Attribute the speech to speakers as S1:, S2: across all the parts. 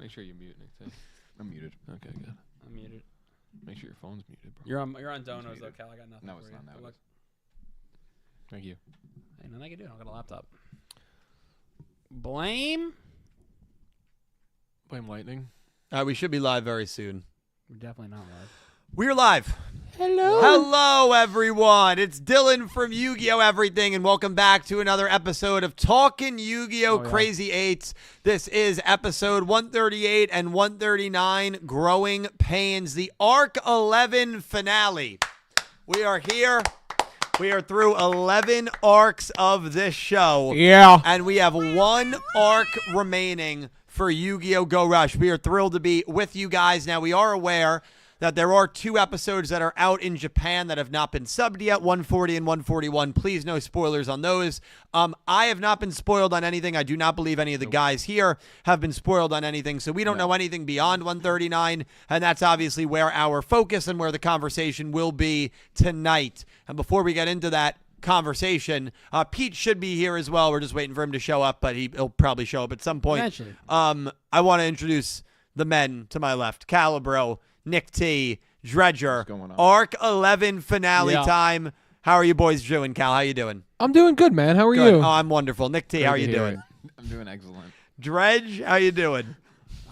S1: Make sure you're muted, Nick.
S2: I'm muted.
S1: Okay, good.
S3: I'm muted.
S1: Make sure your phone's muted, bro.
S3: You're on donos though, Cal. I got nothing.
S2: No,
S3: for
S2: it's
S3: you.
S2: not now.
S3: Good luck.
S1: Thank you.
S3: Ain't nothing I can do. I got a laptop. Blame?
S1: Blame lightning.
S4: We should be live very soon.
S3: We're definitely not live.
S4: We're live.
S1: Hello.
S4: Hello, everyone. It's Dylan from Yugioh Everything, and welcome back to another episode of Talkin' Yugioh Crazy 8's. This is episode 138 and 139, Growing Pains, the Arc 11 finale. We are here. We are through 11 arcs of this show.
S1: Yeah.
S4: And we have one arc remaining for Yu-Gi-Oh! Go Rush. We are thrilled to be with you guys. Now, we are aware that there are 2 episodes that are out in Japan that have not been subbed yet, 140 and 141. Please, no spoilers on those. I have not been spoiled on anything. I do not believe any of the guys here have been spoiled on anything, so we don't know anything beyond 139, and that's obviously where our focus and where the conversation will be tonight. And before we get into that conversation, Pete should be here as well. We're just waiting for him to show up, but he'll probably show up at some point.
S3: Eventually.
S4: I want to introduce the men to my left. Calibro, Nick T, Dredger,
S2: What's going on?
S4: Arc 11 finale time. How are you boys doing, Cal? How you doing?
S1: I'm doing good, man. How are
S4: Good.
S1: you?
S4: Oh, I'm wonderful. Nick T,
S1: Great
S4: how are
S1: to
S4: you
S1: hear
S4: doing?
S1: it.
S2: I'm doing excellent.
S4: Dredge, how you doing?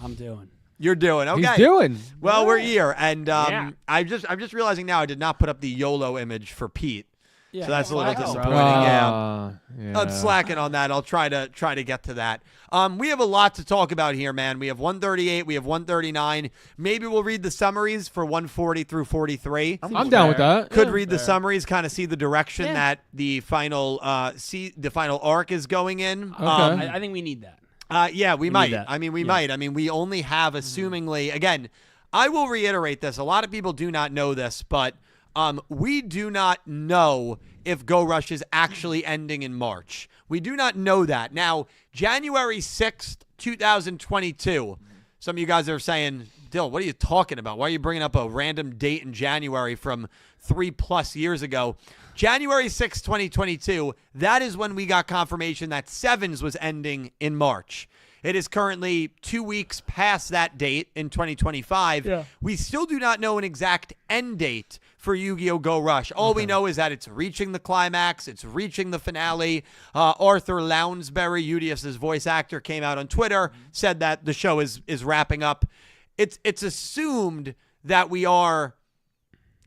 S3: I'm doing.
S4: You're doing okay.
S1: He's doing.
S4: Well, we're here, and
S3: Yeah.
S4: I'm just realizing now I did not put up the YOLO image for Pete.
S3: Yeah,
S4: So that's a little
S3: wow.
S4: disappointing.
S1: Yeah.
S4: I'm slacking on that. I'll try to get to that. We have a lot to talk about here, man. We have 138. We have 139. Maybe we'll read the summaries for 140 through 43.
S1: I'm down with that.
S4: Could
S1: Yeah.
S4: read the summaries, kind of see the direction
S3: Yeah.
S4: that the final arc is going in.
S1: Okay.
S3: I think we need that.
S4: Yeah, we
S3: need
S4: might.
S3: that.
S4: I mean, we
S3: Yeah.
S4: might. I mean, we only have, assumingly, again, I will reiterate this. A lot of people do not know this, but we do not know if Go Rush is actually ending in March. We do not know that. Now, January 6th, 2022, some of you guys are saying, Dill, what are you talking about? Why are you bringing up a random date in January from 3+ years ago? January 6th, 2022, that is when we got confirmation that 7's was ending in March. It is currently 2 weeks past that date in 2025.
S3: Yeah.
S4: We still do not know an exact end date for Yu-Gi-Oh! Go Rush. All we know is that it's reaching the climax. It's reaching the finale. Arthur Lounsbury, Yugioh's voice actor, came out on Twitter, said that the show is wrapping up. It's assumed that we are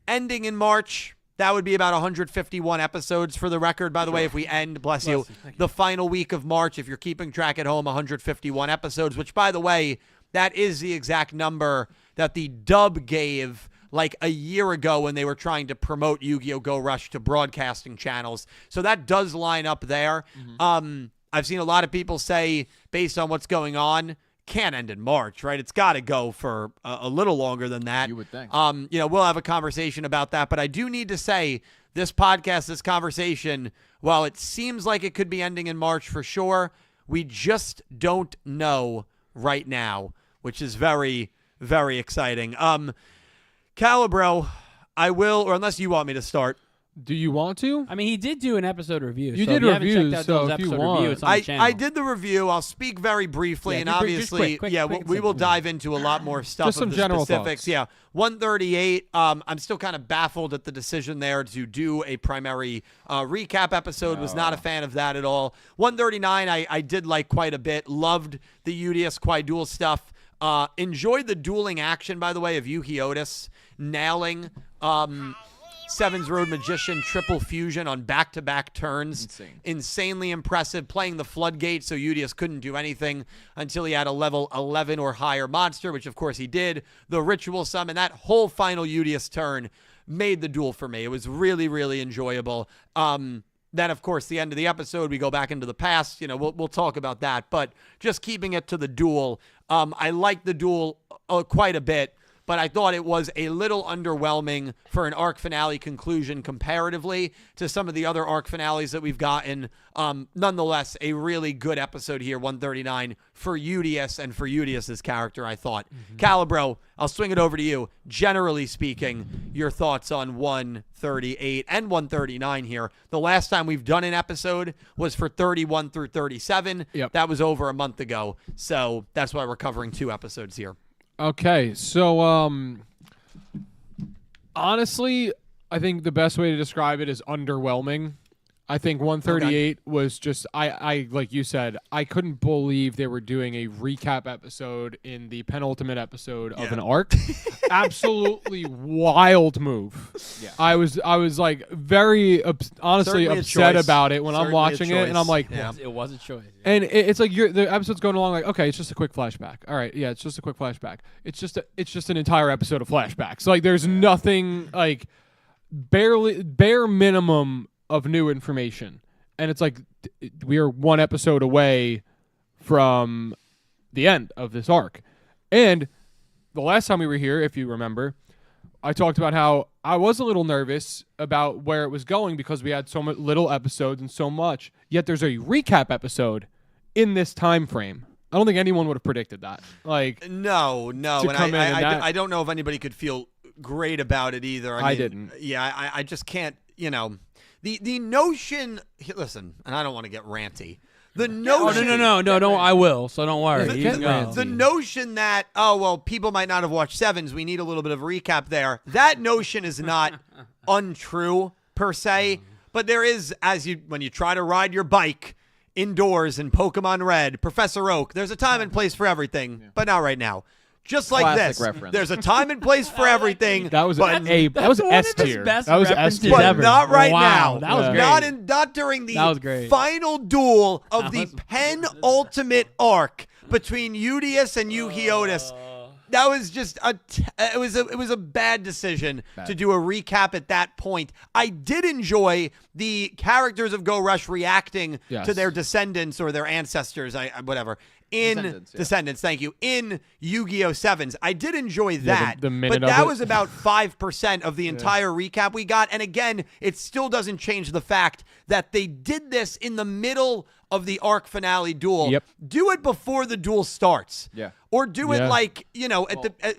S4: ending in March. That would be about 151 episodes for the record, by the way, if we end, bless you, the final week of March. If you're keeping track at home, 151 episodes, which, by the way, that is the exact number that the dub gave like a year ago when they were trying to promote Yu-Gi-Oh! Go Rush to broadcasting channels. So that does line up there. I've seen a lot of people say, based on what's going on, can't end in March, right? It's got to go for a little longer than that.
S2: You would think.
S4: We'll have a conversation about that, but I do need to say this podcast, this conversation, while it seems like it could be ending in March for sure, we just don't know right now, which is very, very exciting. Calibro, I will, or unless you want me to start.
S1: Do you want to?
S3: I mean, he did do an episode review.
S1: You
S3: so
S1: did
S3: if you haven't
S1: reviews,
S3: checked out
S1: so
S3: Dylan's
S1: if you
S3: episode
S1: want.
S3: review, it's on the channel.
S4: I did the review. I'll speak very briefly,
S3: Yeah,
S4: and
S3: just
S4: obviously,
S3: quick,
S4: we will
S3: simple.
S4: dive into a lot more stuff
S1: Just some
S4: of the
S1: general
S4: specifics.
S1: thoughts.
S4: Yeah, 138. I'm still kind of baffled at the decision there to do a primary recap episode. Was not a fan of that at all. 139, I did like quite a bit. Loved the Udius Quai-Duel stuff. Enjoyed the dueling action, by the way, of Yuki Otis nailing 7's Road Magician triple fusion on back-to-back turns.
S2: Insane.
S4: Insanely impressive. Playing the floodgate so Udius couldn't do anything until he had a level 11 or higher monster, which of course he did. The ritual summon, that whole final Udius turn made the duel for me. It was really, really enjoyable. Then, of course, the end of the episode, we go back into the past. We'll talk about that. But just keeping it to the duel, I like the duel quite a bit. but I thought it was a little underwhelming for an arc finale conclusion comparatively to some of the other arc finales that we've gotten. Nonetheless, a really good episode here, 139, for Yugioh and for Yugioh's character, I thought. Calibro, I'll swing it over to you. Generally speaking, your thoughts on 138 and 139 here. The last time we've done an episode was for 31 through 37.
S1: Yep.
S4: That was over a month ago, so that's why we're covering 2 episodes here.
S1: Okay, so honestly, I think the best way to describe it is underwhelming. I think 138 was just I like you said, I couldn't believe they were doing a recap episode in the penultimate episode of an arc. Absolutely wild move.
S2: Yeah.
S1: I was like very honestly
S4: Certainly a
S1: upset
S4: choice.
S1: about it when I'm
S4: Certainly a
S1: watching it, and I'm
S4: choice.
S1: like,
S4: Yeah.
S3: It was a choice.
S1: and it's like the episode's going along like, okay, it's just a quick flashback. All right, yeah, it's just a quick flashback. It's just an entire episode of flashbacks. Like there's nothing like bare minimum of new information, and it's like we are one episode away from the end of this arc. And the last time we were here, if you remember, I talked about how I was a little nervous about where it was going because we had so much little episodes and so much. Yet there's a recap episode in this time frame. I don't think anyone would have predicted that. Like,
S4: No,
S1: To
S4: and
S1: come in and that-
S4: I don't know if anybody could feel great about it either. I mean,
S1: didn't.
S4: Yeah, I just can't, The notion, listen, and I don't want to get ranty. The notion.
S3: No, don't. I will. So don't worry.
S1: The-
S3: You
S1: the-
S3: can go.
S4: The notion that, people might not have watched Sevens. We need a little bit of recap there. That notion is not untrue per se, but there is, when you try to ride your bike indoors in Pokemon Red, Professor Oak, there's a time and place for everything, but not right now. Just like
S2: Classic
S4: this,
S2: reference.
S4: there's a time and place for everything.
S1: that was
S4: but,
S1: that was
S3: one
S1: S
S3: of his
S1: tier.
S3: best
S1: That was S
S3: references
S1: tier.
S4: but
S3: ever.
S4: not right
S3: Wow,
S4: now.
S3: that was
S1: Yeah.
S3: great.
S4: Not during the
S3: That was great.
S4: final duel of the
S3: was-
S4: penultimate arc between Yugioh and Yugioh. That was just it was a bad decision to do a recap at that point. I did enjoy the characters of Go Rush reacting
S1: Yes.
S4: to their descendants or their ancestors, whatever. In
S2: Descendants, yeah.
S4: Descendants, thank you. In Yu-Gi-Oh! Sevens. I did enjoy that.
S1: the minute
S4: but
S1: of
S4: that
S1: it.
S4: was about 5% of the entire recap we got. And again, it still doesn't change the fact that they did this in the middle of the arc finale duel.
S1: Yep.
S4: Do it before the duel starts.
S2: Yeah.
S4: Or do it
S1: Yeah.
S4: like,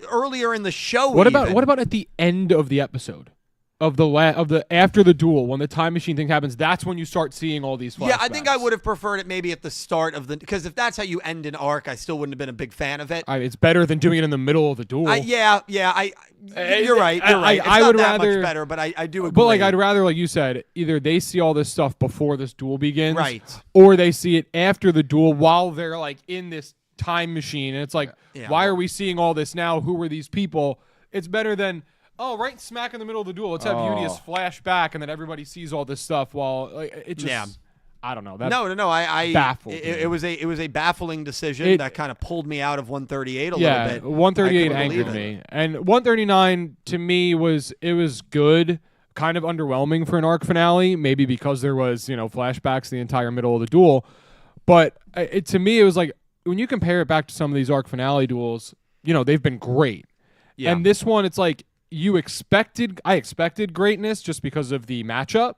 S4: earlier in the show.
S1: What
S4: even.
S1: about at the end of the episode? Of the after the duel, when the time machine thing happens, that's when you start seeing all these flashbacks.
S4: Yeah, I think I would have preferred it maybe at the start of because if that's how you end an arc, I still wouldn't have been a big fan of it.
S1: It's better than doing it in the middle of the duel.
S4: You're right. You're right. It's
S1: I
S4: not
S1: would
S4: that
S1: rather-
S4: much better, but I do agree.
S1: But like, I'd rather, like you said, either they see all this stuff before this duel begins,
S4: Right.
S1: or they see it after the duel while they're like in this time machine, and it's like,
S4: Yeah.
S1: why are we seeing all this now? Who are these people? It's better than, right smack in the middle of the duel. Let's have Yugioh flash back, and then everybody sees all this stuff while it just.
S4: Yeah.
S1: I don't know. That
S4: No. I
S1: baffled
S4: it,
S1: me.
S4: it was a baffling decision that kind of pulled me out of 138 a little bit.
S1: 138
S4: I couldn't
S1: angered
S4: believe
S1: me, and 139 to me was good, kind of underwhelming for an arc finale, maybe because there was flashbacks the entire middle of the duel, but to me it was like when you compare it back to some of these arc finale duels, they've been great,
S4: Yeah.
S1: and this one it's like I expected greatness just because of the matchup,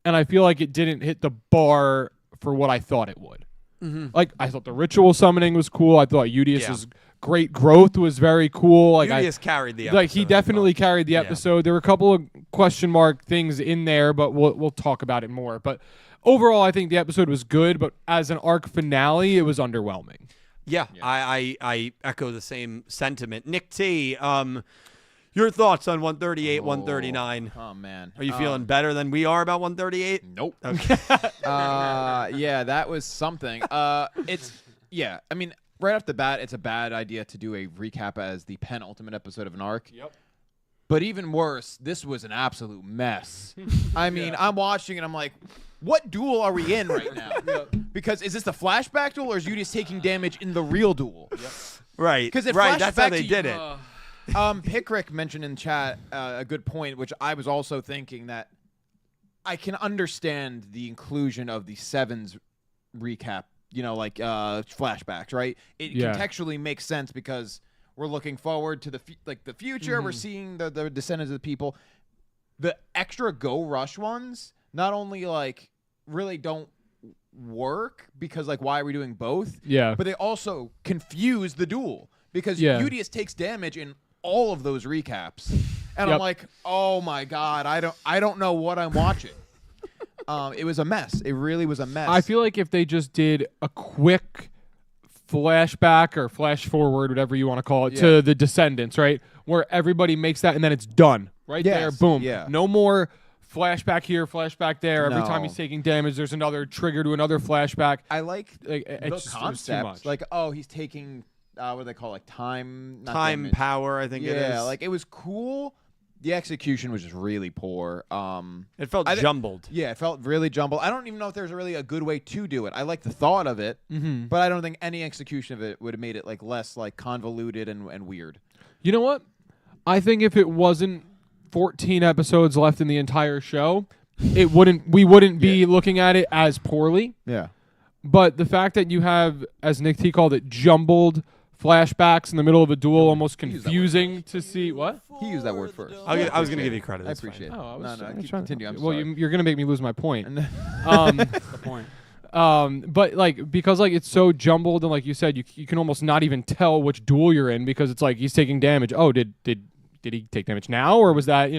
S1: and I feel like it didn't hit the bar for what I thought it would.
S4: Mm-hmm.
S1: Like, I thought the ritual summoning was cool. I thought Yugioh's
S4: Yeah.
S1: great growth was very cool. Like,
S4: Yugioh carried the episode.
S1: like he definitely
S4: I thought.
S1: carried the
S4: Yeah.
S1: episode. There were a couple of question mark things in there, but we'll talk about it more. But overall, I think the episode was good, but as an arc finale, it was underwhelming.
S4: Yeah. I echo the same sentiment. Nick T, your thoughts on 138, 139?
S2: Oh man.
S4: Are you feeling better than we are about 138?
S2: Nope.
S4: Okay.
S2: Yeah, that was something. I mean, right off the bat, it's a bad idea to do a recap as the penultimate episode of an arc.
S1: Yep.
S2: But even worse, this was an absolute mess. I mean, I'm watching and I'm like, what duel are we in right now? Because is this the flashback duel or is Yugioh taking damage in the real duel?
S4: Right.
S2: 'Cause it
S4: right.
S2: flashed
S4: That's how
S2: back
S4: they
S2: to
S4: did it.
S2: Pickrick mentioned in chat a good point, which I was also thinking that I can understand the inclusion of the Sevens recap, flashbacks, right? It
S1: Yeah.
S2: contextually makes sense because We're looking forward to the future. We're seeing the descendants of the people. The extra Go Rush ones not only like really don't work because like why are we doing both?
S1: Yeah.
S2: But they also confuse the duel because
S1: Yeah.
S2: Yugioh takes damage in all of those recaps, and I'm
S1: Yep.
S2: like, oh my god, I don't know what I'm watching. It was a mess. It really was a mess.
S1: I feel like if they just did a quick flashback or flash forward, whatever you want to call it, to the Descendants, right? Where everybody makes that and then it's done. Right
S2: Yes,
S1: there, boom.
S2: yeah.
S1: No more flashback here, flashback there. Every time
S2: No.
S1: he's taking damage, there's another trigger to another flashback.
S2: I like
S1: Like,
S2: the
S1: it's just too
S2: concept.
S1: much.
S2: Like, oh, he's taking what do they call it? Like time, not
S4: Time
S2: damage.
S4: power, I think it is.
S2: Yeah, like it was cool. The execution was just really poor.
S4: It felt jumbled.
S2: Yeah, it felt really jumbled. I don't even know if there's really a good way to do it. I like the thought of it, but I don't think any execution of it would have made it like less like convoluted and weird.
S1: You know what? I think if it wasn't 14 episodes left in the entire show, we wouldn't be looking at it as poorly.
S2: Yeah.
S1: But the fact that you have, as Nick T called it, jumbled flashbacks in the middle of a duel, almost
S2: use that word
S1: confusing to see what?
S2: He used that word first.
S4: I was going to give you credit.
S2: I
S4: That's fine.
S2: appreciate it.
S1: Oh, I was
S2: no,
S1: trying-
S2: continue. I'm
S1: well,
S2: sorry.
S1: you're gonna make me lose my point.
S3: The point.
S1: But like because like it's so jumbled and like you said, you can almost not even tell which duel you're in because it's like he's taking damage. Oh, did he take damage now or was that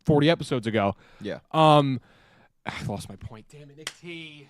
S1: 40 episodes ago?
S2: Yeah.
S1: I lost my point. Damn it, Nick T.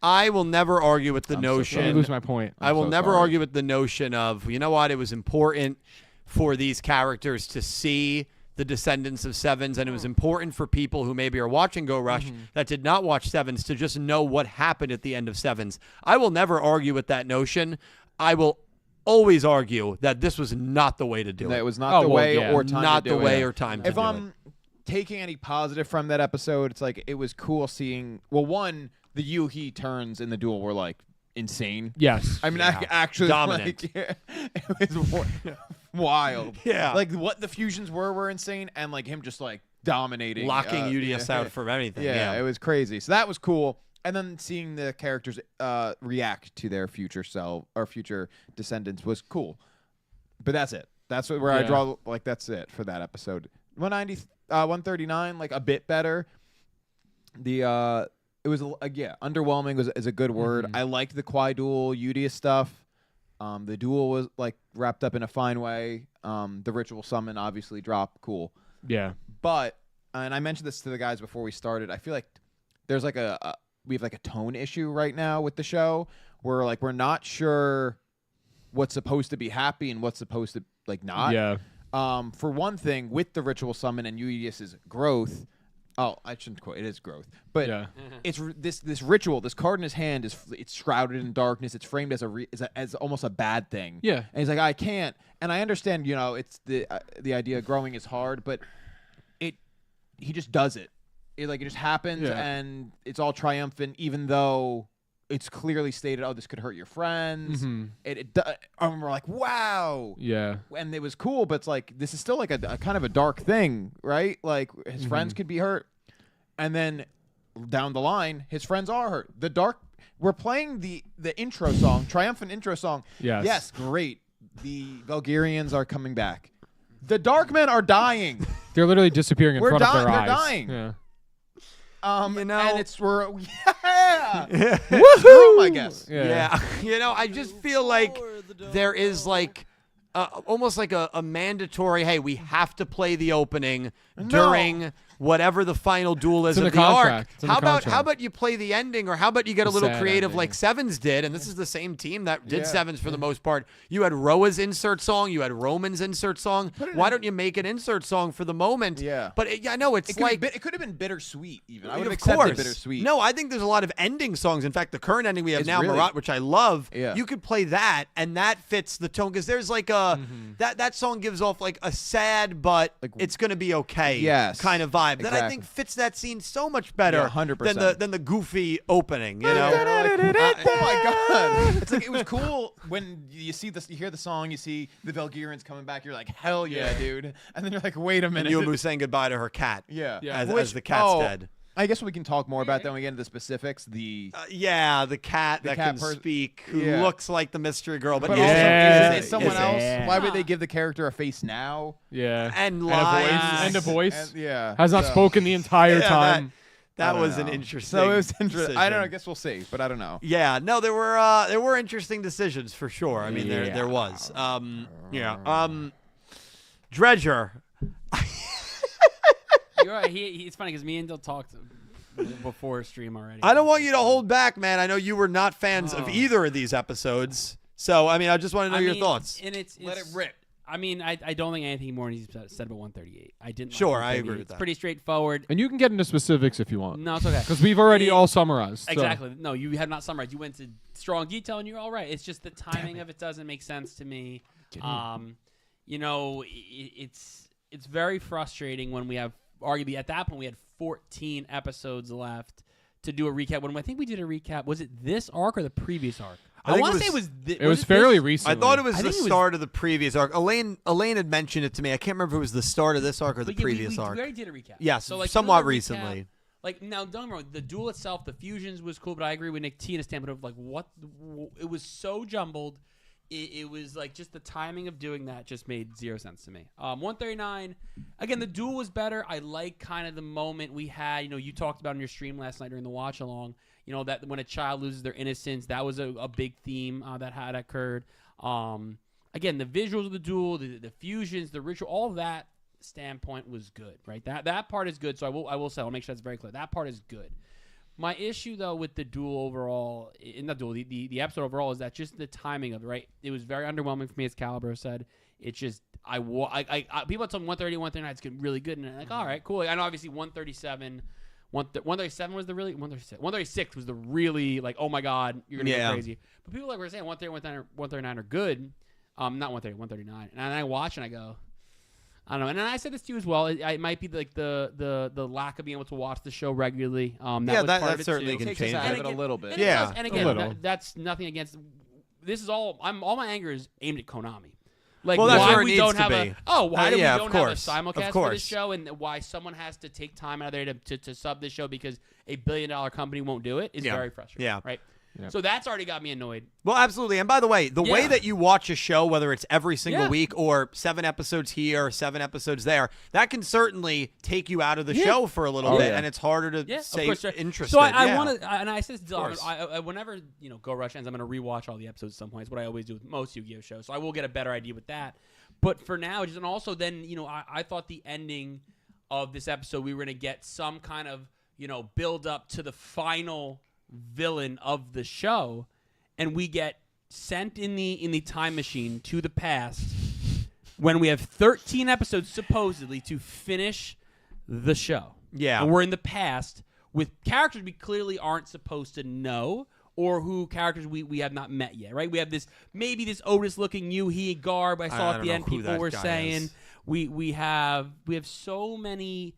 S4: I will never argue with the
S1: I
S4: notion.
S1: lose my point.
S4: I will
S2: so
S4: never
S2: sorry.
S4: argue with the notion of, you know what, it was important for these characters to see the descendants of Sevens, and it was important for people who maybe are watching Go Rush that did not watch Sevens to just know what happened at the end of Sevens. I will never argue with that notion. I will always argue that this was not the way to do
S2: That
S4: it.
S2: was not the
S1: well,
S2: way
S1: yeah.
S2: or time
S4: Not
S2: to do
S4: the way
S2: it.
S4: or time to
S2: If
S4: do
S2: I'm
S4: it.
S2: taking any positive from that episode, it's like it was cool seeing. Well, one, the Yu-He turns in the duel were like insane.
S1: Yes.
S2: I mean,
S4: Yeah.
S2: actually,
S4: Dominant.
S2: like, yeah, it was wild.
S4: Yeah.
S2: like what the fusions were insane, and like him just like dominating,
S4: Locking Udius
S2: yeah.
S4: out from anything.
S2: Yeah, it was crazy. So that was cool. And then seeing the characters react to their future self or future descendants was cool. But that's it. That's where I
S1: Yeah.
S2: draw. Like that's it for that episode. 139, like a bit better. The it was underwhelming is a good word. I liked the Kwai duel, Udius stuff. The duel was like wrapped up in a fine way. The ritual summon obviously dropped. Cool.
S1: Yeah.
S2: But and I mentioned this to the guys before we started. I feel like there's like we have like a tone issue right now with the show where like we're not sure what's supposed to be happy and what's supposed to like not.
S1: Yeah.
S2: For one thing, with the ritual summon and Udius's growth. Oh, I shouldn't quote. It is growth, but
S1: Yeah.
S2: it's this ritual. This card in his hand it's shrouded in darkness. It's framed as as almost a bad thing.
S1: Yeah.
S2: And he's like, I can't. And I understand, it's the idea growing is hard, but he just does it. It just happens,
S1: Yeah.
S2: and it's all triumphant, even though it's clearly stated, oh, this could hurt your friends. And we're like, wow.
S1: Yeah.
S2: And it was cool, but it's like this is still like a kind of a dark thing, right? Like his friends could be hurt, and then down the line, his friends are hurt. We're playing the intro song, triumphant intro song.
S1: Yes.
S2: Yes, great. The Bulgarians are coming back. The Dark Men are dying.
S1: They're literally disappearing in
S2: We're
S1: front of their
S2: they're
S1: eyes.
S2: dying.
S1: Yeah.
S2: And
S4: Woohoo!
S2: I guess.
S1: Yeah.
S4: Yeah. I just feel like there is like almost like a mandatory, hey, we have to play the opening during whatever the final duel is
S1: in
S4: of
S1: the
S4: the arc.
S1: contract. It's in the
S4: How
S1: contract.
S4: about you play the ending, or how about you get a
S1: The
S4: little
S1: sad
S4: creative
S1: ending.
S4: like Sevens did, and this is the same team that did
S2: Yeah.
S4: Sevens for the most part. You had Roa's insert song, you had Roman's insert song. Why don't you make an insert song for the moment?
S2: Yeah.
S4: But I know it's
S2: It could,
S4: like
S2: it could have been bittersweet, even. I would have
S4: of
S2: accepted
S4: course.
S2: bittersweet.
S4: No, I think there's a lot of ending songs. In fact, the current ending we have
S2: It's
S4: now,
S2: really-
S4: Marat, which I love,
S2: Yeah.
S4: you could play that, and that fits the tone. Because there's like a that song gives off like a sad, but
S2: Like-
S4: it's gonna be okay,
S2: Yes,
S4: kind of vibe. That I
S2: exactly.
S4: think fits that scene so much better,
S2: Yeah, 100%.
S4: than the goofy opening. You know,
S2: Oh my god! It's like it was cool when you see this, you hear the song, you see the Bulgarians coming back. You're like, hell yeah, dude! And then you're like, wait a
S4: and
S2: minute.
S4: Yulu saying goodbye to her cat.
S2: Yeah.
S1: Yeah.
S4: As
S2: Which-
S4: the cat's dead.
S2: I guess we can talk more about that when we get into the specifics.
S4: the cat that
S2: cat
S4: can speak, who
S2: yeah.
S4: looks like the mystery girl, but
S2: But
S4: isn't.
S2: also,
S1: Is
S2: is it someone
S1: it?
S2: else?
S1: Yeah.
S2: Why would they give the character a face now?
S1: Yeah.
S4: And
S1: a
S4: lies.
S1: voice. And a voice.
S2: Yeah.
S1: Has not
S2: so-
S1: spoken the entire
S4: Yeah,
S1: time.
S4: That
S2: I don't
S4: was an
S2: know.
S4: interesting.
S2: So it was interesting. I don't know. I
S4: decision.
S2: guess we'll see, but I don't know.
S4: Yeah, no, there were interesting decisions for sure. I mean, there was. Dredger.
S3: You're right. It's funny because me and Dill talked before stream already.
S4: I don't want you to hold back, man. I know you were not fans of either of these episodes, so I mean, I just want to know your thoughts.
S3: And it's
S2: Let it rip.
S3: I mean, I don't think anything more needs to be said about 138. I didn't.
S4: Sure,
S3: like
S4: I agree
S3: 138.
S4: with
S3: It's
S4: that.
S3: pretty straightforward.
S1: And you can get into specifics if you want.
S3: No, it's okay.
S1: Because we've already all summarized. so-
S3: Exactly. No, you have not summarized. You went to strong detail, and you're all right. It's just the timing of it doesn't make sense to me. You know, it's very frustrating when we have arguably at that point we had 14 episodes left to do a recap. When I think we did a recap, was it this arc or the previous arc?
S4: I
S3: I
S4: think
S3: want
S4: it
S3: to say
S4: was-
S1: It was fairly
S3: this?
S1: recent.
S4: I thought it was
S3: I
S4: the
S3: think it was-
S4: start of the previous arc. Elaine had mentioned it to me. I can't remember if it was the start of this arc or the
S3: But yeah,
S4: previous
S3: we
S4: arc.
S3: already did a recap.
S4: Yes,
S3: so, like,
S4: somewhat
S3: doing a recap-
S4: recently.
S3: Like now, don't get me wrong. The duel itself, the fusions was cool, but I agree with Nick T and his standpoint of like what it was so jumbled. It was like just the timing of doing that just made zero sense to me. 139, again, the duel was better. I like kind of the moment we had. You know, you talked about on your stream last night during the watch along. You know that when a child loses their innocence, that was a big theme that had occurred. Again, the visuals of the duel, the fusions, the ritual, all of that standpoint was good, right? That part is good. So I will say, I'll make sure that's very clear. That part is good. My issue though with the duel overall, not duel, the episode overall is that just the timing of it, right? It was very underwhelming for me, as Calibro said. It's just people told me 130, 139 is really good, and I'm like, all right, cool. I know obviously 137. 137 was the really 136 was the really like, oh my god, you're gonna go crazy. But people like were saying 130, 139 are good. Not 130, 139. And I watch and I go, I don't know. And then I said this to you as well. It might be like the lack of being able to watch the show regularly.
S4: That certainly can
S2: Takes
S4: change
S2: us out
S4: it.
S2: of it a little bit.
S3: And it does. And
S1: a
S3: again,
S1: little.
S3: that's nothing against. This is all. all my anger is aimed at Konami. Like,
S4: Well, that's
S3: why
S4: where it
S3: we
S4: needs
S3: don't
S4: to
S3: have
S4: be.
S3: why do we
S4: yeah,
S3: don't
S4: of
S3: have a
S4: course.
S3: simulcast
S4: Of
S3: for this
S4: course.
S3: show, and why someone has to take time out of there to sub this show because a $1 billion company won't do it is
S4: Yeah.
S3: very frustrating.
S4: Yeah.
S3: Right.
S1: Yeah.
S3: So that's already got me annoyed.
S4: Well, absolutely. And by the way, the way
S3: Yeah.
S4: that you watch a show, whether it's every single
S3: Yeah.
S4: week or 7 episodes here, 7 episodes there, that can certainly take you out of the show for a little
S1: Oh,
S4: bit,
S1: yeah.
S4: and it's harder to
S3: Yeah,
S4: stay
S3: of course.
S4: interested.
S3: So I
S4: Yeah.
S3: want to, and I said this to
S4: course.
S3: Dylan, whenever Go Rush ends, I'm going to rewatch all the episodes at some point. It's what I always do with most Yu-Gi-Oh shows. So I will get a better idea with that. But for now, and also then I thought the ending of this episode we were going to get some kind of build up to the final villain of the show, and we get sent in the time machine to the past when we have 13 episodes supposedly to finish the show.
S4: Yeah.
S3: And we're in the past with characters we clearly aren't supposed to know, or who characters we have not met yet, right? We have this Otis looking he garb I saw at
S4: don't
S3: the
S4: know
S3: end.
S4: who
S3: People
S4: that
S3: were
S4: guy
S3: saying
S4: is.
S3: we have so many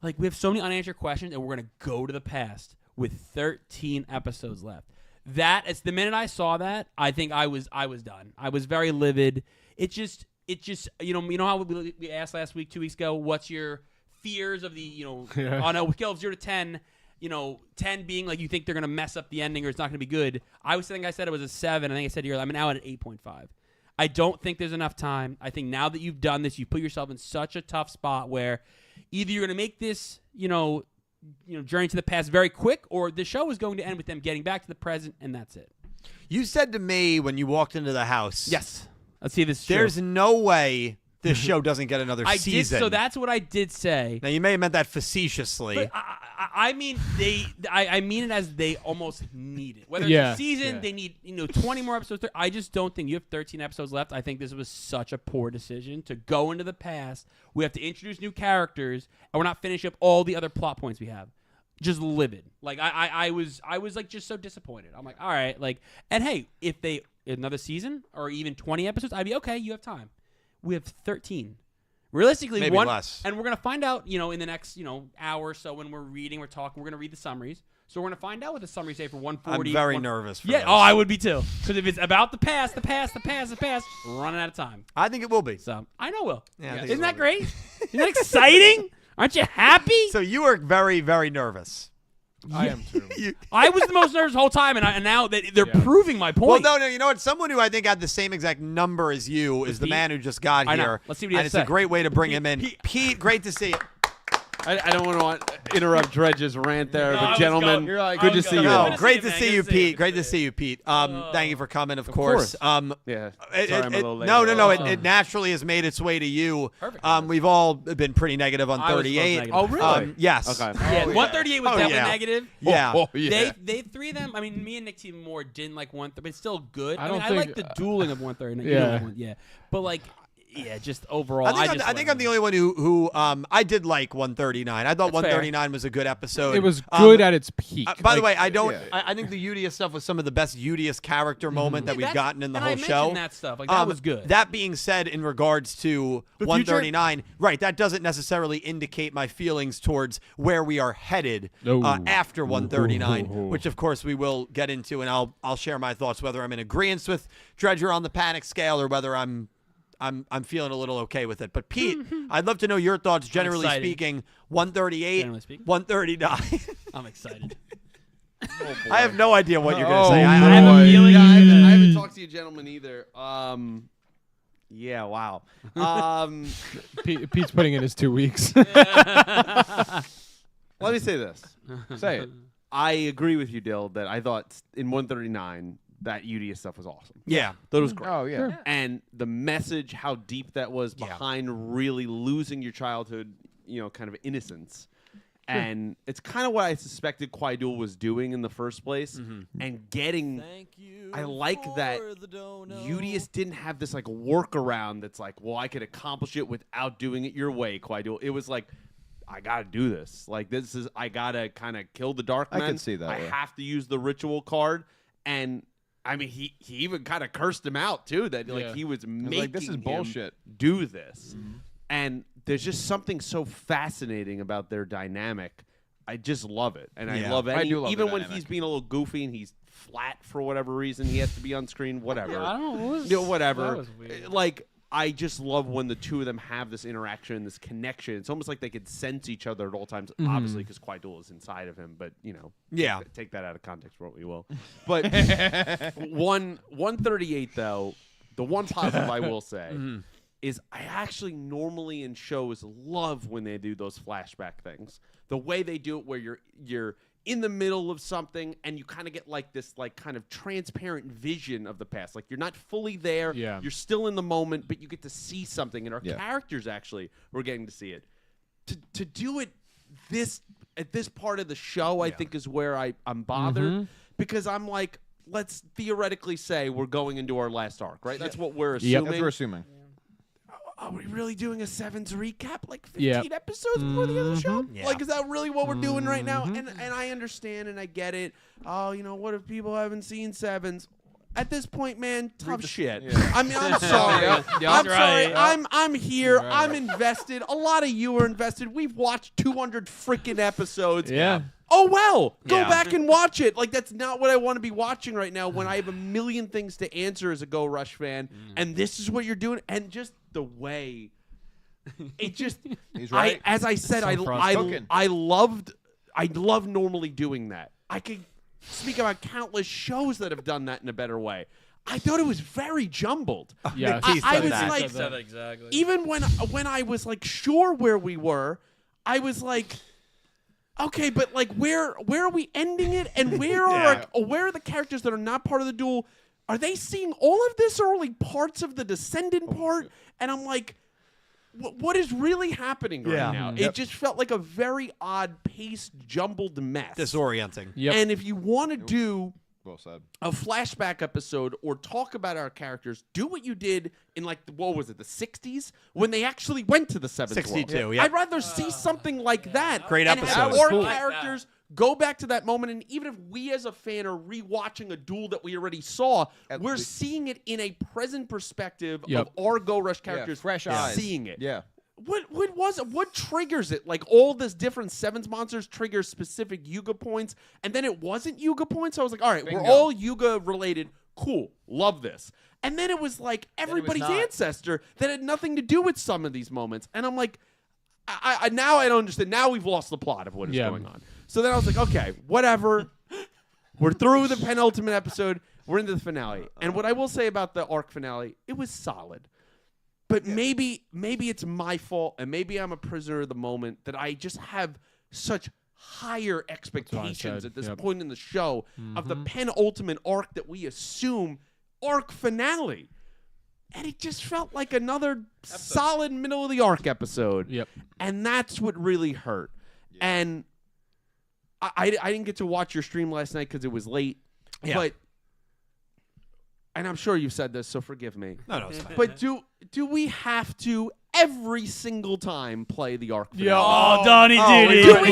S3: unanswered questions, and we're gonna go to the past with 13 episodes left. That it's the minute I saw that, I think I was done. I was very livid. It just how we asked last week, 2 weeks ago, what's your fears of the on a scale of 0 to 10, 10 being like you think they're gonna mess up the ending or it's not gonna be good. I said it was a 7. I think I said earlier I'm now at an 8.5. I don't think there's enough time. I think now that you've done this, you put yourself in such a tough spot where either you're gonna make this journey to the past very quick, or the show is going to end with them getting back to the present, and that's it.
S4: You said to me when you walked into the house,
S3: Yes. Let's see if this is true.
S4: there's no way this show doesn't get another
S3: I
S4: season.
S3: did, so that's what I did say.
S4: Now, you may have meant that facetiously.
S3: But I mean, I mean it as they almost need it. Whether
S1: Yeah,
S3: it's a season,
S1: yeah.
S3: they need 20 more episodes. I just don't think you have 13 episodes left. I think this was such a poor decision to go into the past. We have to introduce new characters, and we're not finishing up all the other plot points we have. Just livid. Like I was like just so disappointed. I'm like, all right, like, and hey, if they another season or even 20 episodes, I'd be okay. You have time. We have 13. Realistically,
S4: Maybe less.
S3: and we're gonna find out, in the next, hour or so when we're reading, we're gonna read the summaries. So we're gonna find out what the summaries say for 140.
S4: I'm very nervous for
S3: Yeah.
S4: this.
S3: Oh, I would be too. Because if it's about the past, running out of time.
S4: I think it will be.
S3: So I know will.
S4: Yeah, I think
S3: Isn't
S4: it
S3: that
S4: will be.
S3: great? Isn't that exciting? Aren't you happy?
S4: So you were very, very nervous.
S1: I am too.
S3: I was the most nervous the whole time, and now they're proving my point.
S4: Well, no, you know what? Someone who I think had the same exact number as you is the
S3: Pete?
S4: man who just got
S3: I know.
S4: here.
S3: Let's see what he
S4: and
S3: has
S4: it's
S3: to
S4: a
S3: say.
S4: great way to bring him in. Pete, great to see you.
S5: I don't want to interrupt Dredge's rant there,
S3: No, I
S5: but
S3: was
S5: gentlemen,
S3: going. You're like,
S5: good
S3: I
S5: to
S3: was
S5: see
S3: going.
S5: you.
S3: No,
S5: all.
S3: Good to
S4: Great
S3: see
S4: to
S3: you,
S4: see
S3: man.
S4: you,
S3: Good to see you.
S4: Pete. Great to see you, Pete. Thank you for coming, of course.
S5: Yeah. Sorry, I'm a little late.
S4: No. It naturally has made its way to you.
S3: Perfect.
S4: We've all been pretty negative on
S3: I was the most
S4: 38.
S3: negative.
S5: Oh, really?
S4: Yes.
S5: Okay.
S3: Yeah, 138 was
S4: Oh,
S3: definitely
S4: yeah.
S3: negative.
S4: Yeah.
S2: Oh, yeah.
S3: They three of them. I mean, me and Nick T more didn't like 130, but it's still good.
S1: I
S3: I mean,
S1: don't
S3: I like
S1: think-
S3: the dueling of 130.
S1: Yeah.
S3: Yeah, but like, yeah, just overall.
S4: I think I'm the only one who I did like 139. I thought
S3: That's fair.
S4: 139 was a good episode.
S1: It was good at its peak.
S4: By the
S1: Like,
S4: way, I don't.
S2: yeah.
S4: I think the Udius stuff was some of the best Udius character moment that we've gotten in the
S3: and
S4: whole
S3: I
S4: show.
S3: mentioned that stuff. Like that was good.
S4: That being said, in regards to 139, right, that doesn't necessarily indicate my feelings towards where we are headed
S1: No.
S4: after 139, which of course we will get into, and I'll share my thoughts whether I'm in agreement with Dredger on the panic scale or whether I'm feeling a little okay with it. But Pete, I'd love to know your thoughts. Generally
S3: excited.
S4: speaking, 138,
S3: Generally speaking?
S4: 139.
S3: I'm excited.
S4: I have no idea what you're going to
S2: Oh,
S4: say.
S3: I have a feeling.
S5: Yeah, I haven't talked to you gentlemen either. Yeah, wow.
S1: Pete's putting in his 2 weeks.
S5: Let me say this.
S2: Say it.
S5: I agree with you, Dill, that I thought in 139 that Udius stuff was awesome.
S4: Yeah.
S5: That was great.
S2: Oh, yeah.
S1: Sure.
S5: And the message, how deep that was
S4: Yeah.
S5: behind really losing your childhood, kind of innocence. And it's kind of what I suspected Quaidul was doing in the first place. And getting, I like that Udius didn't have this like workaround that's like, well, I could accomplish it without doing it your way, Quaidul. It was like, I gotta do this. Like I gotta kind of kill the Dark
S2: I
S5: Men.
S2: can see that,
S5: I
S2: yeah.
S5: have to use the ritual card. And I mean, he even kind of cursed him out too. That
S1: Yeah.
S5: like he was making
S2: like, this is
S5: him
S2: bullshit.
S5: do this. And there's just something so fascinating about their dynamic. I just love it, and
S4: Yeah.
S5: I love
S2: I do love the
S5: even when
S2: dynamic.
S5: he's being a little goofy and he's flat for whatever reason, he has to be on screen. Whatever,
S3: Yeah, I don't know.
S5: whatever.
S3: That was weird.
S5: Like I just love when the two of them have this interaction, this connection. It's almost like they could sense each other at all times. Obviously, because Quaidul is inside of him, but
S4: Yeah.
S5: take that out of context for what we will. But 138 though, the one positive I will say is I actually normally in shows love when they do those flashback things. The way they do it where you're in the middle of something and you kind of get like this like kind of transparent vision of the past. Like you're not fully there.
S1: Yeah.
S5: You're still in the moment, but you get to see something, and our
S2: Yeah.
S5: characters actually were getting to see it. To do it at this part of the show, I think is where I'm bothered because I'm like, let's theoretically say we're going into our last arc, right? That's what we're assuming.
S1: Yep.
S2: That's what we're assuming.
S5: Are we really doing a Sevens recap, like 15
S1: Yep.
S5: episodes before the other show?
S4: Yeah.
S5: Like, is that really what we're doing right now? And I understand and I get it. Oh, what if people haven't seen Sevens? At this point, man, tough shit.
S2: Yeah.
S5: I mean, I'm sorry.
S2: Yep, yep.
S5: I'm
S3: That's
S5: sorry.
S3: right.
S5: I'm here.
S2: Right.
S5: I'm invested. A lot of you are invested. We've watched 200 freaking episodes.
S1: Yeah.
S5: Oh well, go
S4: Yeah.
S5: back and watch it. Like that's not what I want to be watching right now when I have a million things to answer as a Go Rush fan, and this is what you're doing, and just the way it just.
S2: He's right.
S5: As I said,
S2: Cooking.
S5: I love normally doing that. I could speak about countless shows that have done that in a better way. I thought it was very jumbled.
S1: Yeah.
S5: I was
S4: that.
S5: like,
S3: exactly.
S5: even when I was like sure where we were, I was like, okay, but like where are we ending it, and where are the characters that are not part of the duel? Are they seeing all of this or only parts of the descendant part? And I'm like, what is really happening right
S4: Yeah.
S5: now?
S2: Yep.
S5: It just felt like a very odd paced, jumbled mess.
S4: Disorienting.
S1: Yep.
S5: And if you want to do
S2: Well said.
S5: a flashback episode or talk about our characters, do what you did in like what was it, the 60s when they actually went to the seventh
S4: 62,
S5: world.
S4: yeah.
S5: I'd rather see something like that.
S4: Great
S5: and
S4: episode.
S5: have
S4: That was
S5: our
S1: cool.
S5: characters go back to that moment, and even if we as a fan are rewatching a duel that we already saw, we're seeing it in a present perspective
S1: Yep.
S5: of our Go Rush characters
S2: fresh eyes.
S5: seeing it.
S2: Yeah.
S5: What was it? What triggers it? Like all this different Sevens monsters trigger specific Yuga points, and then it wasn't Yuga points. So I was like, all right, we're
S2: Bingo.
S5: all Yuga related. Cool, love this. And then it was like everybody's
S2: not.
S5: ancestor that had nothing to do with some of these moments, and I'm like, I now I don't understand. Now we've lost the plot of what is going on. So then I was like, okay, whatever. We're through the penultimate episode. We're into the finale. And what I will say about the arc finale, it was solid. But maybe it's my fault, and maybe I'm a prisoner of the moment that I just have such higher expectations at this point in the show of the penultimate arc that we assume arc finale. And it just felt like another solid middle of the arc episode.
S1: Yep.
S5: And that's what really hurt. Yeah. And I didn't get to watch your stream last night because it was late. Yeah. But, and I'm sure you've said this, so forgive me.
S4: No, it's fine.
S5: But do we have to every single time play the arc finale?
S3: Oh, Donnie did
S5: do
S3: it.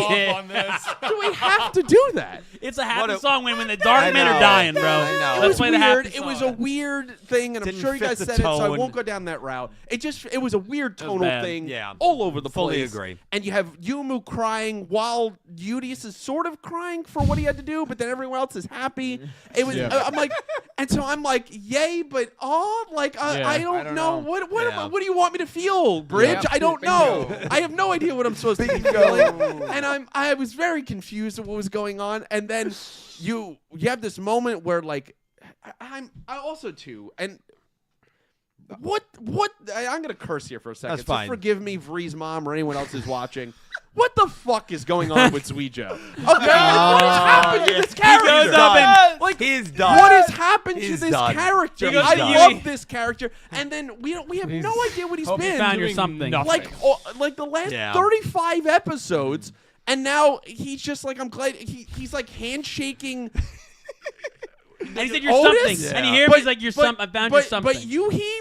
S5: Do we have to do that?
S3: It's a happy song when the dark men are dying, bro.
S4: I know.
S3: Let's play the happy
S5: It
S3: song.
S5: was a weird thing, and I'm sure you guys said it, so I won't go down that route. It was a weird tonal thing all over the place.
S4: Fully agree.
S5: And you have Yumu crying while Udius is sort of crying for what he had to do, but then everyone else is happy. It was I'm like, and so I'm like, yay, but I don't know. What do you want me to feel, Bridge?
S2: Yeah.
S5: I don't know. I have no idea what I'm supposed to be feeling. And I was very confused at what was going on. And then you have this moment where like I also too, and what I'm gonna curse here for a second.
S4: That's fine.
S5: So forgive me, Vree's mom or anyone else who's watching. What the fuck is going on with Yugioh? Okay, what has happened to this character?
S4: He's done.
S5: What has happened to
S4: He's
S5: this
S4: done.
S5: character?
S3: He goes
S5: I
S3: to
S5: love
S3: uni.
S5: this character, and then we have no idea what he's
S3: Hope you
S5: been.
S3: found your
S1: doing
S3: something.
S1: nothing.
S5: Like the last 35 episodes, and now he's just like, I'm glad he's like handshaking.
S3: And he said you're
S5: Otis?
S3: something. And you hear him, he's like, you're I found you something.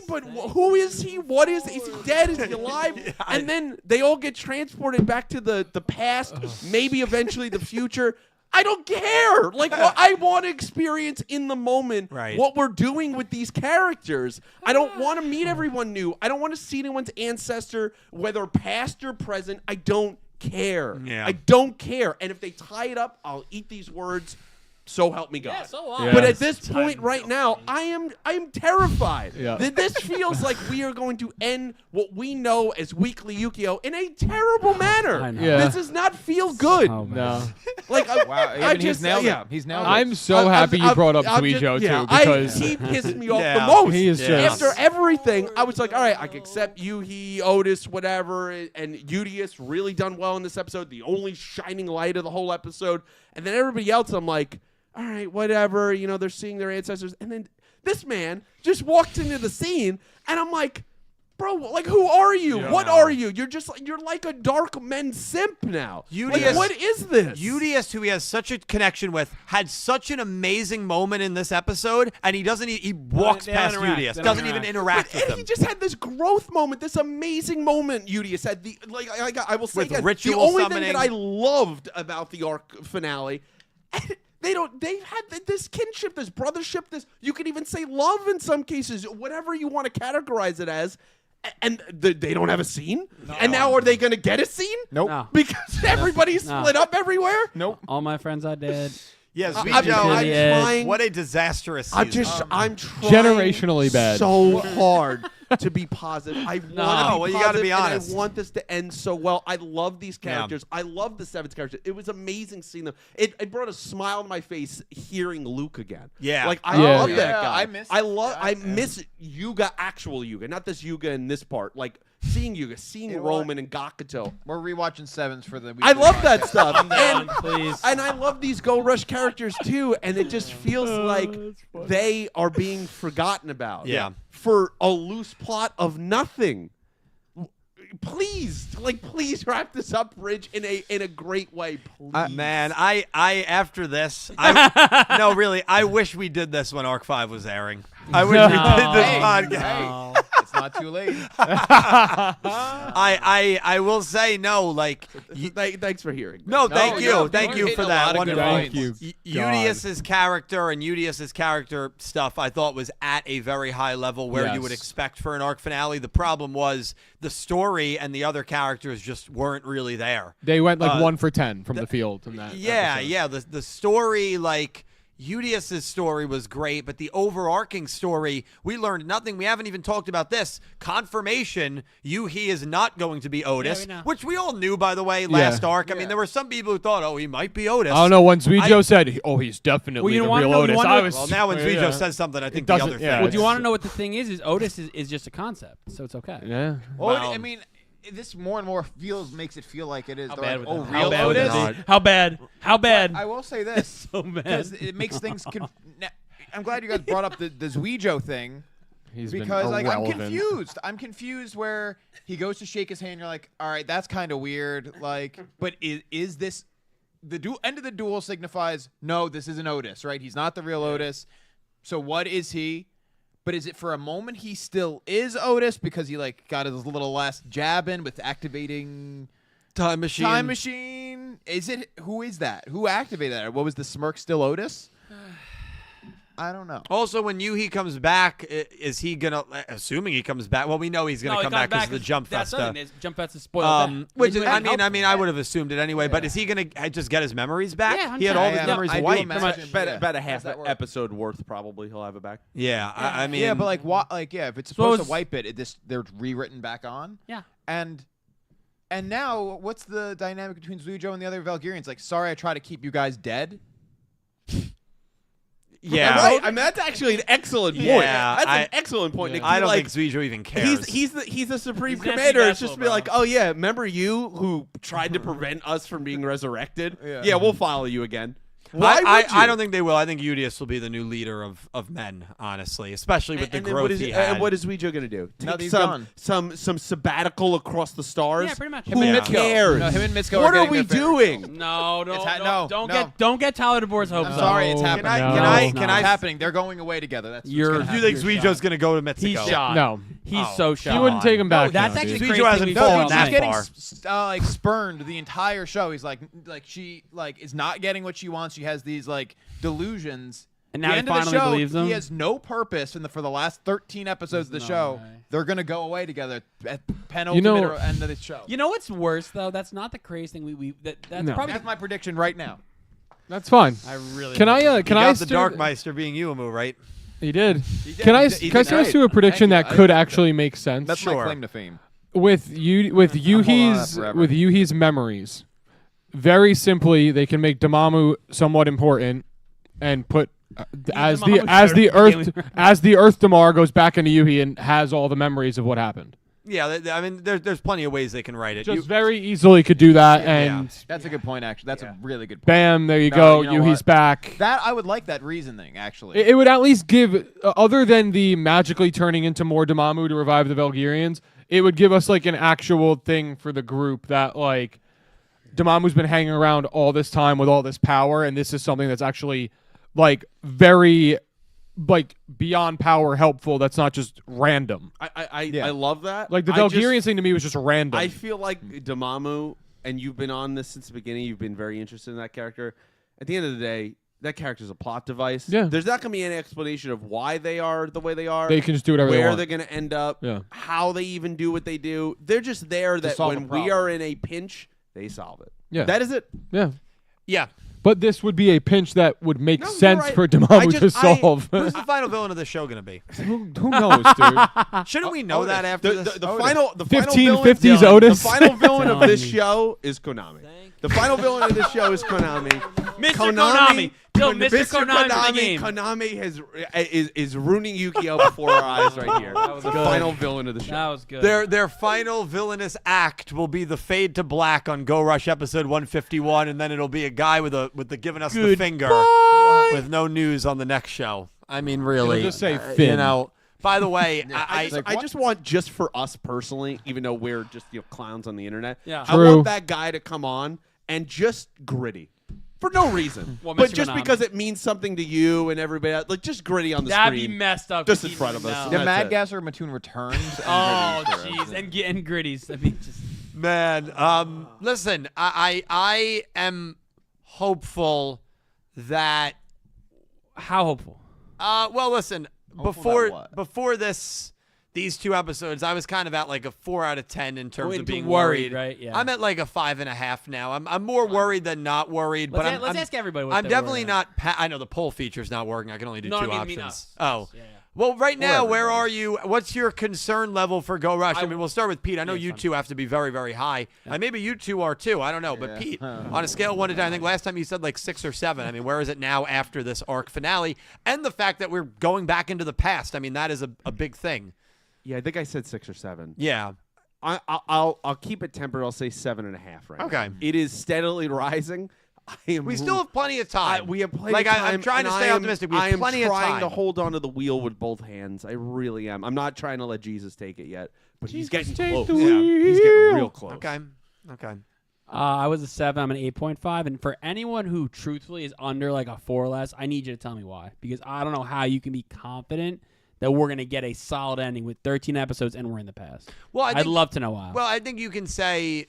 S5: But who is he? What is he? Is he dead? Is he alive? And then they all get transported back to the past, maybe eventually the future. I don't care. Like, I want to experience in the moment what we're doing with these characters. I don't want to meet everyone new. I don't want to see anyone's ancestor, whether past or present. I don't care.
S4: Yeah.
S5: I don't care. And if they tie it up, I'll eat these words. So help me God.
S3: Yeah, so
S1: Yeah.
S5: But at this point right now, I am terrified.
S1: Yeah.
S5: This feels like we are going to end what we know as Weekly Yugioh in a terrible manner.
S3: I know.
S1: Yeah.
S5: This does not feel good.
S3: Oh, man.
S1: No.
S5: Like
S2: Wow, he's nailed it. He's nailed it.
S1: I'm so happy you brought up Yugioh too, because
S5: he pissed me off
S4: Yeah.
S5: the most.
S1: He is just-
S5: After everything, I was like, all right, I can accept Yuhi, Otis, whatever, and Udius really done well in this episode, the only shining light of the whole episode. And then everybody else, I'm like, all right, whatever, they're seeing their ancestors. And then this man just walked into the scene, and I'm like, bro, like, who are you?
S1: Yeah.
S5: What are you? You're like a dark men simp now. Like, what is this?
S4: Udius, who he has such a connection with, had such an amazing moment in this episode, and he walks
S3: They don't
S4: past
S3: interact.
S4: Udius,
S3: They don't
S4: doesn't even interact with
S5: And
S4: him.
S5: he just had this growth moment, this amazing moment. Udius had I will say
S4: With
S5: again,
S4: ritual
S5: the only
S4: summoning.
S5: thing that I loved about the arc finale. They've had this kinship, this brothership, this, you could even say love in some cases, whatever you want to categorize it as. And they don't have a scene? No. And now are they going to get a scene?
S2: Nope.
S3: No.
S5: Because everybody's split up everywhere?
S2: Nope.
S3: All my friends are dead.
S4: Yes,
S5: I'm
S4: Yugioh,
S5: trying.
S4: what a disastrous season.
S5: I'm trying
S1: Generationally bad.
S5: so hard to be positive. I want to be
S4: well, you gotta
S5: positive,
S4: be honest.
S5: and I want this to end so well. I love these characters. I love the Seven's characters. It was amazing seeing them. It brought a smile to my face hearing Luke again.
S4: Yeah.
S5: Like I
S1: Yeah.
S5: love that
S2: Yeah,
S5: guy.
S2: I
S5: I miss Yuga, actual Yuga, not this Yuga in this part. Like seeing Yuga, seeing Roman and Gakuto.
S2: We're rewatching Sevens for the.
S5: I love that stuff. and
S3: Please.
S5: and I love these Go Rush characters too, and it just feels like they are being forgotten about.
S4: Yeah.
S5: For a loose plot of nothing. Please wrap this up, Bridge, in a great way. Please.
S4: Man, I after this, no, really, I wish we did this when Arc 5 was airing. I wish we did this podcast.
S2: Hey, it's not too late.
S4: I will say no, like
S5: Thanks for hearing.
S4: no,
S2: No,
S4: thank you,
S2: you're
S4: thank you
S2: hitting
S4: for
S2: a
S4: that.
S2: lot of good
S4: Wonderful.
S2: points.
S1: Thank you.
S4: Udius's character and Udius's character stuff, I thought was at a very high level where you would
S1: Yes.
S4: expect for an arc finale. The problem was the story and the other characters just weren't really there.
S1: They went like 1 for 10 from the field in that.
S4: Yeah,
S1: episode.
S4: yeah. The story, like, Yugioh's story was great, but the overarching story, we learned nothing. We haven't even talked about this. Confirmation, Yuhi is not going to be Otis,
S3: we know.
S4: which we all knew, by the way, last arc. I mean, there were some people who thought, he might be Otis.
S1: I don't know. When Yugioh said, he's definitely
S3: Well, you
S1: the
S3: wanna
S1: real
S3: know- you
S1: Otis,
S3: wanna-
S1: I was.
S4: Well, now when Yugioh
S1: yeah.
S4: says something, I think the
S1: doesn't-
S4: other thing.
S1: yeah,
S3: Well, do you
S1: it's-
S3: want to know what the thing is? Is Otis is just a concept, so it's okay.
S1: Yeah.
S2: Well, I mean, this more and more makes it feel like it is.
S3: How
S2: They're
S3: bad
S2: like,
S3: would
S2: oh,
S3: that-
S2: real
S3: how bad would
S2: Otis?
S3: that be? How bad? How bad?
S2: I will say this
S3: So bad.
S2: because it makes things. I'm glad you guys brought up the Yugioh thing.
S1: He's been
S2: Because like I'm
S1: irrelevant.
S2: confused. I'm confused where he goes to shake his hand. You're like, all right, that's kind of weird. Like, but is this the end of the duel signifies no, this isn't Otis, right? He's not the real Otis. So what is he? But is it for a moment he still is Otis because he like got his little last jab in with activating
S4: Time machine.
S2: time machine? Is it who is that? Who activated that? What was the smirk still Otis? I don't know.
S4: Also, when Yuhi comes back, is he gonna? Assuming he comes back, well, we know he's gonna come back because of the jump
S3: That's
S4: festa.
S3: something. Jump festa spoiled.
S4: Which is,
S3: that.
S4: I would have assumed it anyway. But is he gonna just get his memories back?
S3: Yeah,
S4: he had all his
S3: 100%.
S4: memories
S2: I do
S4: wiped.
S2: imagine-
S5: About a
S2: How
S5: half
S2: does that work?
S5: episode worth, probably. He'll have it back.
S4: Yeah, I mean,
S2: Yeah, but like what? Like yeah, if it's
S3: So
S2: supposed
S3: it's-
S2: to wipe it, they're rewritten back on.
S3: Yeah.
S2: And now, what's the dynamic between Yugioh and the other Valkyrians? Like, sorry, I try to keep you guys dead.
S4: yeah.
S5: Right. I mean, that's actually an excellent point.
S4: Yeah,
S5: That's an excellent point. Nick.
S4: I don't
S5: like,
S4: think Yugioh even cares.
S5: He's the supreme
S3: He's an empty
S5: commander. It's
S3: vessel,
S5: just be
S3: bro.
S5: like, oh yeah, remember you who tried to prevent us from being resurrected?
S2: Yeah.
S5: We'll follow you again. Why would you?
S4: I don't think they will. I think Yugioh will be the new leader of men, honestly, especially with the
S5: And then
S4: growth
S5: what is
S4: he
S5: it-
S4: had.
S5: and what is Yugioh gonna do?
S2: Now that
S5: Take
S2: he's gone.
S5: some sabbatical across the stars?
S3: Yeah, pretty much.
S5: Who
S4: and Mitsuko.
S5: cares?
S2: No, him and Mitsuko
S5: What
S2: are
S5: are
S2: getting
S5: we
S2: their
S5: doing?
S3: No,
S2: no,
S3: don't get Tyler DeBoer's hopes
S2: I'm
S3: up.
S2: sorry, it's
S1: No,
S2: happening.
S1: no.
S4: Can I-
S2: It's happening. They're going away together. That's what's
S3: You're-
S2: gonna
S4: you
S2: happen.
S4: think Yugioh's going to go to Mexico?
S3: He's shot.
S1: No.
S3: He's
S4: Oh,
S3: so
S4: he
S3: shot.
S1: He wouldn't take him back.
S3: that's
S1: now,
S3: actually
S1: dude.
S3: crazy.
S4: Yugioh hasn't
S3: we
S4: fallen
S3: saw
S2: He's
S4: that
S2: getting
S4: far.
S2: like spurned the entire show. He's like she like is not getting what she wants. She has these like delusions.
S3: And
S2: The
S3: now he
S2: end of the
S3: finally
S2: show,
S3: believes them?
S2: He has no purpose for the last 13 episodes of the
S3: no
S2: show.
S3: way.
S2: They're gonna go away together at penultimate or end of the show.
S3: You know what's worse though? That's not the crazy thing. That's
S1: No.
S3: probably
S2: That's my prediction right now.
S1: That's fine.
S3: I really
S1: Can I?
S4: You
S1: Can
S4: got
S1: I?
S4: the Darkmeister being Yuumu, right?
S1: He did.
S2: He did.
S1: Can I?
S2: He did- he
S1: Can I
S2: did
S1: say
S2: great.
S1: to a prediction
S2: Thank
S1: that
S2: you.
S1: could actually make sense?
S2: That's
S4: Sure.
S2: my claim to fame.
S1: with
S2: forever.
S1: Yuhi's memories. Very simply, they can make Dormammu somewhat important and put as the Earth Damar goes back into Yuhi and has all the memories of what happened.
S4: Yeah, I mean, there's plenty of ways they can write it.
S1: Just very easily could do that,
S4: Yeah.
S1: and
S2: That's a good point, actually. That's
S4: Yeah.
S2: a really good point.
S1: bam, there you
S2: No,
S1: go.
S2: you know
S1: Yuhi's
S2: what?
S1: back.
S2: That I would like that reasoning, actually.
S1: It would at least give, other than the magically turning into more Dormammu to revive the Valkyrians, it would give us like an actual thing for the group that like Dormammu's been hanging around all this time with all this power, and this is something that's actually like very like beyond power helpful. That's not just random.
S5: I love that.
S1: Like the
S5: I just-
S1: Valkyrian thing to me was just random.
S5: I feel like Dormammu, and you've been on this since the beginning. You've been very interested in that character. At the end of the day, that character's a plot device.
S1: Yeah.
S5: There's not going to be any explanation of why they are the way they are.
S1: They can just do whatever they
S5: where
S1: want.
S5: they're going to end up.
S1: Yeah.
S5: How they even do what they do. They're just there that
S2: solve
S5: when
S2: a
S5: we
S2: problem.
S5: are in a pinch, they solve it.
S1: Yeah.
S5: That is it.
S1: Yeah.
S4: Yeah.
S1: But this would be a pinch that would make
S5: No, you're
S1: sense
S5: right.
S1: for Dormammu to solve.
S4: Who's the final villain of the show going to be?
S1: Who knows, dude?
S4: Shouldn't we know that after this?
S5: The final
S1: 1550s
S5: villain,
S1: Otis.
S5: The final villain of this
S3: Done.
S5: show is Konami. The final villain of this show is Konami.
S3: Mr. Konami. Still Mr. Konami in the game.
S5: Konami is ruining Yugioh before our eyes right here.
S3: That was
S5: The
S3: good.
S5: final villain of the show.
S3: That was good.
S4: Their final villainous act will be the fade to black on Go Rush episode 151, and then it'll be a guy with the giving us the finger with no news on the next show. I mean, really,
S1: It'll just say
S4: you
S1: Finn.
S4: know. By the way,
S5: I just want just for us personally, even though we're just clowns on the internet.
S3: Yeah.
S5: I
S1: True.
S5: want that guy to come on and just gritty. For no reason.
S3: Well,
S5: but
S3: Mr.
S5: just
S3: Konami.
S5: because it means something to you and everybody else. Like just gritty on the
S3: That'd
S5: screen.
S3: be messed up.
S5: Just
S3: 'cause
S5: in front
S3: he'd
S5: of us.
S3: know.
S2: The
S5: That's
S2: Mad
S5: it.
S2: Gasser Mattoon returns.
S3: Oh,
S2: Gritty for
S3: jeez,
S2: us.
S3: and Gritties. I mean, just
S4: man, listen, I am hopeful that.
S3: how hopeful.
S4: Well, listen.
S2: Hopeful about what?
S4: Before this these 2 episodes, I was kind of at like a 4 out of 10 in terms
S3: Waiting
S4: of
S3: to
S4: being
S3: worried, right? Yeah.
S4: I'm at like a 5.5 now. I'm more worried than not worried.
S3: Let's,
S4: But
S3: let's ask everybody what
S4: I'm
S3: they're
S4: definitely
S3: worried
S4: not. I know the poll feature's not working. I can only do
S3: No,
S4: 2
S3: I mean
S4: options.
S3: us.
S4: Oh.
S3: Yeah, yeah.
S4: Well, right now, where
S5: everybody.
S4: are you? What's your concern level for Go Rush? I mean, we'll start with Pete. I know
S3: Yeah,
S4: you
S3: fine.
S4: 2 have to be very, very high. Maybe you 2 are too. I don't know. But
S2: Yeah.
S4: Pete, on a scale of 1 to 10, I think last time you said like 6 or 7. I mean, where is it now after this arc finale? And the fact that we're going back into the past. I mean, that is a big thing.
S5: Yeah, I think I said 6 or 7.
S4: Yeah.
S5: I'll keep it tempered. I'll say 7.5 right
S4: Okay.
S5: now. It is steadily rising.
S4: We still have plenty of time.
S5: We have plenty
S4: Like,
S5: of time.
S4: I'm trying to
S5: and
S4: stay
S5: I am-
S4: optimistic. We have
S5: I am
S4: plenty of
S5: trying
S4: time.
S5: to hold onto the wheel with both hands. I really am. I'm not trying to let Jesus take it yet, but he's getting close.
S1: the
S5: Yeah, he's getting real close.
S4: Okay.
S3: I was a 7. I'm an 8.5. And for anyone who truthfully is under like a 4 or less, I need you to tell me why. Because I don't know how you can be confident that we're going to get a solid ending with 13 episodes and we're in the past.
S4: Well,
S3: I'd love to know why.
S4: Well, I think you can say.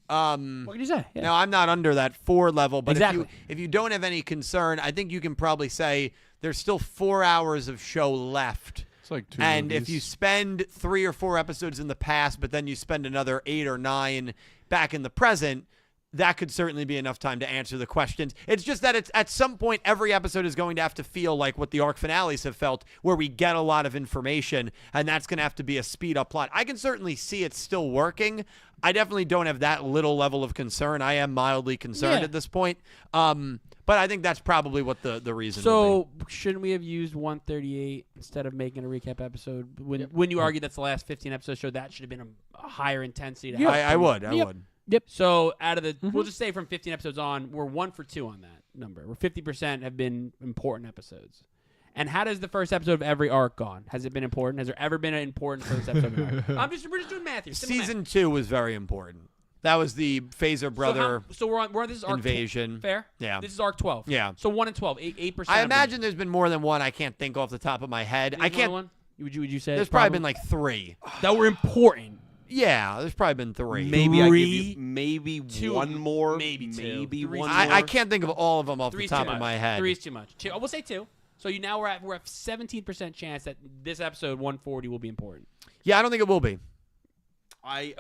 S3: What can you say? Yeah.
S4: Now, I'm not under that 4 level, but
S3: Exactly.
S4: if you don't have any concern, I think you can probably say there's still 4 hours of show left.
S1: It's like 2
S4: And if
S1: movies.
S4: you spend 3 or 4 episodes in the past, but then you spend another 8 or 9 back in the present, that could certainly be enough time to answer the questions. It's just that it's at some point every episode is going to have to feel like what the arc finales have felt, where we get a lot of information, and that's going to have to be a speed up plot. I can certainly see it still working. I definitely don't have that little level of concern. I am mildly concerned
S3: Yeah.
S4: at this point. But I think that's probably what the reason will
S3: So shouldn't we have used 138 instead of making a recap episode? When you argue that's the last 15 episode show, that should have been a higher intensity. To
S4: be.
S3: have
S4: I would. I
S1: Yep.
S4: would.
S3: So out of the, we'll just say from 15 episodes on, we're 1 for 2 on that number. We're 50% have been important episodes. And how does the first episode of every arc gone? Has it been important? Has there ever been an important first episode of an arc? We're just doing math here. Simple math.
S4: Season 2 was very important. That was the Phaser brother
S3: So we're on this is arc
S4: invasion.
S3: Fair.
S4: Yeah.
S3: This is arc 12.
S4: Yeah.
S3: So 1 and 12, 8%.
S4: I imagine there's been more than one. I can't think off the top of my head. I can't.
S3: One. Would you say?
S4: There's probably been like 3.
S3: that were important.
S4: Yeah, there's probably been 3.
S5: Maybe I give
S3: Three,
S5: you maybe
S3: 2,
S5: one more,
S3: maybe 2.
S5: maybe
S3: Three's
S5: one
S3: too
S5: more.
S3: much.
S4: I can't think of all of them off the
S3: 3's
S4: top
S3: too
S4: of
S3: much.
S4: my head.
S3: 3 is too much. 2. We'll say 2. So now we're at 17% chance that this episode 140 will be important.
S4: Yeah, I don't think it will be.
S5: I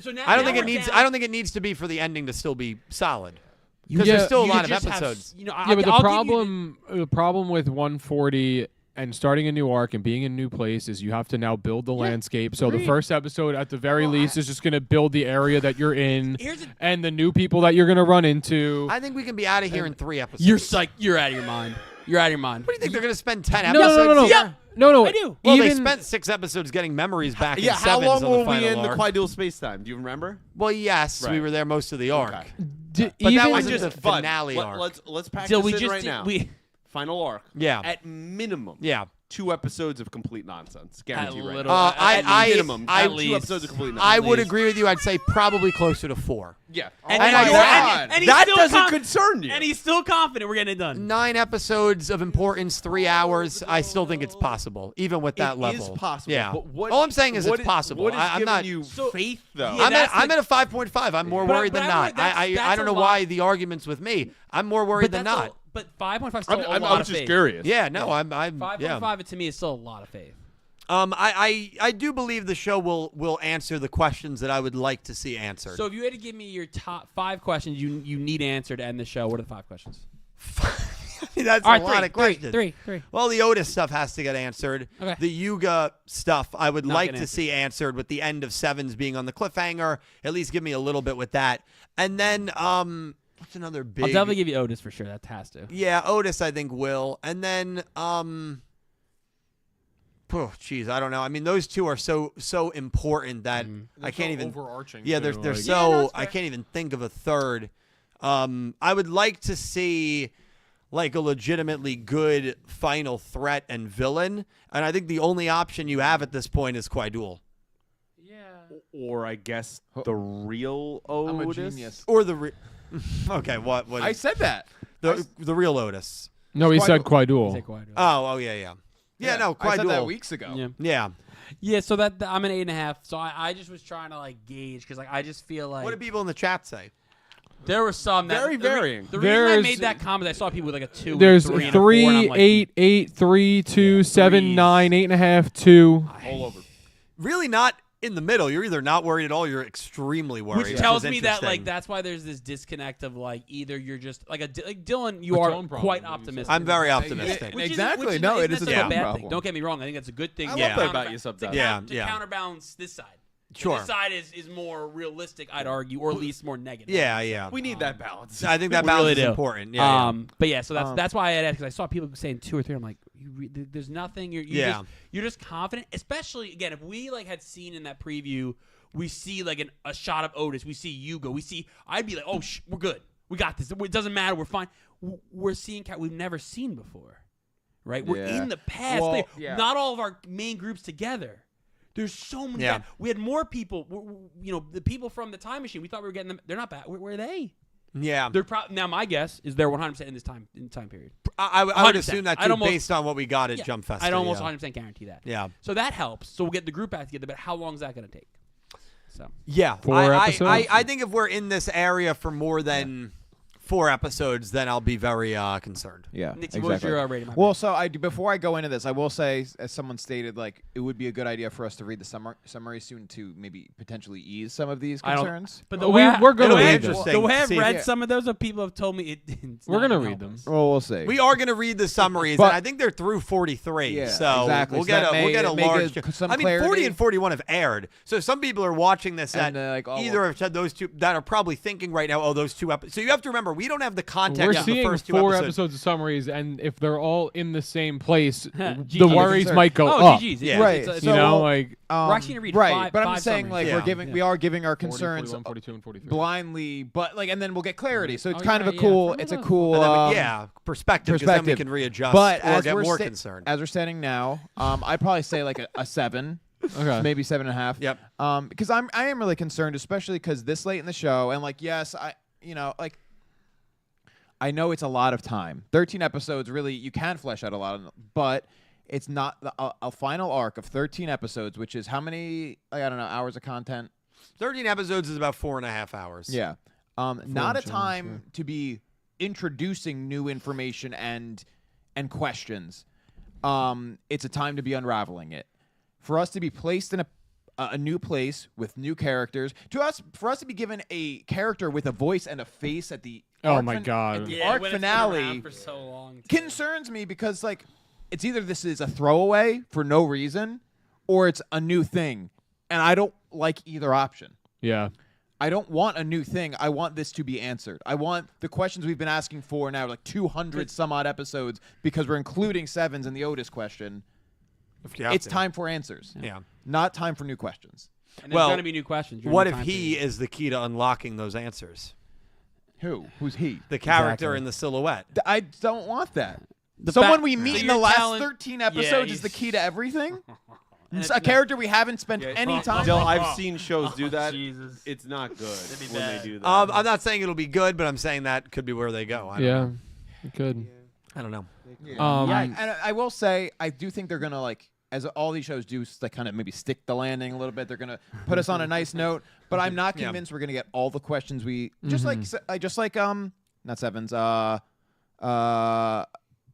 S3: So now,
S4: I don't think
S3: now
S4: it
S3: we're
S4: needs.
S3: down-
S4: I don't think it needs to be for the ending to still be solid. Because
S1: Yeah,
S4: there's still a
S3: you
S4: lot of
S3: just have
S4: episodes.
S1: Yeah, but the problem with 140 and starting a new arc and being in a new place is you have to now build the landscape. So the first episode, at the very least, is just going to build the area that you're in and the new people that you're going to run into.
S4: I think we can be out of here in 3 episodes.
S3: You're psych. You're out of your mind. You're out of your mind.
S4: What do you think they're going to spend 10
S1: no,
S4: episodes?
S1: no.
S3: Yeah.
S1: No,
S3: I do.
S4: Well, they
S1: even-
S4: spent 6 episodes getting memories back.
S5: yeah.
S4: in
S5: How
S4: 7s
S5: long
S4: on
S5: were
S4: the
S5: we
S4: final
S5: in the
S4: arc.
S5: Quadruple space time? Do you remember?
S4: Well, yes, we
S5: Right.
S4: were there most of the arc.
S5: Okay.
S1: D-
S4: But that
S1: even-
S4: wasn't
S5: Just
S4: the
S5: fun.
S4: finale arc.
S5: Let's pack
S3: Till
S5: this
S3: we
S5: in
S3: just
S5: right now.
S3: we
S5: Final arc.
S4: Yeah.
S5: At minimum.
S4: Yeah.
S5: 2 episodes of complete nonsense. Guaranteed right
S3: little-
S5: now.
S4: I-
S5: minimum.
S4: I-
S5: at
S4: at
S5: 2
S3: least.
S5: episodes of complete nonsense.
S4: I would agree with you. I'd say probably closer to 4.
S5: Yeah.
S3: And
S4: I
S3: you're-
S4: God.
S3: and he's
S5: That
S3: still
S5: doesn't concern you.
S3: And he's still confident we're getting it done.
S4: 9 episodes of importance, 3 hours. I still think it's possible, even with that
S5: It
S4: level.
S5: is possible.
S4: Yeah.
S5: But what,
S4: All I'm saying is
S5: what
S4: it's possible.
S5: What is
S4: I'm
S5: giving
S4: not.
S5: you
S3: So-
S5: faith, though?
S3: Yeah,
S4: I'm at a 5.5. I'm more
S3: But-
S4: worried
S3: but
S4: than
S3: I
S4: not.
S3: would- that's-
S4: I
S3: that's
S4: don't
S3: a
S4: know
S3: lot.
S4: why the argument's with me. I'm more worried than
S3: that's
S4: not.
S3: But 5.5 is still a
S5: I
S3: lot
S5: was
S3: of
S5: just
S3: faith.
S5: curious.
S4: Yeah, no, I'm
S3: 5.5 to me is still a lot of faith.
S4: I do believe the show will answer the questions that I would like to see answered.
S3: So if you had to give me your top 5 questions you need answered to end the show, what are the 5 questions?
S4: That's
S3: All
S4: a
S3: right,
S4: lot of questions.
S3: Three.
S4: Well, the Otis stuff has to get answered.
S3: Okay.
S4: The Yuga stuff I would
S3: Not
S4: like
S3: gonna
S4: to
S3: answer.
S4: see answered with the end of 7's being on the cliffhanger. At least give me a little bit with that. And then what's another big
S3: I'll definitely give you Otis for sure. That has to.
S4: Yeah, Otis I think will. And then geez, I don't know. I mean, those 2 are so important that I can't even
S1: overarching.
S4: Yeah, they're
S1: like-
S4: so
S3: no, it's
S4: I
S3: fair.
S4: can't even think of a third. I would like to see like a legitimately good final threat and villain, and I think the only option you have at this point is Quaidul.
S3: Yeah.
S5: Or I guess the real
S2: I'm a
S5: Otis.
S2: genius.
S4: Or the okay, what
S2: I said that.
S4: the real Otis.
S1: No, he said
S2: Quaidul.
S1: Quaidul.
S4: Oh yeah. Yeah, no,
S2: I said that
S4: Quaidul.
S2: weeks ago.
S3: Yeah.
S4: Yeah.
S3: Yeah. So that I'm an 8.5. So I just was trying to like gauge because like I just feel like
S4: What do people in the chat say?
S3: there were some that
S5: Very varying.
S3: The reason I
S1: There's-
S3: made that comment, I saw people with like a 2.
S1: There's
S3: and a 3, and a 4, and I'm
S1: 3,
S3: like,
S1: 8, 8, 3, 2, 7,
S3: threes.
S1: 9, 8.5, 2.
S5: All over.
S4: really not in the middle. You're either not worried at all, or you're extremely worried.
S3: Which tells
S4: is
S3: me that
S4: interesting.
S3: that's why there's this disconnect of either you're just like Dylan, you
S1: What's
S3: are
S1: your own problem,
S3: quite
S1: what you said?
S3: optimistic.
S4: I'm very optimistic.
S3: Which
S2: Exactly.
S3: Isn't,
S2: No,
S3: isn't
S2: it isn't
S3: necessarily
S4: a
S3: a bad
S2: problem.
S3: thing. Don't get me wrong. I think that's a good thing.
S2: I love
S4: that
S3: counterba-
S5: about you sometimes.
S3: To
S4: Yeah.
S3: counterbalance this side.
S4: Sure.
S3: This side is more realistic, I'd argue, or at least more negative.
S4: Yeah.
S5: We need that balance.
S4: I think that
S3: We
S4: balance
S3: really
S4: is
S3: do.
S4: important. Yeah.
S3: But yeah, so that's why I had asked, because I saw people saying 2 or 3. I'm like, there's nothing. You're just confident. Especially again, if we had seen in that preview, we see a shot of Otis, we see Yugioh, I'd be like, oh, we're good, we got this. It doesn't matter, we're fine. We're seeing we've never seen before, right? We're
S2: Yeah.
S3: in the past.
S2: Well, yeah.
S3: Not all of our main groups together. There's so many.
S4: Yeah.
S3: We had more people. The people from the time machine. We thought we were getting them. They're not bad. Where are they?
S4: Yeah.
S3: They're now. My guess is they're 100% in this time period.
S4: I would
S3: 100%.
S4: assume that
S3: I'd
S4: too,
S3: almost-
S4: based on what we got at
S3: Yeah,
S4: Jump Fest.
S3: I'd almost
S4: yeah.
S3: 100% guarantee that.
S4: Yeah.
S3: So that helps. So we'll get the group back together. But how long is that going to take? So
S4: Yeah.
S1: 4 episodes?
S4: I think if we're in this area for more than 4 episodes, then I'll be very concerned.
S2: Yeah,
S3: Nixie, what was
S2: exactly.
S3: your rating?
S2: Well, so before I go into this, I will say, as someone stated, it would be a good idea for us to read the summary soon to maybe potentially ease some of these concerns.
S3: But
S1: we're gonna
S3: the way
S1: read them.
S3: The way I've
S4: See,
S3: read
S2: yeah.
S3: some of those, people have told me it's
S1: We're
S3: not
S1: gonna
S3: gonna
S1: read
S3: help
S1: them.
S3: us.
S2: Well, we'll see.
S4: We are going to read the summaries,
S2: But-
S4: and I think they're through 43.
S2: Yeah,
S4: so
S2: exactly.
S4: we'll
S2: So
S4: get
S2: that
S4: we'll get a
S2: may
S4: large.
S2: get some
S4: 40
S2: clarity.
S4: and 41 have aired, so some people are watching this
S2: And
S4: that
S2: they're like, oh,
S4: either
S2: well.
S4: have said those two that are probably thinking right now, oh, those 2 episodes. So you have to remember, we don't have the context
S1: We're
S4: of the
S1: seeing
S4: first 2
S1: 4
S4: episodes.
S1: episodes of summaries, and if they're all in the same place, the
S3: GG's.
S1: worries might go
S3: Oh,
S1: up.
S3: GG's.
S4: Yeah.
S2: Right.
S3: It's
S2: So,
S1: You know,
S2: well,
S1: like
S3: We're actually gonna read
S2: right,
S3: five-
S2: but I'm
S3: five
S2: just saying,
S3: summaries.
S4: Yeah.
S2: we are giving our
S1: 40,
S2: concerns
S1: 41, 42, and 43.
S2: blindly, but and then we'll get clarity. So it's
S3: Oh,
S2: kind
S3: yeah,
S2: of
S3: yeah.
S2: it's a cool,
S4: And then perspective, because then we
S2: perspective.
S4: can readjust
S2: but
S4: or
S2: as
S4: get
S2: we're
S4: more
S2: sta-
S4: concerned.
S2: As we're standing now, I'd probably say a 7.
S1: Okay.
S2: Maybe 7.5.
S4: Yep.
S2: Because I am really concerned, especially because this late in the show, and yes, I know it's a lot of time. 13 episodes, really, you can flesh out a lot of them, but it's not a final arc of 13 episodes, which is how many, I don't know, hours of content?
S4: 13 episodes is about 4.5 hours.
S2: Yeah. Not a
S1: chunks,
S2: time to be introducing new information and questions. It's a time to be unraveling it. For us to be placed in a new place with new characters, for us to be given a character with a voice and a face at the
S1: Oh
S2: arc
S1: my God.
S2: at the
S3: Yeah,
S2: arc
S3: when it's been
S2: finale
S3: around for so long.
S2: concerns me because it's either this is a throwaway for no reason or it's a new thing, and I don't like either option.
S1: Yeah.
S2: I don't want a new thing. I want this to be answered. I want the questions we've been asking for now, 200 some odd episodes, because we're including Sevens in the Otis question.
S4: If you have
S2: It's
S4: to.
S2: time for answers,
S4: Yeah.
S2: not time for new questions.
S3: And there's
S4: Well,
S3: going to be new questions. during
S4: What
S3: the
S4: if
S3: time
S4: he
S3: period.
S4: is the key to unlocking those answers?
S2: Who's he?
S4: The character
S1: Exactly.
S4: in the silhouette.
S2: I don't want that.
S3: The
S2: Someone
S3: fact-
S2: we
S3: so
S2: meet in
S3: you're
S2: the last
S3: telling-
S2: 13 episodes is the key to everything? It's a character we haven't spent any time
S5: Dill,
S2: with.
S5: I've seen shows do that.
S3: Jesus.
S5: It's not good
S3: be
S5: when
S3: bad.
S5: they do that.
S4: I'm not saying it'll be good, but I'm saying that could be where they go. I don't
S1: Yeah.
S4: know.
S1: You could.
S4: I don't know.
S2: And I will say, I do think they're gonna as all these shows do, kind of maybe stick the landing a little bit. They're gonna put us on a nice note, but I'm not
S4: Yeah.
S2: convinced we're gonna get all the questions we just like not Sevens,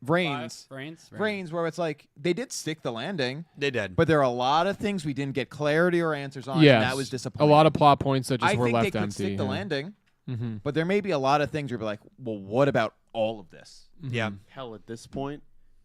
S2: Vrains,
S3: Brains.
S2: where it's they did stick the landing,
S4: They did.
S2: but there are a lot of things we didn't get clarity or answers on,
S1: Yes.
S2: and that was disappointing.
S1: A lot of plot points that just
S2: I
S1: were
S2: think
S1: left
S2: they could
S1: empty.
S2: stick the
S1: yeah.
S2: landing,
S1: Mm-hmm.
S2: but there may be a lot of things where you're like, well, what about all of this?
S4: Yeah.
S5: Hell, at this point,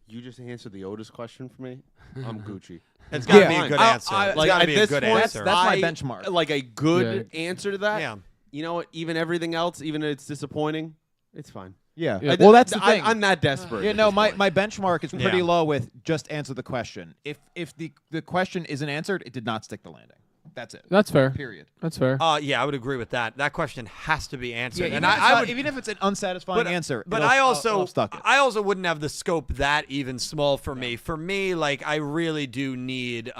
S5: you just answered the Otis question for me. I'm Gucci.
S4: It's got to
S2: Yeah.
S4: be a good
S5: I-
S4: answer.
S5: I-
S4: It's
S5: like,
S4: got to
S5: at
S4: be a
S5: this
S4: good
S5: point,
S4: answer.
S2: that's my benchmark.
S5: Like a good answer to that.
S4: Yeah.
S5: You know what? Even everything else, even if it's disappointing, it's fine.
S2: Yeah.
S1: Yeah.
S2: Well, that's the thing.
S5: I'm that desperate.
S2: Yeah,
S5: at
S2: no,
S5: this
S2: my,
S5: point.
S2: my benchmark is pretty
S4: Yeah.
S2: low with just answer the question. If the question isn't answered, it did not stick the landing. That's it.
S1: That's fair.
S2: Period.
S1: That's fair.
S4: Yeah, I would agree with that. That question has to be answered.
S2: Yeah,
S4: and
S2: even, if it's
S4: I
S2: not-
S4: would
S2: even if it's an unsatisfying answer.
S4: But
S2: it'll-
S4: I also
S2: it'll stuck it.
S4: I also wouldn't have the scope that even small for me. For me, I really do need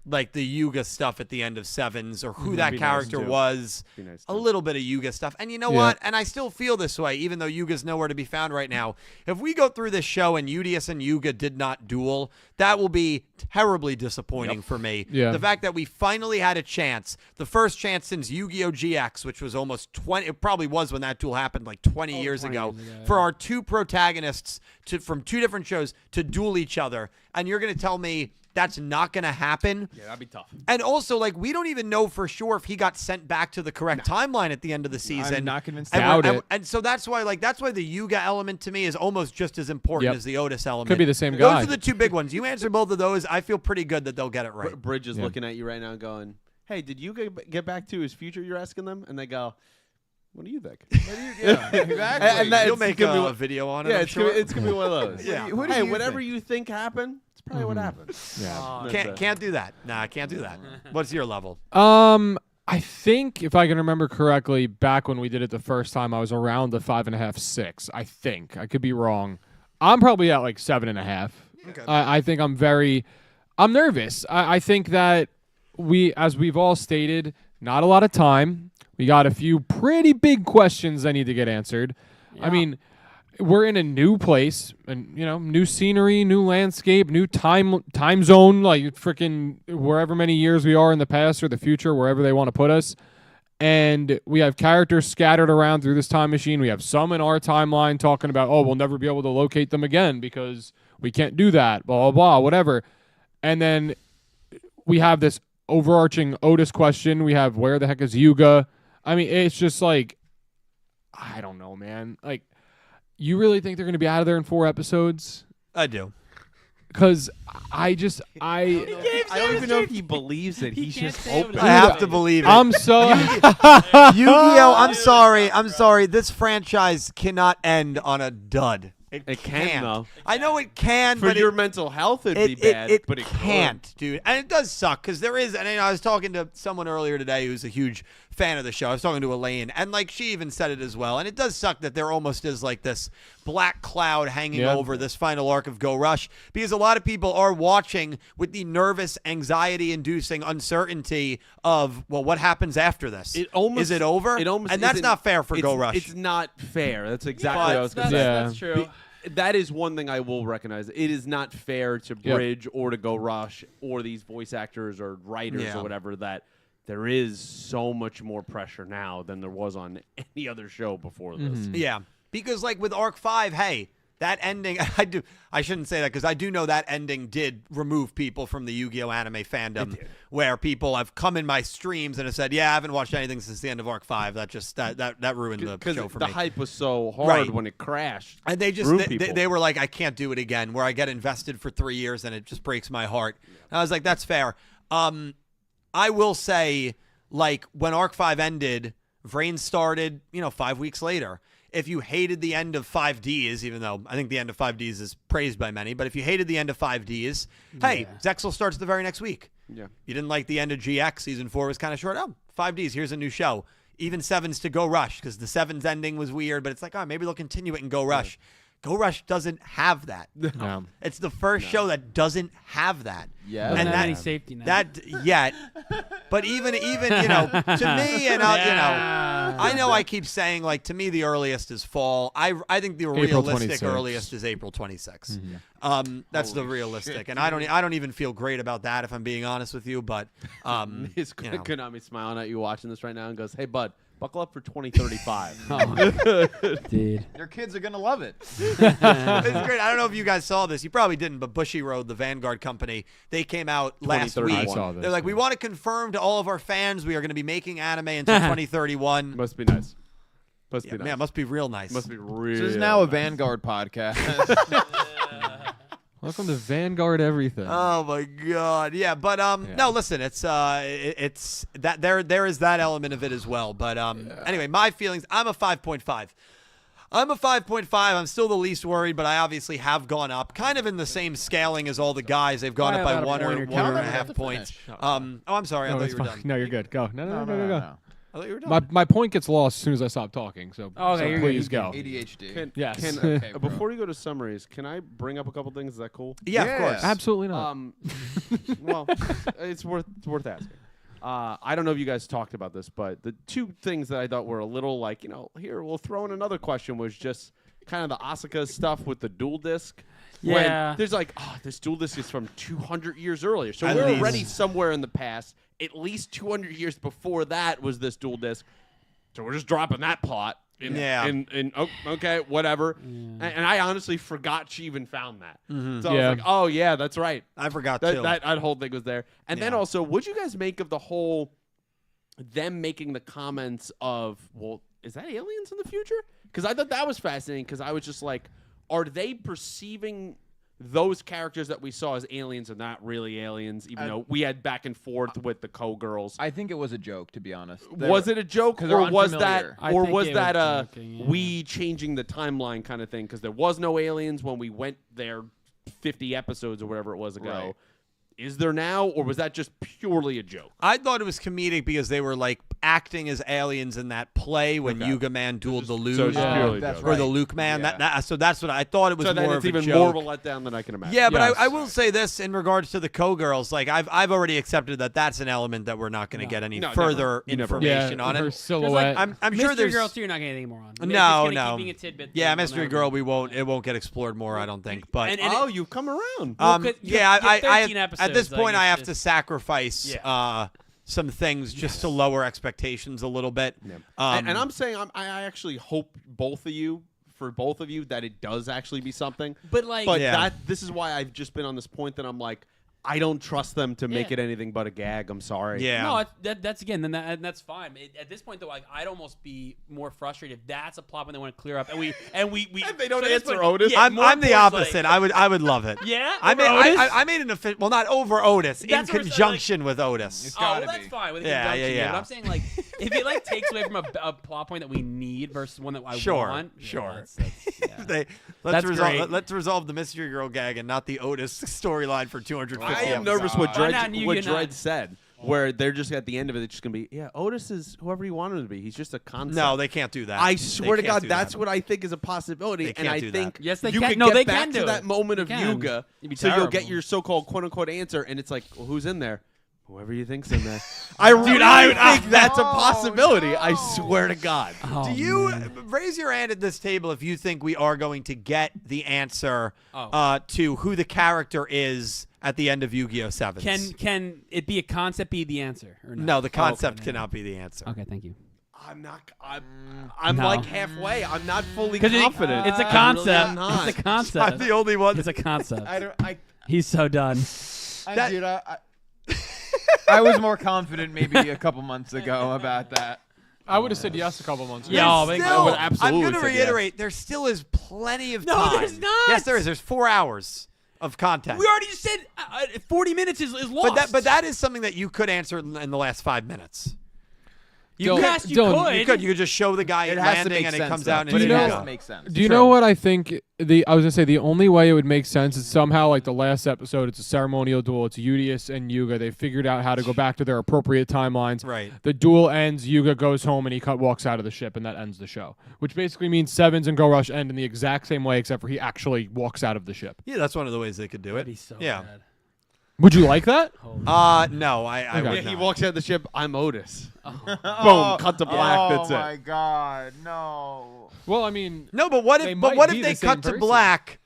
S4: the Yuga stuff at the end of Sevens, or who that
S5: Be nice,
S4: character
S5: too.
S4: was.
S5: Be nice,
S4: A
S5: too.
S4: little bit of Yuga stuff. And you know
S1: Yeah.
S4: what? And I still feel this way, even though Yuga's nowhere to be found right now. If we go through this show and Udius and Yuga did not duel, that will be terribly disappointing for me.
S1: Yeah.
S4: The fact that we finally had a chance, the first chance since Yu-Gi-Oh! GX, which was almost 20, it probably was when that duel happened, 20 years
S3: 20
S4: ago,
S3: years ago,
S4: for our two protagonists from two different shows to duel each other. And you're going to tell me that's not going to happen.
S5: Yeah, that'd be tough.
S4: And also, like, we don't even know for sure if he got sent back to the correct timeline at the end of the season.
S2: I'm not convinced.
S4: And,
S1: Doubt
S4: we're-
S1: it.
S4: and so that's why the Yuga element to me is almost just as important
S1: Yep.
S4: as the Otis element.
S1: Could be the same guy.
S4: Those are the two big ones. You answer both of those. I feel pretty good that they'll get it right.
S5: Bridge is
S1: Yeah.
S5: looking at you right now going, hey, did you get back to his future, you're asking them? And they go, what do you think?
S2: Yeah, exactly.
S5: And that-
S4: You'll
S5: it's
S4: make
S5: gonna be
S4: a
S5: what-
S4: video on it.
S5: Yeah,
S4: I'm
S5: it's
S4: sure.
S5: gonna be one of those.
S4: Yeah.
S2: What do
S5: Hey,
S2: you
S5: whatever
S2: think?
S5: you think happened, it's probably what happened.
S1: Yeah.
S5: That's
S4: Can't
S5: it.
S4: can't do that. Nah, I can't do that. What's your level?
S1: I think if I can remember correctly, back when we did it the first time, I was around the 5.5, 6. I think I could be wrong. I'm probably at like 7.5.
S4: Okay.
S1: I think I'm nervous. I think that as we've all stated, not a lot of time. We got a few pretty big questions that need to get answered. I mean, we're in a new place, and new scenery, new landscape, new time zone, like freaking wherever many years we are in the past or the future, wherever they want to put us. And we have characters scattered around through this time machine. We have some in our timeline talking about, oh, we'll never be able to locate them again because we can't do that, blah, blah, blah, whatever. And then we have this overarching Otis question. We have, where the heck is Yugioh? I mean, it's just like, I don't know, man. Like, you really think they're going to be out of there in 4 episodes?
S4: I do.
S1: Because I
S5: don't even know if he believes it. He's
S3: can't
S5: just
S3: say
S5: hoping.
S3: what
S4: I have to believe it.
S1: I'm so
S4: Yu-Gi-Oh! I'm sorry. This franchise cannot end on a dud. It
S5: It can,
S4: can't.
S5: though.
S4: I know it can,
S5: For
S4: but
S5: your
S4: it,
S5: mental health, it'd
S4: it,
S5: be bad,
S4: it
S5: but it
S4: can't, dude. And it does suck because there is. And I was talking to someone earlier today who's a huge fan of the show. I was talking to Elaine, and like she even said it as well. And it does suck that there almost is like this black cloud hanging over this final arc of Go Rush, because a lot of people are watching with the nervous, anxiety-inducing uncertainty of, well, what happens after this? Is it over?
S5: It almost
S4: and that's
S5: isn't-
S4: not fair for Go Rush.
S5: It's not fair. That's exactly what I was going to say.
S3: That's true.
S5: That is one thing I will recognize. It is not fair to Bridge or to Go Rush or these voice actors or writers
S4: Yeah.
S5: or whatever, that there is so much more pressure now than there was on any other show before this.
S4: Yeah, because like with Arc 5, hey, that ending, I shouldn't say that because I do know that ending did remove people from the Yu-Gi-Oh! Anime fandom, where people have come in my streams and have said, yeah, I haven't watched anything since the end of Arc 5. That just that ruined the
S5: Because
S4: show for
S5: the
S4: me.
S5: hype was so hard
S4: Right.
S5: when it crashed.
S4: And they just
S5: ruined
S4: they,
S5: people.
S4: they were like, I can't do it again, where I get invested for 3 years and it just breaks my heart. And I was like, that's fair. I will say, like, when Arc 5 ended, Vrain started, 5 weeks later. If you hated the end of 5Ds, even though I think the end of 5Ds is praised by many, but if you hated the end of 5Ds, hey, Zexal starts the very next week.
S5: Yeah.
S4: You didn't like the end of GX, season 4 was kind of short. Oh, 5Ds, here's a new show. Even 7s to Go Rush, because the 7's ending was weird, but it's like, oh, maybe they'll continue it in Go Rush. Go Rush doesn't have that.
S1: No.
S4: It's the first show that doesn't have that.
S2: Yeah.
S3: Doesn't
S4: And
S3: have
S4: that-
S3: any safety net.
S4: That yet, but even to me, and I know I keep saying, like, to me the earliest is fall. I think the realistic
S1: 26th.
S4: earliest is April 26th. That's the realistic, and I don't even feel great about that, if I'm being honest with you. But
S5: Is
S4: you know.
S5: Konami smiling at you watching this right now and goes, hey, bud, buckle up for 2035.
S3: Dude.
S2: Your kids are gonna love it.
S4: It's great. I don't know if you guys saw this. You probably didn't, but Bushiroad, the Vanguard company, they came out last
S5: 2031.
S4: week.
S1: I saw this,
S4: They're like, we
S1: yeah.
S4: want to confirm to all of our fans we are going to be making anime until 2031.
S5: Must be nice. Must
S4: Yeah,
S5: be nice.
S4: man, must be real nice.
S5: Must be real.
S2: This is now a
S5: nice.
S2: Vanguard podcast.
S1: Welcome to Vanguard Everything.
S4: Oh my god, yeah, but no, listen, it's that there is that element of it as well. But anyway, my feelings, I'm a 5.5. I'm a 5.5. I'm still the least worried, but I obviously have gone up, kind of in the same scaling as all the guys. They've gone up by
S3: About a
S4: one
S3: point
S4: or
S3: or two.
S4: one and a
S2: No,
S4: half
S2: to
S4: points.
S2: finish.
S4: Oh, I'm sorry, I
S1: no,
S4: thought
S1: it's
S4: you were
S1: fine.
S4: done.
S1: No, you're good. Go. No, go.
S4: I thought you were done.
S1: My point gets lost as soon as I stop talking. So,
S3: Okay,
S1: so
S3: you're
S1: please
S3: good.
S1: go.
S2: ADHD.
S1: Yes.
S5: Can,
S2: Okay, bro.
S5: before you go to summaries, can I bring up a couple things? Is that cool?
S4: Yeah, of
S2: Yeah.
S4: course.
S1: Absolutely not.
S5: Well, it's worth asking. I don't know if you guys talked about this, but the two things that I thought were a little like, here, we'll throw in another question, was just kind of the Asuka stuff with the dual disc. When
S3: Yeah.
S5: there's like, this dual disc is from 200 years earlier. So
S4: At
S5: we're
S4: least.
S5: already somewhere in the past. At least 200 years before that was this dual disc. So we're just dropping that plot. Okay, whatever. And I honestly forgot she even found that. So I
S1: Yeah.
S5: was like, oh yeah, that's right.
S4: I forgot too.
S5: That whole thing was there. And then also, what'd you guys make of the whole them making the comments of, well, is that aliens in the future? Because I thought that was fascinating. Because I was just like, are they perceiving those characters that we saw as aliens are not really aliens, even though we had back and forth with the co-girls?
S2: I think it was a joke, to be honest.
S5: Was it a joke,
S2: 'cause they're
S5: or was that,
S2: unfamiliar.
S3: I
S5: or
S3: think
S5: was
S3: it
S5: that
S3: was joking, yeah.
S5: we changing the timeline kind of thing? Because there was no aliens when we went there 50 episodes or whatever it was ago.
S2: Right.
S5: Is there now, or was that just purely a joke?
S4: I thought it was comedic because they were like acting as aliens in that play when Yuga Man dueled the Luge.
S5: So it's just purely a
S2: that's
S5: joke.
S4: Or the
S2: right.
S4: Luke Man.
S2: Yeah.
S4: So that's what I thought it was
S5: So then
S4: more
S5: it's
S4: of a
S5: even
S4: joke.
S5: more of a letdown than I can imagine.
S4: Yeah, but
S1: Yes.
S4: I will say this in regards to the co-girls. Like I've already accepted that that's an element that we're not going to get any
S5: No,
S4: further
S5: never. You never.
S4: information
S1: Yeah,
S4: on
S1: her
S4: it.
S1: silhouette.
S4: I'm sure
S3: Mystery
S4: there's
S3: Girl 2, you're not getting anything more on. It's
S4: No,
S3: gonna
S4: no.
S3: Keep being a tidbit
S4: Yeah,
S3: thing,
S4: Mystery
S3: they'll
S4: Girl.
S3: never-
S4: It won't get explored more. I don't think. But
S3: And
S5: Oh, you've come around.
S3: Well, 'cause
S4: yeah,
S3: you have 13
S4: at
S3: episodes,
S4: this point I
S3: it's
S4: have to
S3: just-
S4: sacrifice some things just to lower expectations a little bit.
S5: And I'm saying I actually hope both of you that it does actually be something.
S3: But like,
S5: But
S4: Yeah.
S5: this is why I've just been on this point that I'm like, I don't trust them to make
S3: Yeah.
S5: it anything but a gag. I'm sorry.
S4: Yeah.
S3: no, that's again, and that's fine. At this point, though, like I'd almost be more frustrated if that's a plot when they want to clear up, and we
S5: And they don't
S3: so at this
S5: answer
S3: point-
S5: Otis.
S3: Yeah,
S4: I'm
S3: more
S4: the
S3: towards,
S4: opposite.
S3: like-
S4: I would love it.
S3: Yeah,
S4: I
S3: over
S4: made
S3: Otis?
S4: I made an official. Well, not over Otis, in
S3: That's what we're saying,
S4: conjunction with Otis.
S2: It's
S3: Oh, well,
S2: gotta
S3: that's
S2: be.
S3: fine with
S4: Yeah,
S3: conjunction.
S4: yeah.
S3: But I'm saying like if it like takes away from a plot point that we need versus one that I
S4: Sure,
S3: want.
S4: sure.
S3: Yeah.
S4: Let's
S3: great.
S4: resolve the Mystery Girl gag and not the Otis storyline for 250
S5: I am
S4: episodes.
S5: nervous what
S3: Why not
S5: Dredd,
S3: you,
S5: what
S3: you're not?
S5: Dredd said, where they're just at the end of it, it's just going to be, yeah, Otis is whoever you want him to be. He's just a concept.
S4: No, they can't do that.
S5: I
S4: They
S5: swear to
S4: can't
S5: God,
S4: do
S5: that's
S4: that.
S5: what I think is a possibility.
S4: They
S5: And
S4: can't
S5: I
S4: do that.
S5: think
S3: Yes, they
S5: you
S3: can.
S5: could
S3: No,
S5: get
S3: they
S5: back
S3: can
S5: to
S3: do
S5: that
S3: it.
S5: moment
S3: They
S5: of
S3: can.
S5: Yuga,
S3: It'd be
S5: so you'll get
S3: terrible.
S5: your so-called quote-unquote answer, and it's like, well, who's in there? Whoever you think's in there. I really think that's a possibility. I swear to God.
S3: Oh,
S4: Do you
S3: man.
S4: raise your hand at this table if you think we are going to get the answer to who the character is at the end of Yu-Gi-Oh! 7?
S3: Can it be a concept be the answer or not?
S4: No, the concept
S3: okay,
S4: cannot be the answer.
S3: Okay, thank you.
S5: I'm
S3: No.
S5: like halfway. I'm not fully
S3: Because
S5: confident.
S3: it's a
S5: I
S3: concept.
S5: really am not.
S3: It's a concept.
S4: I'm the only one.
S3: It's a concept.
S2: I
S3: He's so done.
S2: dude, I was more confident maybe a couple months ago about that.
S1: I would have said yes a couple months ago.
S3: Yeah, I
S4: There's
S3: think I
S4: still-
S5: would absolutely
S4: I'm going to
S5: said yes.
S4: reiterate, there still is plenty of
S3: No,
S4: time.
S3: there's not.
S4: Yes, there is. There's 4 hours of content.
S3: We already just said 40 minutes is lost.
S4: But that is something that you could answer in the last 5 minutes.
S1: Dylan,
S3: Yes, you
S1: Dylan,
S3: could.
S4: You could just show the guy
S2: It has to
S4: landing
S2: make
S4: and
S2: sense,
S4: it comes
S2: though.
S4: out
S2: But
S4: and
S2: it
S1: you
S2: has
S1: know-
S2: to make sense.
S1: Do you know what I think? I was gonna say the only way it would make sense is somehow like the last episode. It's a ceremonial duel. It's Yugioh and Yuga. They figured out how to go back to their appropriate timelines.
S4: Right.
S1: The duel ends. Yuga goes home and he walks out of the ship, and that ends the show. Which basically means Sevens and Go Rush end in the exact same way, except for he actually walks out of the ship.
S4: Yeah, that's one of the ways they could do it.
S3: That'd be so
S4: yeah.
S3: bad.
S1: Would you like that?
S4: No, I
S1: Okay.
S4: would
S5: Yeah, he
S4: not.
S5: walks out of the ship. I'm Otis.
S2: Oh,
S5: Boom. Cut to black.
S2: Oh
S5: That's
S2: my
S5: it.
S2: God, no.
S1: Well, I mean,
S4: No, but what
S1: They
S4: if?
S1: might
S4: But what
S1: be
S4: if
S1: the
S4: they
S1: same
S4: cut to
S1: person.
S4: black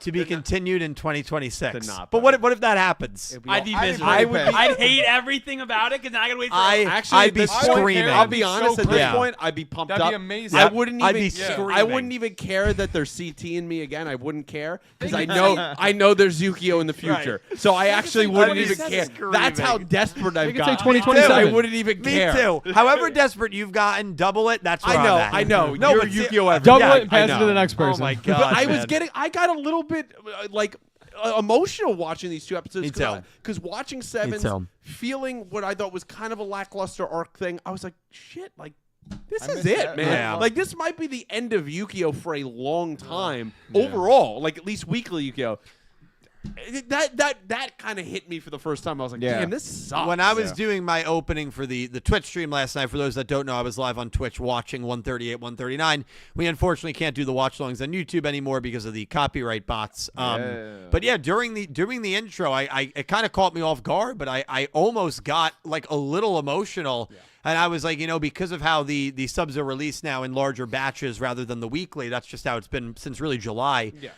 S4: to be continued in 2026?
S5: To not
S4: But
S5: be.
S4: what if that happens?
S3: I'd be
S2: I'd be
S3: miserable.
S2: I would be-
S3: I'd hate everything about it because I gotta wait for.
S4: I'd be
S5: this point,
S4: screaming.
S5: I'll be honest. At this
S4: Yeah.
S5: point, I'd be pumped
S1: That'd
S5: up.
S1: be amazing.
S5: I
S1: Yep.
S5: wouldn't
S4: I'd
S5: even.
S4: be screaming.
S5: I wouldn't even care that they're CTing me again. I wouldn't care because I know there's Yugioh in the future. So I actually wouldn't
S4: I'd be
S5: even care.
S4: screaming.
S5: That's how desperate I've
S1: could say
S5: got.
S1: 2027.
S5: I wouldn't even
S4: Me
S5: care.
S4: too. However desperate you've gotten, double it. That's where
S5: I know.
S4: I'm at.
S5: I know.
S4: No,
S5: You're
S4: but see-
S5: Yugioh every
S1: double
S5: yeah,
S1: it and pass
S5: I
S1: it to the
S5: know.
S1: next person.
S4: Oh my God!
S5: But I was
S4: man.
S5: I got a little bit emotional watching these 2 episodes.
S4: Me too.
S5: Because watching Sevens,
S4: too.
S5: feeling what I thought was kind of a lackluster arc thing, I was like, shit, like, this
S2: I
S5: is
S2: missed
S5: it,
S2: that.
S5: man.
S4: Yeah.
S5: Like, this might be the end of Yukio for a long time overall, like, at least weekly Yukio. That kind of hit me for the first time. I was like,
S2: Yeah.
S5: damn, this sucks.
S4: When I was doing my opening for the Twitch stream last night, for those that don't know, I was live on Twitch watching 138, 139. We unfortunately can't do the watch-alongs on YouTube anymore because of the copyright bots. But yeah, during the intro, it kind of caught me off guard, but I almost got like a little emotional. Yeah. And I was like, because of how the subs are released now in larger batches rather than the weekly, that's just how it's been since really July.
S5: Yeah.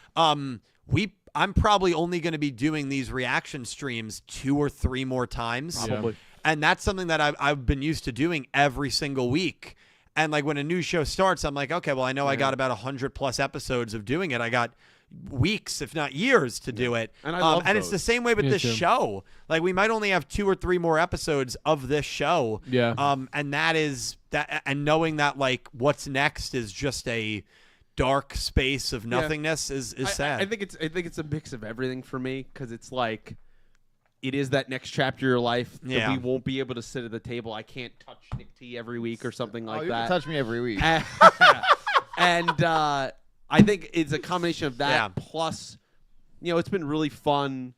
S4: I'm probably only going to be doing these reaction streams 2 or 3 more times.
S5: Probably.
S4: And that's something that I've been used to doing every single week. And like when a new show starts, I'm like, okay, well, I know I got about 100+ episodes of doing it. I got weeks, if not years, to do it.
S5: And I love
S4: and it's the
S5: those.
S4: same way with
S1: Me
S4: this
S1: too.
S4: show. Like we might only have 2 or 3 more episodes of this show.
S1: Yeah.
S4: And that is that, and knowing that like what's next is just a dark space of nothingness is sad.
S5: I think it's a mix of everything for me because it's like it is that next chapter of your life that
S4: Yeah.
S5: we won't be able to sit at the table. I can't touch Nick T every week or something like
S2: you
S5: that.
S2: can touch me every week.
S5: And I think it's a combination of that
S4: Yeah.
S5: plus, it's been really fun,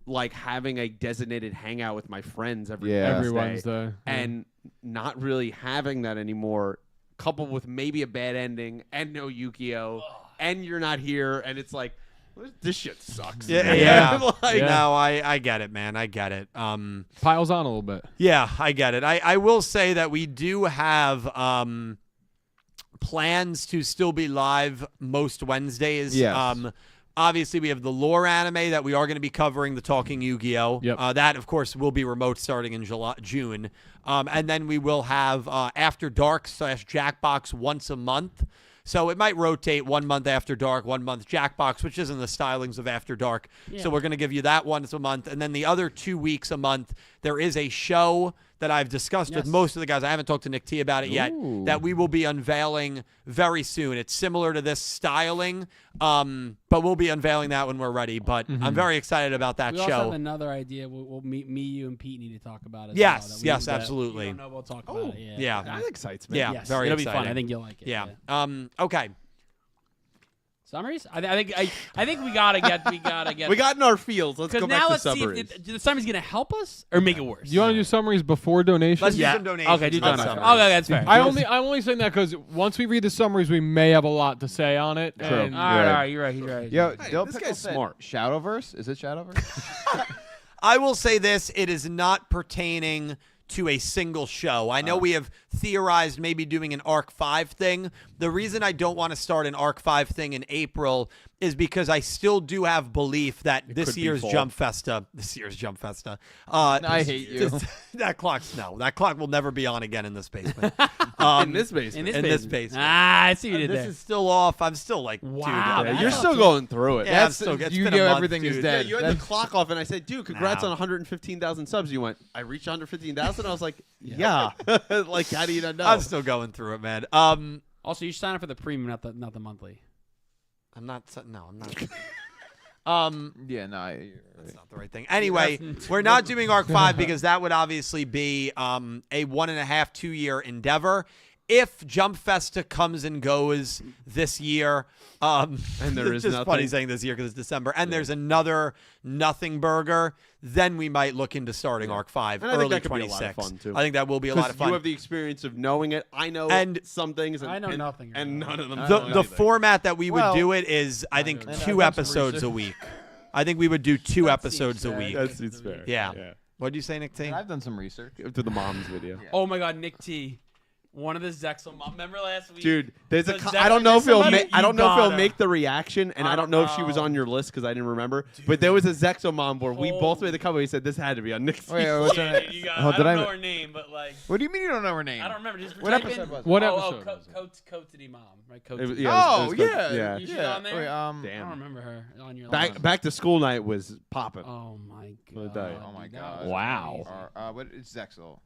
S5: like having a designated hangout with my friends every
S1: Every
S5: Wednesday,
S1: Wednesday.
S5: and not really having that anymore. Coupled with maybe a bad ending and no Yugioh, and you're not here, and it's like this shit sucks.
S4: Yeah,
S5: man.
S4: yeah.
S5: Like,
S1: Yeah.
S4: No, I get it, man. I get it.
S1: Piles on a little bit.
S4: Yeah, I get it. I will say that we do have plans to still be live most Wednesdays.
S2: Yes.
S4: Obviously, we have the lore anime that we are going to be covering, the Talking Yu-Gi-Oh!
S1: Yep.
S4: That, of course, will be remote starting in June. And then we will have After Dark / Jackbox once a month. So it might rotate 1 month After Dark, 1 month Jackbox, which isn't the stylings of After Dark.
S3: Yeah.
S4: So we're going to give you that once a month. And then the other 2 weeks a month, there is a show that I've discussed with
S3: Yes.
S4: most of the guys. I haven't talked to Nick T about it yet, that we will be unveiling very soon. It's similar to this styling, but we'll be unveiling that when we're ready. But I'm very excited about that
S3: We also have
S4: show.
S3: another idea. We'll meet me, you, and Pete need to talk about it.
S4: Yes,
S3: as well,
S4: yes,
S3: that
S4: absolutely.
S3: We don't know. We'll talk about it.
S4: Yeah.
S5: that excites me.
S4: Yeah,
S3: Yes,
S4: very
S3: it'll
S4: exciting.
S3: be fun. I think you'll like it.
S4: Yeah. Okay.
S3: Summaries? I think we gotta get.
S5: We got in our fields. Let's
S3: Because
S5: go back
S3: now
S5: to
S3: let's see
S5: summaries.
S3: if the summaries gonna help us or make it worse.
S1: You want to do summaries before donations?
S4: Let's do some donations.
S3: Okay, do
S4: not
S3: donuts.
S4: summaries.
S3: Okay, that's fair.
S1: I'm only saying that because once we read the summaries, we may have a lot to say on it.
S2: True.
S1: And
S3: all right, you're right. You're right.
S2: Yo,
S5: Hey,
S2: Dill
S5: this
S2: Pickle
S5: guy's
S2: said
S5: smart.
S2: Shadowverse? Is it Shadowverse?
S4: I will say this: it is not pertaining to a single show. I know we have theorized maybe doing an Arc 5 thing. The reason I don't want to start an Arc 5 thing in April is because I still do have belief that
S5: could
S4: this
S5: be
S4: year's
S5: fall.
S4: Jump Festa,
S2: I hate you.
S4: that clock will never be on again in this basement.
S5: in this basement.
S3: In this
S4: in
S3: basement.
S4: this basement.
S3: Ah, I see what you did
S4: This
S3: there.
S4: is still off. I'm still like,
S3: Wow,
S4: dude,
S5: Yeah,
S3: that's
S5: you're
S3: not
S5: still
S3: too-
S5: going through it.
S4: Yeah,
S5: That's
S4: it's been a
S2: Yu-Gi-Oh!
S4: month,
S2: Everything is
S4: dude.
S2: dead.
S5: you had
S2: That's-
S5: the clock off, and I said, "Dude, congrats
S4: No.
S5: on 115,000 subs." You went, "I reached 115,000." I was like, "Yeah." Like, how do you not know?
S4: I'm still going through it, man.
S3: Also, you should sign up for the premium, not the monthly.
S4: I'm not. No, I'm not.
S2: Yeah, no.
S4: That's not the right thing. Anyway, we're not doing Arc 5 because that would obviously be a 1.5, 2 year endeavor. If Jump Festa comes and goes this year,
S5: And there
S4: it's
S5: is
S4: just funny
S5: nothing.
S4: saying this year because it's December, and there's another Nothing Burger, then we might look into starting Arc 5
S5: And I think
S4: early
S5: that could be a
S4: 26.
S5: lot of fun, too.
S4: I think that will be a lot of fun.
S5: You have the experience of knowing it. I know
S4: And-
S5: some things. And,
S3: I know
S5: and,
S3: nothing
S5: and
S3: about
S5: none of them.
S2: I
S5: know
S2: don't
S4: the
S5: anything.
S4: format that we would
S2: Well,
S4: do it is, I think,
S2: and I've
S4: 2
S2: done some
S4: episodes a
S2: research.
S4: week. I think we would do 2
S3: That
S4: episodes
S3: seems
S4: a
S3: fair.
S4: week.
S5: That seems fair.
S4: Yeah. What did you say, Nick T?
S2: I've done some research.
S5: To the mom's video.
S3: Oh my God, Nick T. One of the Zexel mom. Remember last week?
S5: Dude, there's a.
S3: The
S5: I don't know if he'll.
S3: Zexo-
S5: I don't know if he'll
S3: gotta.
S5: make the reaction, and I don't know if she was on your list because I didn't remember. But there was a Zexomon board. We both made the cover. He said this had to be on Nick's.
S2: Wait, what's her
S3: Yeah,
S2: name?
S3: you got,
S2: Oh,
S3: I
S2: did
S3: don't
S2: I-
S3: know her name, but like,
S2: What do you mean you don't know her name?
S3: I don't remember. Just
S2: What
S3: type
S2: episode
S3: in-
S2: was it?
S1: What
S3: oh,
S1: episode
S3: Oh,
S1: was it?
S3: Coatity Mom, right?
S5: It was-
S3: Coatity.
S5: yeah,
S2: Oh,
S5: it was
S2: yeah.
S5: yeah.
S3: You she's
S2: Yeah.
S3: on there?
S2: Wait,
S3: I
S5: Damn.
S3: don't remember her on your
S5: Back
S3: list.
S5: back to school night was popping.
S3: Oh my
S5: What
S3: God.
S5: day?
S2: Oh my
S3: That
S2: God.
S3: was
S1: Wow.
S3: crazy.
S2: Or, what is Zexel?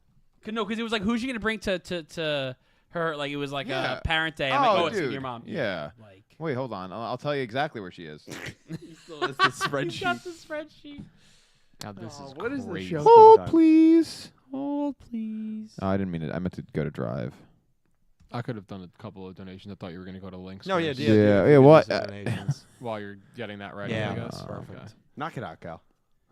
S3: No, because it was like, who's she gonna bring to her? Like it was like
S2: Yeah.
S3: a parent day. I'm like,
S2: Oh,
S3: it's
S2: dude.
S3: your mom.
S2: Yeah.
S3: Like,
S2: Wait, hold on. I'll tell you exactly where she is.
S5: So it's the
S3: you got
S5: spreadsheet.
S3: the spreadsheet.
S1: God, this is
S5: What is the
S1: crazy.
S5: show?
S2: Hold,
S5: sometime?
S2: please.
S3: Hold, please.
S2: Oh, I didn't mean it. I meant to go to Drive.
S1: I could have done a couple of donations. I thought you were going to go to links.
S4: No, yeah,
S1: first
S2: Yeah, what?
S1: While you're getting that ready,
S4: Yeah.
S1: I guess.
S2: Perfect.
S1: Okay.
S5: Knock it out, Cal.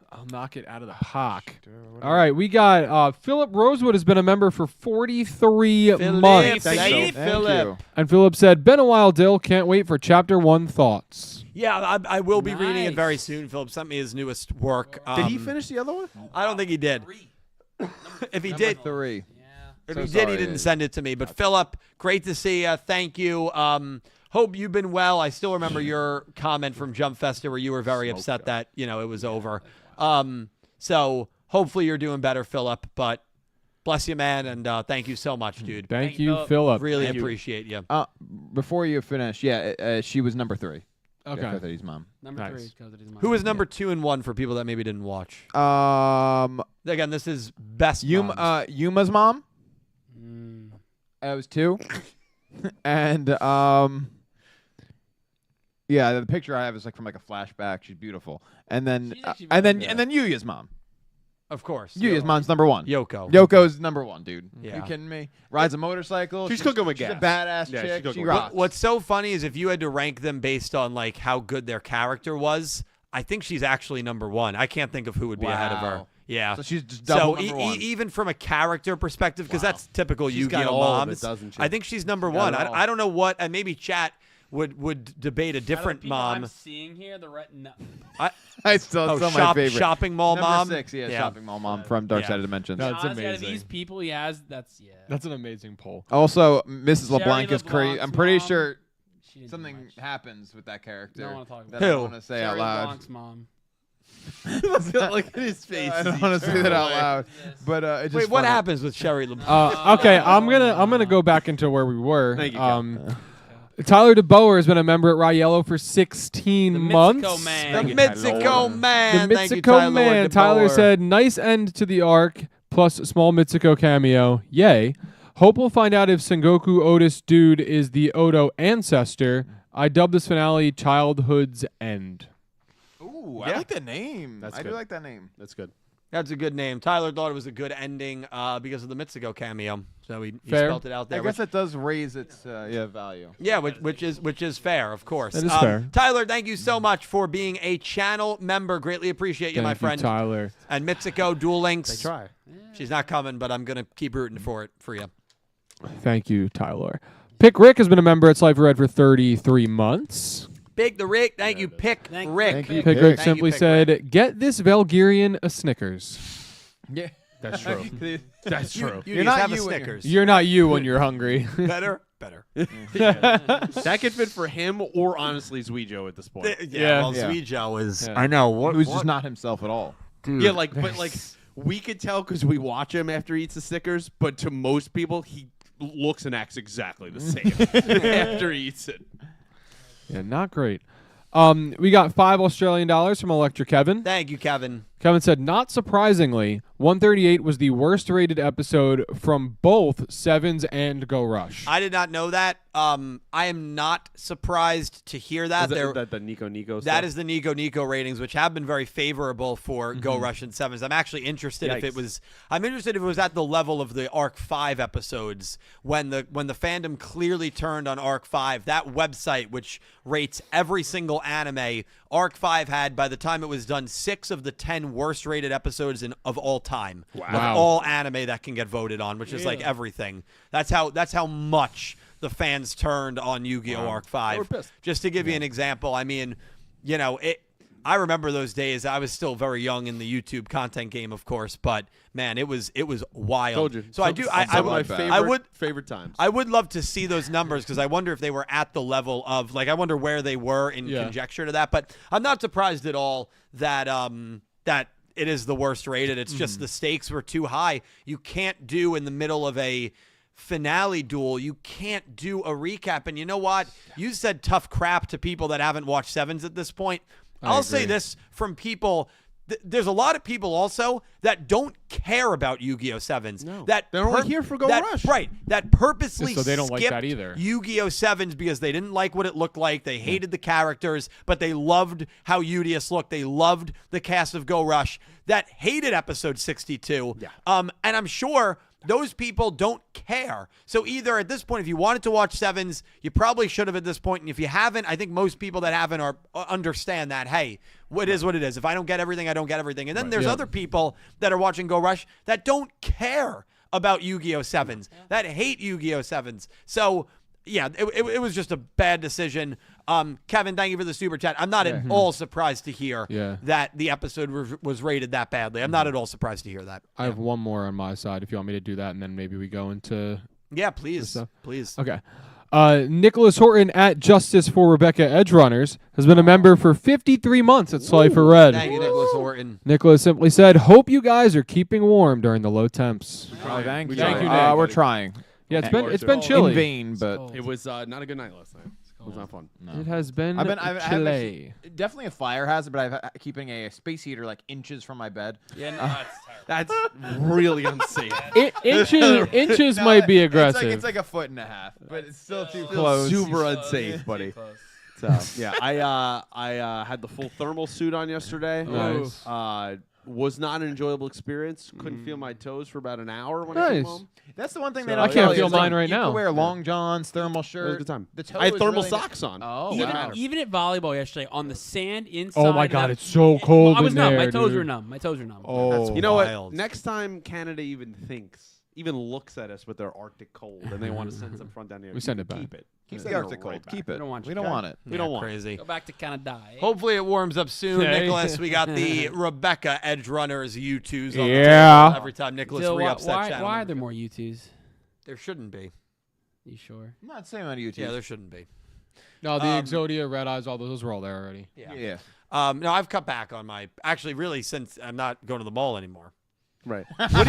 S1: I'll knock it out of the park. All right, we got Philip Rosewood has been a member for 43 months.
S4: Thank you.
S2: Philip.
S1: And Philip said, been a while, Dill. Can't wait for Chapter 1 thoughts.
S4: Yeah, I will be reading it very
S3: Nice.
S4: soon. Philip sent me his newest work.
S5: Did he finish the other one?
S4: I don't think he did. If he did,
S2: 3.
S3: Yeah.
S4: if
S2: So
S4: he did, he
S2: sorry.
S4: didn't send it to me. But Philip, great to see you. Thank you. Hope you've been well. I still remember your comment from Jump Festa where you were very upset that it was over. So hopefully you're doing better, Philip. But Bless you, man, and thank you so much, dude.
S1: Thank
S3: you,
S1: you,
S3: Philip.
S1: Philip.
S4: Really
S5: Thank you.
S4: appreciate you.
S2: Before you finish, she was number 3.
S1: Okay.
S2: Jeff Eddie's mom.
S3: Number
S1: Nice.
S3: 3. Cody D's mom.
S4: Who was number 2 and 1 for people that maybe didn't watch? Again, this is best moms.
S2: Yuma's mom.
S3: Mm.
S2: That was 2. And yeah, the picture I have is like from like a flashback. She's beautiful. And then
S3: She's actually
S2: and then
S3: very
S2: and then Yuya's mom.
S4: Of course.
S2: Yuya's mom's number 1.
S4: Yoko.
S2: Yoko's number 1, dude.
S4: Yeah.
S2: You kidding me? Rides a motorcycle.
S5: She's cooking with
S2: she's
S5: gas.
S2: a badass
S5: Yeah, she's
S2: chick.
S5: cooking
S2: She
S5: with
S2: rocks.
S4: What's so funny is if you had to rank them based on like how good their character was, I think she's actually number 1. I can't think of who would be ahead of her.
S2: Wow.
S4: Yeah.
S2: So she's just double number 1.
S4: Even from a character perspective, because that's typical
S5: She's got
S4: Yu-Gi-Oh
S5: all of it,
S4: moms,
S5: doesn't she?
S4: I think she's number
S2: got
S4: 1.
S2: it all.
S4: I don't know what, and maybe chat would debate a
S3: Out of
S4: different
S3: the people
S4: mom.
S3: I'm seeing here, no.
S2: I still
S4: Oh,
S2: my favorite.
S4: shopping mall
S2: number
S4: mom.
S2: 6, shopping mall mom from Dark
S4: Yeah.
S2: Side of Dimensions.
S1: That's
S3: Honestly, out of
S1: amazing.
S3: these people he has, that's
S1: That's an amazing poll.
S2: Also, Mrs.
S3: Sherry
S2: LeBlanc is crazy.
S3: LeBlanc's
S2: I'm pretty
S3: mom.
S2: sure
S3: She didn't do
S2: something
S3: much.
S2: happens with that character.
S3: Don't wanna talk about
S2: that I
S4: Who?
S2: don't want to say out
S3: Sherry
S2: loud.
S3: LeBlanc's mom.
S5: Look at his face.
S2: I
S5: as
S2: don't
S5: he
S2: want to say
S5: turns
S2: that out
S5: away.
S2: loud. But it's just
S4: Wait, what
S2: funny.
S4: happens with Sherry LeBlanc?
S1: Okay, I'm gonna go back into where we were.
S5: Thank you,
S1: Tyler DeBoer has been a member at Raiello for 16
S3: The
S1: months.
S3: Mitsuko man.
S4: the
S5: Thank you,
S4: Mitsuko
S5: Tyler.
S4: man.
S1: The
S4: Thank you,
S1: Mitsuko man. Tyler
S4: DeBoer.
S1: said, "Nice end to the arc, plus small Mitsuko cameo. Yay! Hope we'll find out if Sengoku Otis dude is the Odo ancestor. I dub this finale Childhood's End."
S2: Ooh,
S5: Yeah.
S2: I like that name.
S5: That's
S2: I do
S5: good.
S2: like that name.
S5: That's good.
S4: That's a good name. Tyler thought it was a good ending because of the Mitsuko cameo. So he
S1: Fair.
S4: spelled it out there.
S2: I guess it does raise its value.
S4: Yeah, which is fair, of course.
S1: That is fair.
S4: Tyler, thank you so much for being a channel member. Greatly appreciate you, my
S1: Thank you,
S4: friend.
S1: Tyler.
S4: And Mitsuko, Duel Links.
S5: Try.
S4: She's not coming, but I'm gonna keep rooting for you.
S1: Thank you, Tyler. Pick Rick has been a member at Slifer Red for 33 months.
S4: Pick the Rick. Thank you, Pick
S3: Thank
S4: Rick.
S2: Thank you,
S1: Pick
S2: Pick.
S1: Rick
S4: Thank you,
S1: simply
S4: Pick
S1: said,
S4: Rick.
S1: "Get this Valgyrian a Snickers."
S2: Yeah,
S5: That's true. That's true.
S4: You
S2: You're
S4: just
S2: not
S4: have a
S2: you when you're-
S4: Snickers.
S1: You're not you when you're hungry.
S4: better.
S5: That could fit for him or honestly Yugioh at this point.
S1: Yeah.
S4: Well,
S2: Yeah.
S4: Suijo is.
S1: Yeah.
S4: I know. What?
S2: who's just not himself at all.
S5: Yeah, but we could tell because we watch him after he eats the Snickers, but to most people he looks and acts exactly the same after he eats it.
S1: Yeah, not great. We got $5 Australian from Electra Kevin.
S4: Thank you, Kevin.
S1: Kevin said, not surprisingly, 138 was the worst rated episode from both Sevens and Go Rush.
S4: I did not know that. I am not surprised to hear that.
S5: Is that the Nico
S4: That
S5: stuff?
S4: is the Nico ratings, which have been very favorable for Go Rush and Sevens. I'm actually interested if it
S5: Yikes.
S4: was. I'm interested if it was at the level of the Arc 5 episodes when the fandom clearly turned on Arc 5. That website, which rates every single anime, Arc 5 had by the time it was done 6 of the 10 worst rated episodes of all time.
S1: Wow.
S4: Of all anime that can get voted on, which is like everything. That's how much the fans turned on Yu-Gi-Oh! Arc 5.
S5: They were pissed.
S4: Just to give you an example, I mean, I remember those days. I was still very young in the YouTube content game, of course, but man, it was wild.
S5: Told you.
S4: So I do.
S5: Some of my favorite times.
S4: I would love to see those numbers because I wonder if they were at the level of I wonder where they were in conjecture to that. But I'm not surprised at all that that it is the worst rated. It's just the stakes were too high. You can't do in the middle of a finale duel, you can't do a recap. And you know what? You said tough crap to people that haven't watched Sevens at this point. I'll say
S1: agree.
S4: this from people. There's a lot of people also that don't care about Yu-Gi-Oh! Sevens.
S5: No.
S4: That
S5: They're only here for Go Rush.
S4: Right. That purposely
S1: So they don't like that
S4: skipped
S1: either.
S4: Yu-Gi-Oh! Sevens because they didn't like what it looked like. They hated the characters, but they loved how Udius looked. They loved the cast of Go Rush. That hated episode 62.
S5: Yeah.
S4: And I'm sure those people don't care. So either at this point, if you wanted to watch Sevens, you probably should have at this point. And if you haven't, I think most people that haven't understand that, hey, what is what it is. If I don't get everything, I don't get everything. And then there's other people that are watching Go Rush that don't care about Yu-Gi-Oh! Sevens, that hate Yu-Gi-Oh! Sevens. So yeah, it was just a bad decision. Kevin, thank you for the super chat. I'm not at all surprised to hear that the episode was rated that badly. I'm not at all surprised to hear that.
S1: I have one more on my side if you want me to do that, and then maybe we go into...
S4: Yeah, please.
S1: stuff.
S4: Please.
S1: Okay. Nicholas Horton at Justice for Rebecca Edgerunners has been a member for 53 months at Cypher Red.
S4: Thank you, Nicholas Horton.
S1: Nicholas simply said, "Hope you guys are keeping warm during the low temps."
S2: Thank you.
S1: Thank you, Nick.
S2: We're trying.
S1: Yeah, it's
S5: Or
S1: been
S5: two.
S1: chilly.
S2: In vain, but
S5: It was not a good night last night. It was not fun.
S1: It has been
S2: I've
S1: chilly.
S2: definitely a fire hazard, but I'm keeping a space heater like inches from my bed.
S3: Yeah, no, that's
S5: That's really unsafe.
S1: Inches might be aggressive.
S2: It's like a foot and a half, but it's still too close.
S5: Super unsafe, buddy. So yeah, I had the full thermal suit on yesterday.
S1: Nice.
S5: Was not an enjoyable experience. Couldn't feel my toes for about an hour when I came
S1: Nice.
S5: home.
S2: That's the one thing
S5: So
S2: they
S5: I
S2: don't
S5: can't
S2: tell you
S1: feel
S2: is, like,
S1: mine right
S2: you
S1: now.
S2: can wear long johns, thermal
S5: It
S2: shirt.
S5: was a good time.
S2: The toe
S5: I had
S2: is
S5: thermal
S2: really
S5: socks on.
S2: Oh,
S3: even,
S2: wow.
S3: even at volleyball yesterday on the sand inside.
S1: Oh my
S3: of
S1: God,
S3: that-
S1: it's so cold
S3: I was
S1: in
S3: numb.
S1: there,
S3: My toes
S1: dude.
S3: were numb. My toes were numb.
S1: Oh,
S5: You know
S4: Wild.
S5: what? Next time Canada even looks at us with their Arctic cold and they want to send some front down here,
S1: We send it back.
S5: Keep it.
S2: Keep
S5: Send
S2: the
S5: it
S2: Arctic
S5: right
S2: cold.
S5: back.
S2: Keep it.
S3: We don't want you
S2: We don't
S3: guys.
S2: want it.
S5: We don't want it.
S4: Crazy.
S3: Go back to Canada. eh?
S4: Hopefully it warms up soon,
S1: Hey.
S4: Nicholas. We got the Rebecca Edge Runners U2s on the
S1: Yeah.
S4: table every time Nicholas
S3: Still,
S4: re-ups that
S3: why
S4: channel.
S3: are there more U2s?
S4: There shouldn't be.
S3: You sure?
S2: I'm not saying on YouTube.
S4: Yeah, there shouldn't be.
S1: No, the
S4: Um,
S1: Exodia, Red Eyes, all those were all there already.
S2: Yeah.
S4: No, I've cut back on my. Actually, really, since I'm not going to the mall anymore.
S5: Right. What do you?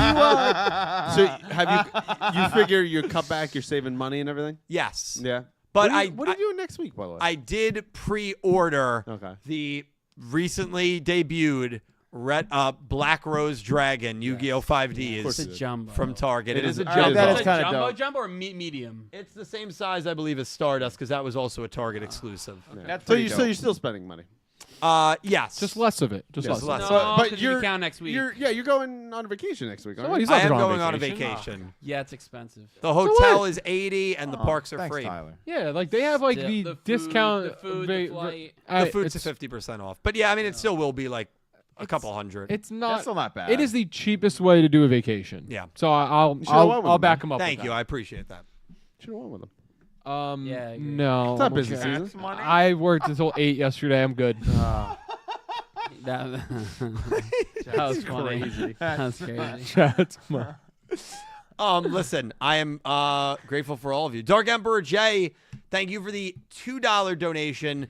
S5: So have you figure you cut back, you're saving money and everything?
S4: Yes.
S5: Yeah.
S4: But
S5: what are you doing next week, by the way?
S4: I did pre-order
S5: Okay.
S4: the recently debuted Black Rose Dragon Yu-Gi-Oh! 5D
S3: It's
S4: is
S3: a jumbo.
S4: from Target.
S5: It is a
S2: jumbo.
S3: Is
S2: That
S3: it
S2: is
S3: a
S2: kinda
S3: jumbo
S2: dope.
S3: jumbo or medium?
S4: It's the same size, I believe, as Stardust because that was also a Target exclusive.
S5: Yeah.
S2: That's
S5: so
S2: pretty
S5: you
S2: dope.
S5: you're still spending money.
S4: Yes.
S1: Just less of it. Just
S5: Yes,
S1: less.
S4: less.
S1: Of it.
S3: No,
S5: but
S3: 'cause you
S5: you're
S3: can count next week.
S5: You're going on vacation next week. Aren't
S1: So
S5: you?
S1: he's
S4: I
S1: not
S4: am
S1: going
S4: going on a
S1: vacation.
S4: vacation.
S3: Yeah, it's expensive.
S4: The hotel
S1: what?
S4: is $80 and the parks are
S2: Thanks,
S4: free.
S2: Tyler.
S1: Yeah, like they have like
S3: Still,
S1: the
S3: food,
S1: discount.
S3: the food, the flight.
S4: The food's
S1: it's,
S4: 50% off. But yeah, I mean, it still will be like a couple hundred.
S1: it's
S2: That's
S1: not.
S2: still not bad.
S1: It is the cheapest way to do a vacation.
S4: Yeah.
S1: So I'll
S5: You should've went with
S1: I'll
S5: them,
S1: back
S5: man.
S1: him up.
S4: Thank
S1: with
S4: you.
S1: that.
S4: I appreciate that.
S5: Should have went with them.
S3: Yeah, I agree.
S1: No.
S5: It's not
S1: I'm
S5: business
S1: okay.
S5: season.
S1: I worked until 8 yesterday. I'm good.
S3: That, that was funny. That was crazy.
S1: That's my.
S4: Listen, I am grateful for all of you. Dark Emperor J, thank you for the $2 donation.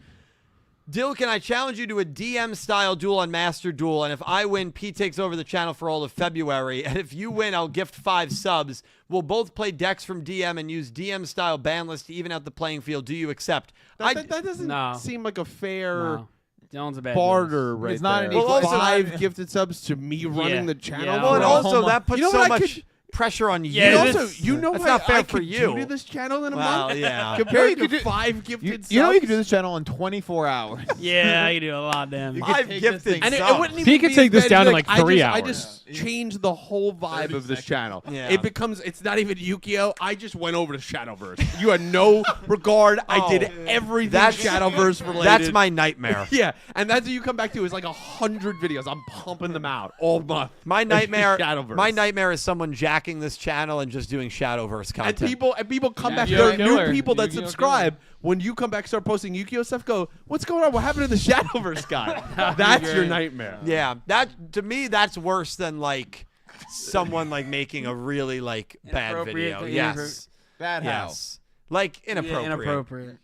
S4: Dill, can I challenge you to a DM-style duel on Master Duel? And if I win, Pete takes over the channel for all of February. And if you win, I'll gift 5 subs. We'll both play decks from DM and use DM-style ban list to even out the playing field. Do you accept?
S5: That doesn't
S3: No.
S5: seem like a fair
S3: No. Dylan's a bad
S5: barter
S3: news.
S5: right
S2: It's not
S5: there.
S2: an equal-
S4: Well, also-
S5: 5 gifted subs to me running the channel.
S3: Yeah.
S4: Well, and
S3: Bro,
S4: also that puts
S5: You know
S4: so
S5: what I
S4: much
S5: could-
S4: pressure on you.
S3: Yeah,
S5: And
S3: it
S5: also,
S3: is.
S5: you know
S4: That's
S5: what
S4: not fair
S5: I
S4: for
S5: could
S4: you.
S5: do to this channel in a
S4: Well,
S5: month?
S4: yeah.
S5: Compared
S2: You
S5: to
S2: could
S5: 5 gifted subs.
S2: You know you can do this channel in 24 hours.
S3: Yeah, you do a lot, damn.
S2: You could
S4: I've
S2: take this
S4: gifted
S2: thing-
S5: And it
S4: subs.
S5: wouldn't
S1: He
S5: even
S1: could
S5: be
S1: take
S5: as
S1: this
S5: bad
S1: down
S5: as,
S1: in, like, 3
S5: I
S1: hours.
S5: just changed the whole vibe of this channel.
S4: Yeah.
S5: It becomes, it's not even Yugioh. I just went over to Shadowverse. You had no regard. I did everything Shadowverse related.
S4: That's my nightmare.
S5: Yeah, and that's what you come back to is like 100 videos. I'm pumping them out all month.
S4: My nightmare,
S5: Shadowverse.
S4: my nightmare is someone jacking this channel and just doing Shadowverse
S5: And
S4: content.
S5: people come back.
S1: Yu-Gi-Oh
S5: There are
S1: killer.
S5: new people that
S1: Yu-Gi-Oh
S5: subscribe. When you come back, start posting Yu-Gi-Oh stuff. Go, what's going on? What happened to the Shadowverse guy? That's your nightmare.
S4: Yeah, that to me that's worse than like someone like making a really like bad
S3: Inappropriate
S4: video.
S3: thing,
S4: Yes,
S2: Bad
S4: yes, like inappropriate.
S3: Inappropriate.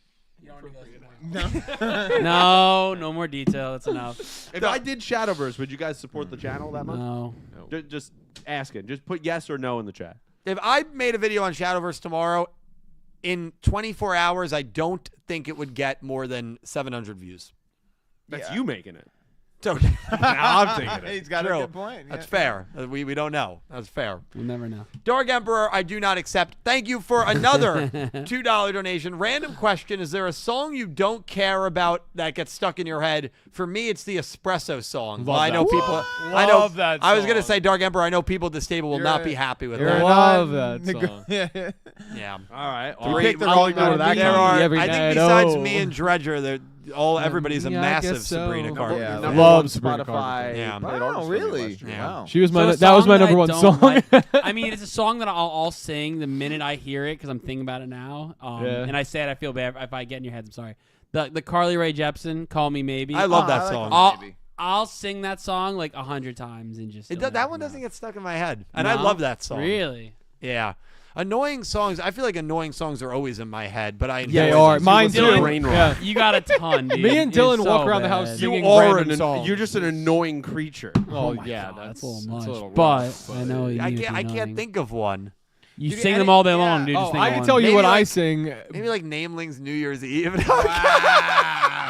S3: No, no more detail. That's enough.
S5: If I did Shadowverse, would you guys support the channel that much?
S3: No.
S5: Just ask it. Just put yes or no in the chat.
S4: If I made a video on Shadowverse tomorrow, in 24 hours, I don't think it would get more than 700 views.
S5: That's you making it.
S4: So
S5: I'm taking it.
S2: He's got
S4: True.
S2: a good point.
S4: That's
S2: yeah.
S4: fair. We don't know. That's fair.
S3: We'll never know.
S4: Dark Emperor, I do not accept. Thank you for another $2 donation. Random question. Is there a song you don't care about that gets stuck in your head? For me, it's the Espresso song. Well, I know
S1: that
S4: people. I know.
S1: Love that
S4: I was going to
S1: song.
S4: say, Dark Emperor, I know people at this table will
S2: You're
S4: not
S2: a-
S4: be happy with
S1: you're
S4: that.
S1: a- love that song.
S2: Yeah.
S4: Yeah.
S5: All right.
S2: We picked the wrong note of that
S4: There
S2: song.
S4: are,
S1: Every
S4: I think
S1: night,
S4: besides
S1: oh.
S4: me and Dredger, everybody's a
S1: Yeah, I
S4: massive
S1: guess so.
S4: Sabrina Carpenter.
S2: Yeah,
S4: fan.
S1: love
S5: Spotify.
S1: Sabrina Carpenter.
S4: Yeah.
S5: played
S2: Wow,
S5: artist for me
S2: really?
S5: last year.
S4: Yeah.
S2: Wow.
S1: She was
S3: So
S1: my
S3: a
S1: that was my
S3: song
S1: number one
S3: I
S1: song.
S3: don't like- I mean, it's a song that I'll sing the minute I hear it because I'm thinking about it now.
S1: Yeah.
S3: And I say it, I feel bad if I get in your head. I'm sorry. The Carly Rae Jepsen, "Call Me Maybe."
S4: I love
S2: Oh,
S4: that
S2: I like
S4: song.
S2: Call Me Maybe.
S3: I'll sing that song like 100 times and just.
S4: That
S3: it'll
S4: one
S3: never
S4: doesn't
S3: know.
S4: get stuck in my head, and I
S3: No?
S4: love that song.
S3: Really?
S4: Yeah. Annoying songs. I feel like annoying songs are always in my head, but I enjoy
S1: They
S4: them.
S1: are. Mine
S5: listen to
S1: too.
S5: brain rot.
S1: Yeah.
S3: You got a ton, dude.
S1: Me and
S3: It's
S1: Dylan
S3: so
S1: walk around the
S3: bad.
S1: house
S5: You
S1: singing
S5: are
S1: random songs.
S5: you're just an annoying creature.
S1: Oh,
S3: my
S1: yeah,
S3: God,
S1: that's
S3: a little much.
S1: a little
S3: but
S1: rough,
S3: I know you.
S4: I can't think of one.
S3: You
S2: Dude,
S3: sing
S2: and
S3: them
S2: it-
S3: all day
S2: yeah.
S3: long, dude.
S1: Oh,
S3: Just think
S1: I
S3: of
S1: can
S3: one.
S1: tell you
S4: Maybe
S1: what I
S4: like-
S1: sing.
S4: Maybe like Nameling's New Year's Eve.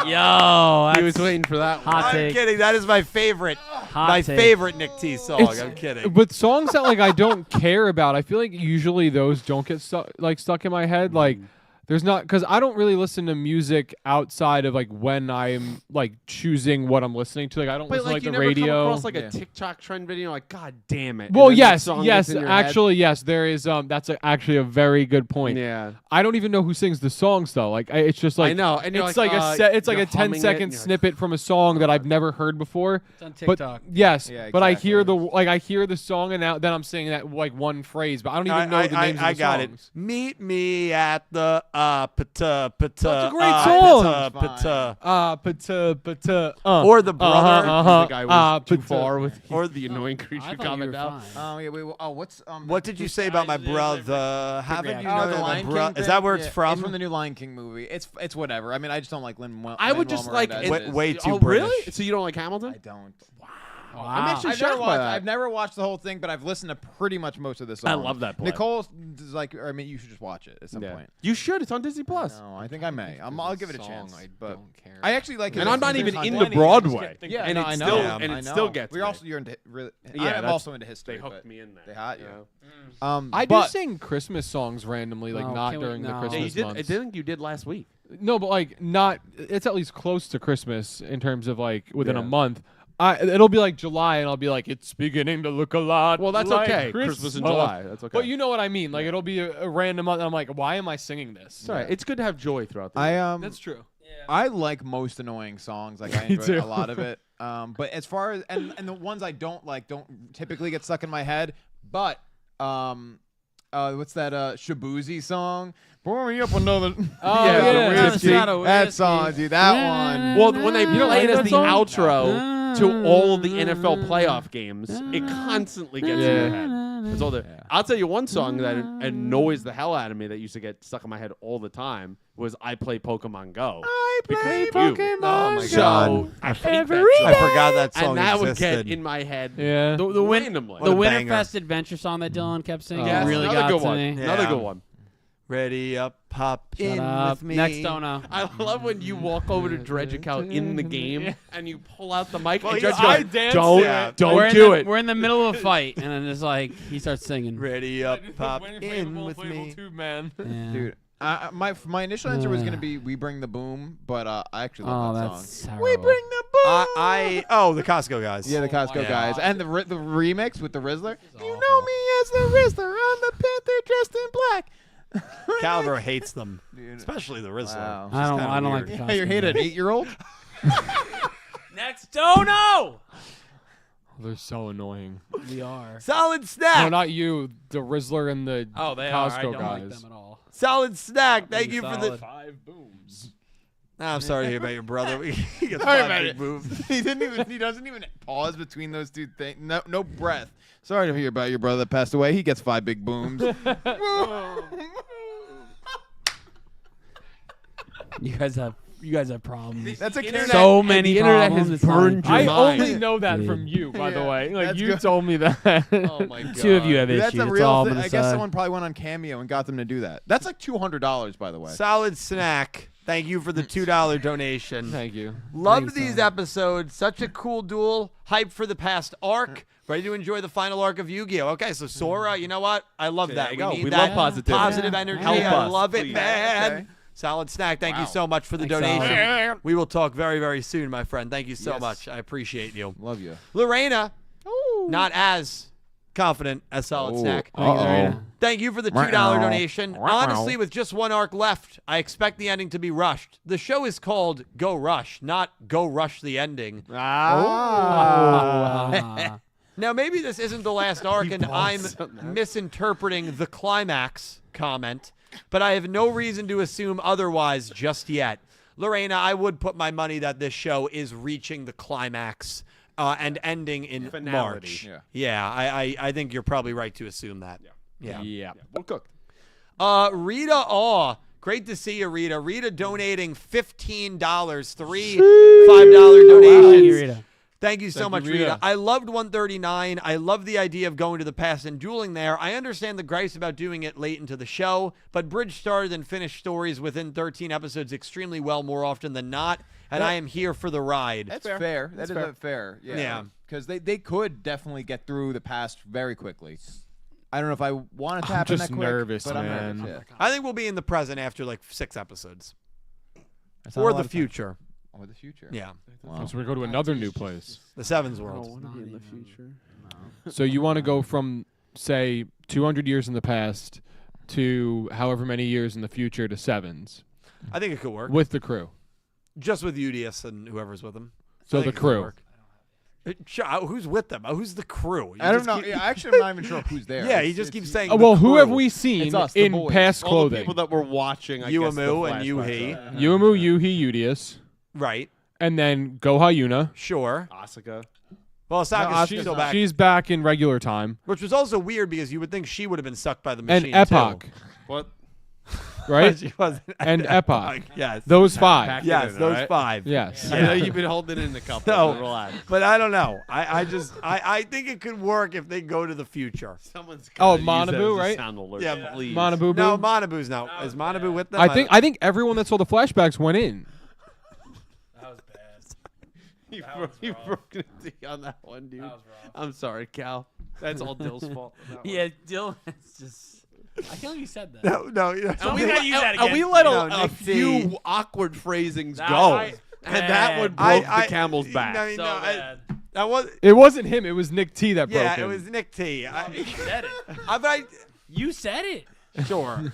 S3: Yo,
S5: He was
S3: that's
S5: waiting for that one.
S3: hot
S4: I'm
S3: take.
S4: kidding. That is my favorite.
S3: Hot
S4: My
S3: take.
S4: favorite Nick T song.
S1: It's-
S4: I'm kidding.
S1: But songs that like I don't care about, I feel like usually those don't get stuck in my head. Like there's not because I don't really listen to music outside of like when I'm like choosing what I'm listening to. Like I don't
S5: But
S1: listen to
S5: like
S1: like
S5: you
S1: the
S5: never come
S1: radio.
S5: across like
S2: Yeah.
S5: a TikTok trend video, like God damn it. and
S1: Well,
S5: then that
S1: yes,
S5: song
S1: yes,
S5: gets in your head.
S1: actually, yes. There is. That's actually a very good point.
S5: Yeah.
S1: I don't even know who sings the songs though. Like it's just like
S5: I know, and you're
S1: it's
S5: like,
S1: like it's like
S5: you're
S1: a 10
S5: humming it,
S1: second
S5: and you're like,
S1: snippet from a song that I've never heard before.
S3: It's on
S1: But
S3: TikTok.
S1: yes,
S2: Yeah,
S1: but I hear
S2: exactly.
S1: I hear the song and now then I'm saying that like one phrase, but I don't even know the names
S4: I
S1: of the
S4: got
S1: songs.
S4: it. Meet me at the
S1: That's a great song.
S4: Or the brother.
S5: The guy was too
S1: pata.
S5: far with
S4: Or
S5: the annoying
S3: I
S5: creature
S3: thought you
S5: comment
S3: were
S5: out.
S3: fine.
S2: Yeah, wait. Oh, what's
S4: What did you say about my brother? Haven't you
S3: reaction.
S4: know
S2: the
S4: that
S2: Lion
S4: my
S2: King
S4: Is
S2: thing?
S4: that where it's
S2: Yeah,
S4: from?
S2: It's from the new Lion King movie. It's whatever. I mean, I just don't like Lin.
S5: I would just like
S2: Miranda as it is.
S4: way too
S5: Oh,
S4: British.
S5: really? So you don't like Hamilton?
S2: I don't.
S3: Wow.
S5: I'm actually
S2: I've never,
S5: shocked by
S2: watched,
S5: that.
S2: I've never watched the whole thing, but I've listened to pretty much most of the songs.
S5: I love that play.
S2: Nicole is like, I mean, you should just watch it at some point.
S5: You should. It's on Disney Plus.
S2: No, I think I may. I'll give it a chance. But
S1: care.
S2: I actually like it.
S5: And
S2: as
S5: I'm not
S2: there's
S5: even
S2: content.
S5: into Broadway.
S2: Yeah,
S5: and
S2: no,
S5: it
S2: I know.
S5: still
S2: Yeah,
S5: and
S2: I
S5: it
S2: know.
S5: still gets
S2: We're
S5: me.
S2: also you're into really.
S5: Yeah,
S2: I'm
S5: that's-
S2: also into history.
S5: They
S2: but
S5: hooked me in there.
S2: They hot you.
S5: Yeah.
S1: I do
S2: but
S1: sing Christmas songs randomly, like
S3: No,
S1: not
S3: can we-
S1: during the
S3: no.
S5: Yeah,
S1: Christmas
S5: you did. I
S1: months.
S5: think you did last week.
S1: No, but like not. It's at least close to Christmas in terms of like within a
S5: Yeah.
S1: month. It'll be like July, and I'll be like, it's beginning to look a lot.
S5: Well, that's
S1: like
S5: okay.
S1: Christmas.
S5: Christmas in July. That's okay.
S1: But you know what I mean. Like it'll be a random month, and I'm like, why am I singing this?
S5: it's all right. It's good to have joy throughout the year.
S1: That's true.
S2: I like most annoying songs. Like I
S1: Me
S2: enjoy
S1: too.
S2: a lot of it. But as far as and the ones I don't like don't typically get stuck in my head. But what's that Shabuzi song? Pour me up another.
S1: Oh,
S5: Yeah,
S1: yeah.
S5: the
S3: Whiskey.
S2: That song, dude. That one.
S5: Well, when they play
S1: like
S5: it as
S1: that
S5: the
S1: song?
S5: outro to all the NFL playoff games, it constantly gets in your head. It's all there. I'll tell you one song that annoys the hell out of me that used to get stuck in my head all the time was "I Play Pokemon Go."
S2: I play
S5: Because of you.
S2: Pokemon.
S4: Oh my
S5: So
S4: God.
S5: I hate
S1: Every
S5: that song.
S4: I forgot that song
S5: and that would
S4: existed.
S5: get in my head
S1: Yeah.
S3: The
S5: randomly.
S4: What a
S3: Winterfest
S4: banger.
S3: Adventure song that Dylan kept singing
S1: Yes,
S3: really
S5: another
S3: got
S5: good
S3: to
S5: one.
S3: me.
S5: Another
S4: Yeah.
S5: good one.
S4: Ready up, pop
S3: Shut
S4: in
S3: up.
S4: with me.
S3: Next dono.
S5: I love when you walk over to Dredge account in the game and you pull out the mic
S4: Well,
S5: and
S4: yeah,
S5: Dredge
S1: I
S5: goes,
S1: dance
S5: don't,
S1: it.
S5: don't
S3: we're
S5: do
S3: in
S5: it.
S3: We're in the middle of a fight, and then it's like he starts singing.
S4: Ready up, pop in with
S1: Playable
S4: me.
S1: tube, man.
S3: Yeah.
S2: Dude, my initial answer was gonna be "We Bring the Boom," but I actually
S3: Oh,
S2: love that
S3: that's
S2: song.
S3: terrible.
S2: We bring the boom.
S4: The Costco guys.
S2: Yeah, the Costco
S4: Yeah.
S2: guys, and the remix with the Rizzler. You know me as the Rizzler. I'm the Panther dressed in black.
S4: Calvert hates them,
S2: Dude.
S4: especially the Rizzler.
S2: Wow.
S4: It's
S3: I
S4: just
S3: don't.
S4: kinda
S3: I don't
S4: weird.
S3: like the
S2: Hey, you hate an 8-year-old?
S3: Next dono.
S1: They're so annoying.
S3: We are.
S4: Solid
S1: No,
S4: snack.
S1: not you. The Rizzler and the
S3: Oh, they
S1: Costco
S3: are. I don't
S1: guys.
S3: like them at all.
S4: Solid snack. Thank
S3: Pretty
S4: you for the.
S3: solid.
S1: 5 booms.
S4: I'm sorry to hear about your brother. He gets
S2: Sorry
S4: five
S2: about
S4: big
S2: it.
S4: moves.
S2: He didn't even. He doesn't even pause between those two things. No breath. Sorry to hear about your brother that passed away. He gets 5 big booms.
S3: You guys have problems.
S2: That's a
S5: internet-
S3: So
S5: and
S3: many
S5: the internet
S3: problems.
S5: has
S3: it's not
S5: burned your
S1: I
S5: mind.
S1: only know that
S3: Dude.
S1: from you, by the
S2: Yeah,
S1: way. Like
S2: that's
S1: you
S2: good.
S1: told me that.
S5: Oh my god.
S3: Two of you have
S2: Dude,
S3: issues.
S2: that's a
S3: It's
S2: real
S3: all
S2: thing.
S3: I'm
S2: I
S3: gonna
S2: guess
S3: say.
S2: someone probably went on Cameo and got them to do that. That's like $200, by the way.
S4: Solid snack. Thank you for the $2 donation.
S1: Thank you.
S4: Loved
S3: Thanks,
S4: these
S3: Tom.
S4: episodes. Such a cool duel. Hype for the past arc. Ready to enjoy the final arc of Yu-Gi-Oh. Okay, so Sora, you know what? I love
S5: There
S4: that.
S5: you go.
S4: need
S5: We
S4: that
S5: love positivity.
S4: positive
S3: Yeah.
S4: energy.
S5: Help
S4: I
S5: us,
S4: love it,
S5: please.
S4: man.
S2: Okay.
S4: Solid snack. Thank you
S2: Wow.
S4: so much for the
S3: Thanks,
S4: donation.
S3: Solid.
S4: We will talk very, very soon, my friend. Thank you so
S2: Yes.
S4: much. I appreciate you.
S2: Love you.
S4: Lorena, not as confident as Solid Snack. Thank you for the $2 donation. Honestly, with just one arc left, I expect the ending to be rushed. The show is called Go Rush, not Go Rush the Ending.
S3: Ah.
S4: Now, maybe this isn't the last arc and I'm
S5: paused on that.
S4: misinterpreting the climax comment, but I have no reason to assume otherwise just yet. Lorena, I would put my money that this show is reaching the climax and ending in
S5: Finality.
S4: March.
S2: Yeah.
S4: Yeah, I think you're probably right to assume that.
S5: Yeah. We're cooked.
S4: Rita Aw. Great to see you, Rita. Rita donating $15, 3 $5 donations.
S3: Rita.
S4: Thank you so
S1: Thank
S4: much,
S1: you,
S4: Rita.
S1: Rita.
S4: I loved 139. I love the idea of going to the past and dueling there. I understand the gripes about doing it late into the show, but Bridge started and finished stories within 13 episodes extremely well more often than not, and I am here for the ride.
S2: That's fair. That is fair. Yeah.
S4: Yeah.
S2: Because they could definitely get through the past very quickly. I don't know if I want it to
S1: I'm
S2: happen
S1: just
S2: that quick,
S1: nervous,
S2: but I'm
S1: man.
S2: nervous, yeah.
S4: I think we'll be in the present after like 6 episodes.
S2: That's not a
S4: Or
S2: lot
S4: the
S2: of time.
S4: future.
S2: Or the future.
S4: Yeah.
S2: Wow.
S1: So we go to another new place.
S4: The Sevens
S5: I
S4: world.
S5: want to be in the future.
S1: So you want to go from, say, 200 years in the past to however many years in the future to sevens
S4: I think it could work.
S1: with the crew.
S4: Just with Udius and whoever's with him.
S1: So
S4: I
S1: the
S4: think it could
S1: crew.
S4: work. Who's with them? Who's the crew? You
S2: I don't
S4: just
S2: know.
S4: keep-
S2: Yeah, actually, I'm not even sure who's there.
S4: Yeah, he
S2: It's-
S4: just
S2: it's-
S4: keeps saying.
S1: Well,
S4: the
S1: who have
S4: crew.
S1: we seen
S2: It's us, the
S1: in
S2: boys.
S1: past
S5: All the
S1: clothing?
S5: people that were watching, I guess, the
S4: Yuumu and
S5: flashbacks
S4: Yuhi.
S5: are-
S1: Yuumu, Yuhi, Udius,
S4: Right.
S1: and then Go Hyuna.
S4: Sure.
S5: Asuka.
S4: Well, Sokka's
S2: Asuka's
S4: still
S2: not.
S4: back.
S1: She's back in regular time.
S4: Which was also weird because you would think she would have been sucked by the
S1: And
S4: machine.
S1: Epoch,
S4: too.
S5: What?
S1: right?
S4: She wasn't.
S1: And Epoch.
S4: Yes.
S1: Those five.
S5: Pack it
S4: Yes,
S5: in,
S4: those
S5: alright?
S4: 5.
S1: Yes.
S5: I know you've been holding in a couple.
S4: No.
S5: So relax.
S4: But I don't know. I think it could work if they go to the future.
S5: Someone's
S1: Oh,
S5: gotta use that
S1: Manabu,
S5: as a
S1: right?
S5: sound alert,
S4: Yeah.
S5: please.
S1: Manabu.
S4: No, Manabu's no. Is Manabu with them?
S1: I think everyone that saw the flashbacks went in.
S3: That was bad.
S5: You broke it on that one, dude. I'm sorry, Cal. That's all Dill's fault. on that one.
S3: Yeah, Dylan. It's just. I can't believe you said that.
S4: No.
S3: And we gotta use that
S5: And
S3: again.
S5: we let
S4: No,
S5: a
S4: Nick
S5: few
S4: T.
S5: awkward phrasings
S3: That-
S5: go.
S3: I-
S5: And that one
S4: I-
S5: broke the camel's back.
S4: No,
S3: So
S4: no,
S3: bad.
S4: that was.
S1: It wasn't him. It was Nick T that broke
S4: Yeah,
S1: him.
S4: it was Nick T.
S3: You said it.
S4: But
S3: You said it.
S4: sure.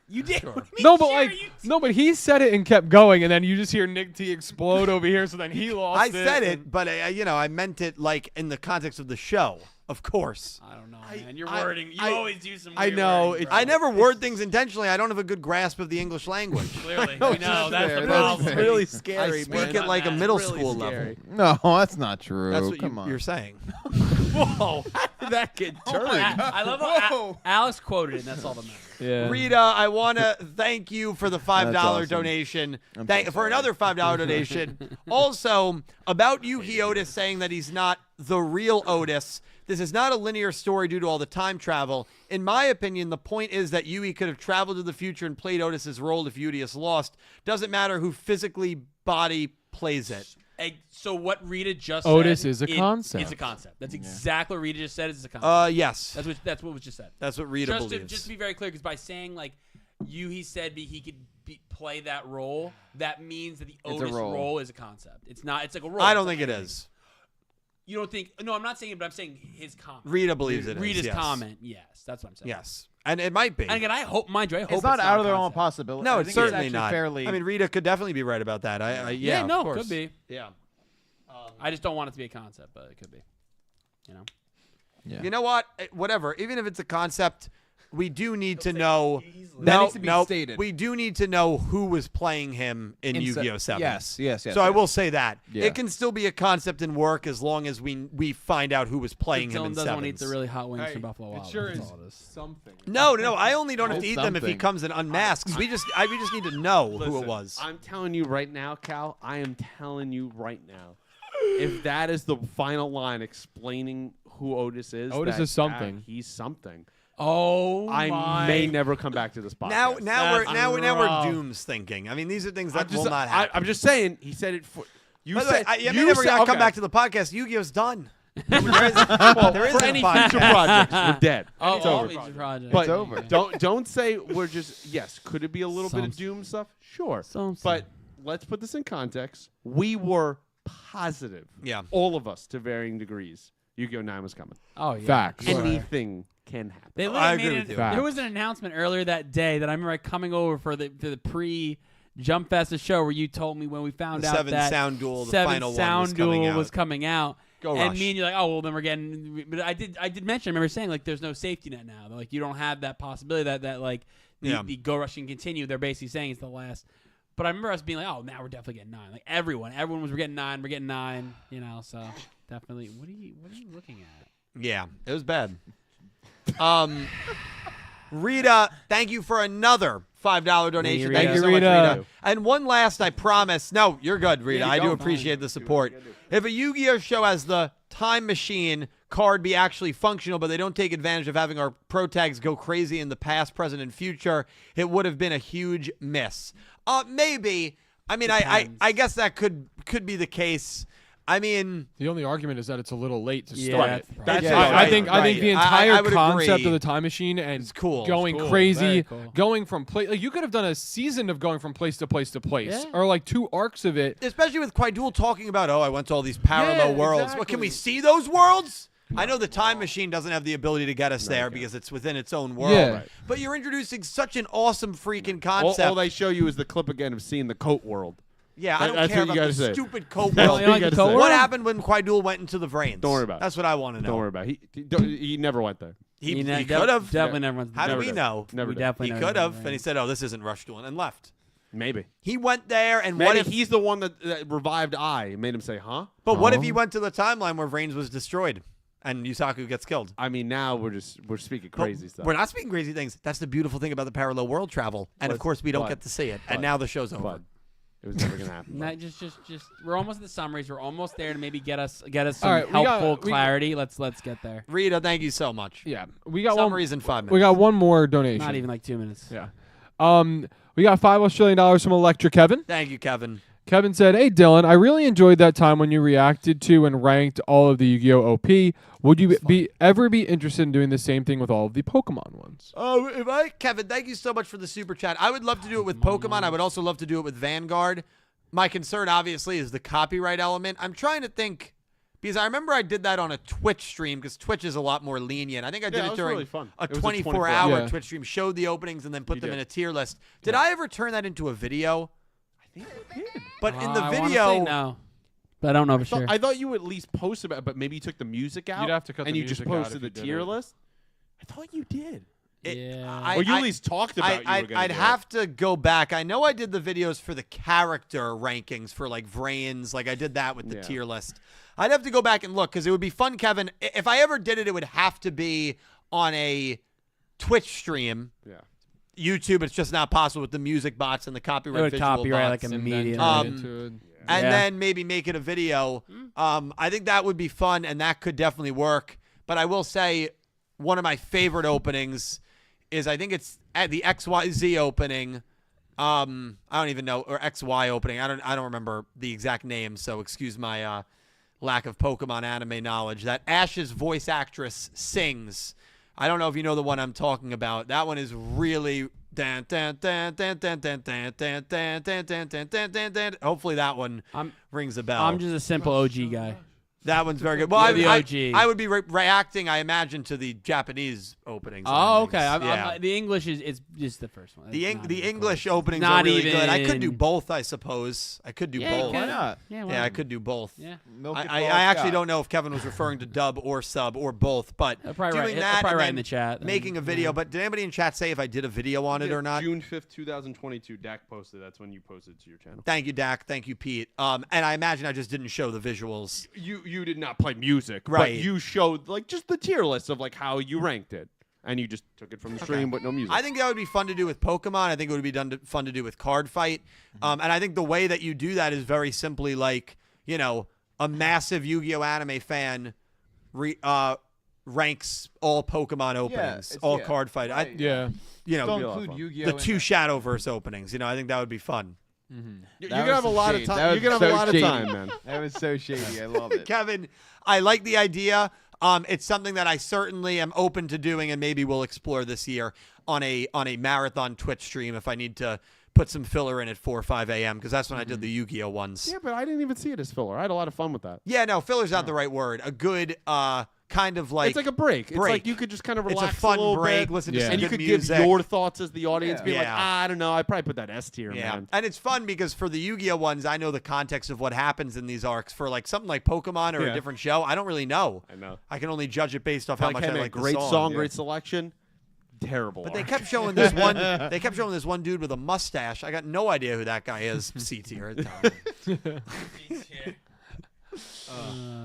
S3: You did. What do you mean,
S1: No, but
S3: sure,
S1: like,
S3: you-
S1: no, but he said it and kept going, and then you just hear Nick T explode over here. So then he lost
S4: I
S1: it.
S4: said it, but I meant it like in the context of the show, of course.
S3: I don't know, man. Your wording. You
S5: I-
S3: always do some.
S5: I
S3: weird
S5: know,
S3: wording,
S5: it's-
S3: bro.
S4: I never word things intentionally. I don't have a good grasp of the English language.
S3: Clearly,
S2: know,
S3: we know.
S2: it's
S3: That's
S2: fair.
S3: the
S2: That's
S3: problem.
S2: fair.
S5: really
S4: I
S5: scary,
S4: speak
S5: man.
S4: at like a
S3: That's
S4: middle
S5: really
S4: school
S5: scary.
S4: level.
S2: No, that's not true.
S4: That's what
S2: Come on.
S4: you're saying.
S5: Whoa. How did that get turned?
S3: I love how Alex quoted it, and that's all that matters.
S1: Yeah.
S4: Rita, I want to thank you for the $5
S2: That's awesome.
S4: donation.
S2: I'm
S4: Thank
S2: so
S4: for
S2: sorry.
S4: another $5 donation. Also, about Yuki Otis saying that he's not the real Otis. This is not a linear story due to all the time travel. In my opinion, the point is that Yui could have traveled to the future and played Otis's role if Udius lost. Doesn't matter who physically body plays it.
S3: So what Rita just
S1: Otis
S3: said
S1: is a concept.
S3: It's a concept. That's exactly what Rita just said. It's a concept.
S4: Yes.
S3: That's what was just said.
S4: That's what Rita
S3: Just
S4: believes.
S3: to be very clear, because by saying like he said he could play that role, that means that the
S2: It's a
S3: Otis
S2: role.
S3: role is a concept. It's not. It's like a role.
S4: I don't
S3: It's
S4: think
S3: like
S4: it
S3: anything.
S4: is.
S3: You don't think? No, I'm not saying it, but I'm saying his comment.
S4: Rita believes it is.
S3: Rita's
S4: yes.
S3: comment. Yes, that's what I'm saying.
S4: Yes. And it might be.
S3: And again, I hope, mind you, I hope
S2: It's not out of the realm of
S3: concept.
S2: possibility.
S4: No,
S2: I
S4: it's
S2: think
S4: certainly
S2: actually
S4: not.
S2: Fairly.
S4: I mean, Rita could definitely be right about that. Yeah,
S3: no,
S4: of course.
S3: could be.
S4: Yeah.
S3: I just don't want it to be a concept, but it could be. You know.
S2: yeah.
S4: You know what? Whatever. Even if it's a concept, we do need to know.
S2: That needs to be stated.
S4: We do need to know who was playing him in Yu-Gi-Oh! 7.
S2: Yes.
S4: So I will say that
S2: Yeah.
S4: it can still be a concept and work as long as we find out who was playing him
S3: Dylan
S4: in
S3: doesn't want to eat
S4: sevens.
S3: the really hot wings
S1: Hey,
S3: from Buffalo Wild
S1: it sure
S3: Wings.
S1: is
S3: That's all it is.
S1: something.
S4: No. I only don't have to
S2: It's
S4: eat them if he
S2: something.
S4: comes and unmasks. We just need to know who it
S5: Listen,
S4: was.
S5: I'm telling you right now, Cal. I am telling you right now. If that is the final line explaining who Otis is,
S1: Otis
S5: that,
S1: is something.
S5: he's something.
S3: Oh
S5: I
S3: my!
S5: may never come back to this podcast.
S4: Now we're
S3: rough.
S4: Dooms thinking. I mean, these are things that
S5: I'm just,
S4: will not happen.
S5: I'm just saying. He said it for you.
S4: By the way,
S5: said
S4: I
S5: you
S4: may never
S5: said,
S4: not come
S5: okay.
S4: back to the podcast. Yu-Gi-Oh's done. there
S5: For
S4: isn't
S5: any
S4: a podcast.
S5: future projects, we're dead.
S3: Oh,
S5: It's
S3: all
S5: over.
S3: major projects.
S5: But
S2: over.
S5: don't say we're just yes. Could it be a little bit of
S3: Some-
S5: doom stuff? Sure.
S3: Some-
S5: But let's put this in context. We were positive,
S4: Yeah.
S5: all of us to varying degrees. Yu-Gi-Oh! 9 was coming.
S3: oh yeah.
S1: Facts.
S3: Sure.
S5: Anything can happen.
S3: They
S4: I
S3: literally
S4: agree
S3: made
S4: with you.
S3: There was an announcement earlier that day that I remember coming over for the pre Jump Festa show where you told me when we found
S4: The
S3: out
S4: Seven
S3: that
S4: Sound Duel, the
S3: Seven
S4: final one
S3: Sound
S4: was coming
S3: Duel
S4: out.
S3: was coming out.
S4: Go
S3: and
S4: Rush.
S3: me and you're like, oh well, then we're getting. But I did mention. I remember saying like, there's no safety net now. Like you don't have that possibility that like the Go Rush can continue. They're basically saying it's the last. But I remember us being like, oh, now we're definitely getting 9. Like everyone was we're getting 9. We're getting 9. You know, so definitely. What are you looking at?
S4: Yeah, it was bad. Rita, thank you for another $5 donation.
S3: Thank you,
S4: so much,
S1: Rita.
S4: Rita. And one last, I promise. No, you're good, Rita. I do appreciate the support. If a Yu-Gi-Oh show has the time machine card be actually functional, but they don't take advantage of having our pro tags go crazy in the past, present, and future, it would have been a huge miss. Maybe. I mean, I guess that could be the case. I mean,
S1: The only argument is that it's a little late to
S3: Yeah,
S1: start
S3: that's
S1: it.
S3: the
S4: That's
S3: problem.
S1: I think the entire
S4: I would
S1: concept
S4: agree.
S1: of the time machine and
S4: It's cool. It's
S1: going
S3: cool.
S1: crazy,
S3: Very cool.
S1: going from place. Like you could have done a season of going from place to place to place,
S3: Yeah.
S1: or like 2 arcs of it.
S4: Especially with Quaidul talking about, I went to all these parallel
S1: Yeah,
S4: worlds. What, can we
S1: exactly.
S4: see those worlds? I know the time machine doesn't have the ability to get us there because it's within its own world.
S1: Yeah. Right.
S4: But you're introducing such an awesome freaking
S5: All
S4: concept.
S5: they show you is the clip again of seeing the coat world.
S4: Yeah, I don't
S5: That's
S4: care
S5: what you
S4: about the
S5: gotta say.
S4: stupid coat
S5: That's
S4: world.
S3: You like
S5: what
S3: the
S5: gotta
S3: coat
S5: say.
S3: world?
S4: What happened when Quaidul went into the Vrains?
S5: Don't worry about it.
S4: That's what I want to know.
S5: Don't worry about it. He never went there.
S4: He
S3: You know,
S4: could have.
S3: Definitely never went to
S4: How do
S3: the-
S4: we
S5: did.
S4: know?
S5: Never
S3: We
S5: did.
S3: definitely
S4: He
S3: never
S4: could
S3: went
S4: have.
S3: to
S4: And he
S3: the-
S4: said, this isn't Rush Duel, and left.
S5: Maybe.
S4: He went there, and
S5: Maybe
S4: what if
S5: he's the one that revived I and made him say, huh?
S4: But what if he went to the timeline where Vrains was destroyed and Yusaku gets killed?
S5: I mean, now we're speaking crazy stuff.
S4: We're not speaking crazy things. That's the beautiful thing about the parallel world travel. And of course, we don't get to see it. And now the show's over.
S5: But it was never gonna happen.
S3: No, just. We're almost at the summaries. We're almost there to maybe get us some
S1: All right, we got-
S3: helpful
S1: we-
S3: clarity. Let's get there.
S4: Rita, thank you so much.
S1: Yeah, we got
S4: Summaries in 5 minutes.
S1: We got one more donation.
S3: Not even like 2 minutes.
S1: Yeah. We got $5 Australian from Electra Kevin.
S4: Thank you, Kevin.
S1: Kevin said, "Hey Dylan, I really enjoyed that time when you reacted to and ranked all of the Yu-Gi-Oh OP. Would you ever be interested in doing the same thing with all of the Pokemon ones?"
S4: Kevin, thank you so much for the super chat. I would love to do it with Pokemon. I would also love to do it with Vanguard. My concern, obviously, is the copyright element. I'm trying to think, because I remember I did that on a Twitch stream, because Twitch is a lot more lenient. I think I did
S5: Yeah,
S4: it
S5: it was
S4: during
S5: really fun.
S4: a
S5: It was a
S4: 24-hour
S1: 24
S4: Twitch stream, showed the openings, and then put
S5: You
S4: them
S5: did.
S4: in a tier list. Did I ever turn that into a video?
S5: I think you did.
S4: But in the
S3: I wanna
S4: video,
S3: say no, but I don't know for sure.
S5: I thought you would at least post about it, but maybe you took the music out.
S1: You'd have to cut
S5: and
S1: the
S5: you just
S1: music out
S5: posted
S1: if
S5: the
S1: you did
S5: tier
S1: it.
S5: list. I thought you did.
S3: Yeah.
S5: Or you at least talked about you were gonna
S4: I'd
S5: do it.
S4: have to go back. I know I did the videos for the character rankings for like Vrains. Like I did that with the
S5: Yeah.
S4: tier list. I'd have to go back and look because it would be fun, Kevin. If I ever did it, it would have to be on a Twitch stream.
S5: Yeah.
S4: YouTube, it's just not possible with the music bots and the
S3: It
S4: copyright
S3: would
S4: visual
S3: copyright
S4: bots.
S3: like
S1: And then
S3: immediately.
S1: turn it into it.
S4: And
S3: Yeah.
S4: then maybe make it a video. I think that would be fun, and that could definitely work. But I will say, one of my favorite openings is I think it's at the XYZ opening. I don't even know, or XY opening. I don't remember the exact name, so excuse my lack of Pokemon anime knowledge. That Ash's voice actress sings. I don't know if you know the one I'm talking about. That one is really. Hopefully that one rings a bell.
S3: I'm just a simple OG guy.
S4: That one's very good. Well,
S3: You're the OG.
S4: I would be reacting, I imagine, to the Japanese openings. and
S3: Oh,
S4: endings.
S3: okay.
S4: Yeah.
S3: The English is just the first one.
S4: The
S3: It's not
S4: the
S3: even
S4: English
S3: close.
S4: openings
S3: Not
S4: are really good. I could do
S3: even-
S4: both, I suppose. I could do
S3: Yeah, you
S4: both.
S3: could.
S2: Why not?
S3: Yeah, why
S4: Yeah, I
S3: not?
S4: could do both.
S3: Yeah.
S2: Milk it
S4: I
S2: for all
S4: actually
S2: Scott.
S4: don't know if Kevin was referring to dub or sub or both, but
S3: They'll probably
S4: doing
S3: write,
S4: that
S3: they'll probably
S4: and
S3: write in
S4: then
S3: the chat. then.
S4: making a video. But did anybody in chat say if I did a video on it or not?
S5: June 5th, 2022. Dak posted. That's when you posted to your channel.
S4: Thank you, Dak. Thank you, Pete. And I imagine I just didn't show the visuals.
S5: You did not play music,
S4: Right.
S5: But you showed like just the tier list of like how you ranked it, and you just took it from the stream with no music.
S4: I think that would be fun to do with Pokemon. I think it would be fun to do with Card Fight. And I think the way that you do that is very simply like, a massive Yu-Gi-Oh anime fan ranks all Pokemon openings,
S2: it's-
S4: all
S2: yeah,
S4: Card Fight.
S2: right.
S1: Yeah.
S2: Don't
S5: be a lot of
S2: include
S5: fun.
S2: Yu-Gi-Oh!
S4: The
S2: in
S4: two
S2: that.
S4: Shadowverse openings. I think that would be fun.
S5: You're
S2: That
S5: gonna
S2: was
S5: have a
S2: some
S5: lot of
S2: shade.
S5: time.
S2: That
S5: You're
S2: was
S5: gonna have a
S2: so
S5: lot
S2: shady.
S5: of time, man.
S2: That was so shady. I love it.
S4: Kevin, I like the idea. It's something that I certainly am open to doing, and maybe we'll explore this year on a marathon Twitch stream if I need to put some filler in at 4 or 5 a.m. because that's when I did the Yu-Gi-Oh ones.
S5: Yeah, but I didn't even see it as filler. I had a lot of fun with that.
S4: Yeah, no, filler's not the right word. A good kind of like
S5: It's like a break. It's
S4: break.
S5: like you could just kind of
S4: it's
S5: relax
S4: a fun
S5: little
S4: break.
S5: bit,
S4: Listen to
S1: Yeah.
S4: some
S5: and you
S4: good
S5: could
S4: music.
S5: give your thoughts as the audience.
S2: Yeah.
S5: Be like,
S4: Yeah.
S5: I don't know. I probably put that S tier,
S4: Yeah,
S5: man.
S4: and it's fun because for the Yu-Gi-Oh ones, I know the context of what happens in these arcs. For like something like Pokemon or a
S5: Yeah.
S4: different show, I don't really know.
S5: I know.
S4: I can only judge it based off how much
S5: hey,
S4: I
S5: man,
S4: like
S5: great
S4: the
S5: song,
S2: yeah.
S5: great selection. Terrible.
S4: But they
S5: arc.
S4: kept showing this one. They kept showing this one dude with a mustache. I got no idea who that guy is. C tier.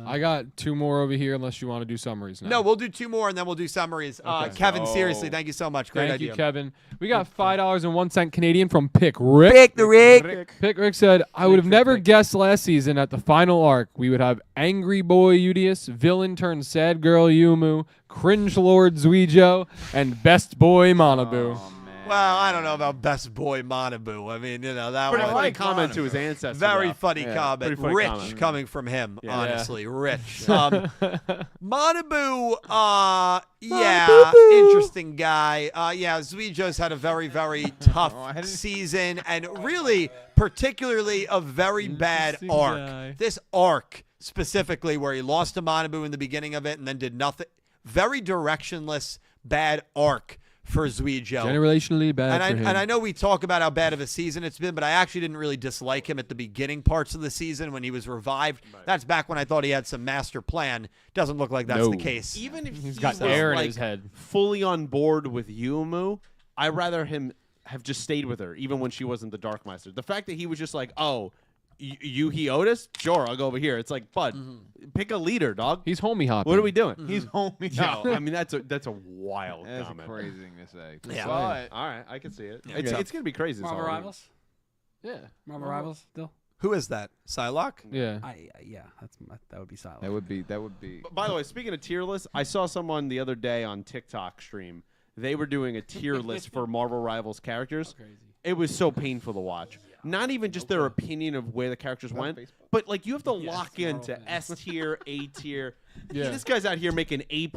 S1: I got 2 more over here unless you want to do summaries now.
S4: No, we'll do 2 more and then we'll do summaries. Kevin, seriously, thank you so much. Great
S1: Thank
S4: idea.
S1: you, Kevin. We got $5.01 Canadian from Pick Rick.
S4: Pick the Rick.
S1: Pick Rick said, I would have never guessed last season at the final arc we would have angry boy Yugioh, villain turned sad girl Yumu, cringe lord Yugioh, and best boy Manabu.
S4: Well, I don't know about best boy Manabu. I mean, that
S5: Pretty
S4: one.
S5: funny comment to his ancestors.
S4: Very funny
S5: Yeah,
S4: comment.
S5: pretty funny
S4: Rich
S5: comment.
S4: coming from him,
S5: Yeah.
S4: honestly. Rich. Manabu, interesting guy. Zuijo's had a very, very tough season and really, particularly a very bad
S1: Interesting
S4: arc.
S1: guy.
S4: This arc specifically where he lost to Manabu in the beginning of it and then did nothing. Very directionless, bad arc for Yugioh.
S1: Generationally bad for him.
S4: And I know we talk about how bad of a season it's been, but I actually didn't really dislike him at the beginning parts of the season when he was revived. That's back when I thought he had some master plan. Doesn't look like that's the case.
S5: Even if
S1: He's
S5: he
S1: got
S5: was
S1: air in
S5: like
S1: his head.
S5: fully on board with Yumu, I'd rather him have just stayed with her, even when she wasn't the Dark Meister. The fact that he was just like, oh, Yuhi Otis? Sure, I'll go over here. It's like, bud, pick a leader, dog.
S1: He's homie hopping.
S5: What are we doing?
S2: He's homie.
S5: No, I mean that's a wild
S2: That's
S5: comment.
S2: crazy thing to say.
S4: Yeah.
S2: But
S5: All right, I can see it.
S4: Yeah.
S5: It's gonna be crazy. this
S3: Marvel
S5: Halloween.
S3: Rivals.
S1: Yeah.
S3: Marvel Rivals still.
S4: Who is that? Psylocke?
S1: Yeah.
S3: That would be silent.
S2: that would be.
S5: By the way, speaking of tier lists, I saw someone the other day on TikTok stream. They were doing a tier list for Marvel Rivals characters.
S3: Crazy.
S5: It was so painful to watch. Not even just their opinion of where the characters went, but like you have to lock into S tier, A tier.
S1: Yeah.
S5: This guy's out here making A+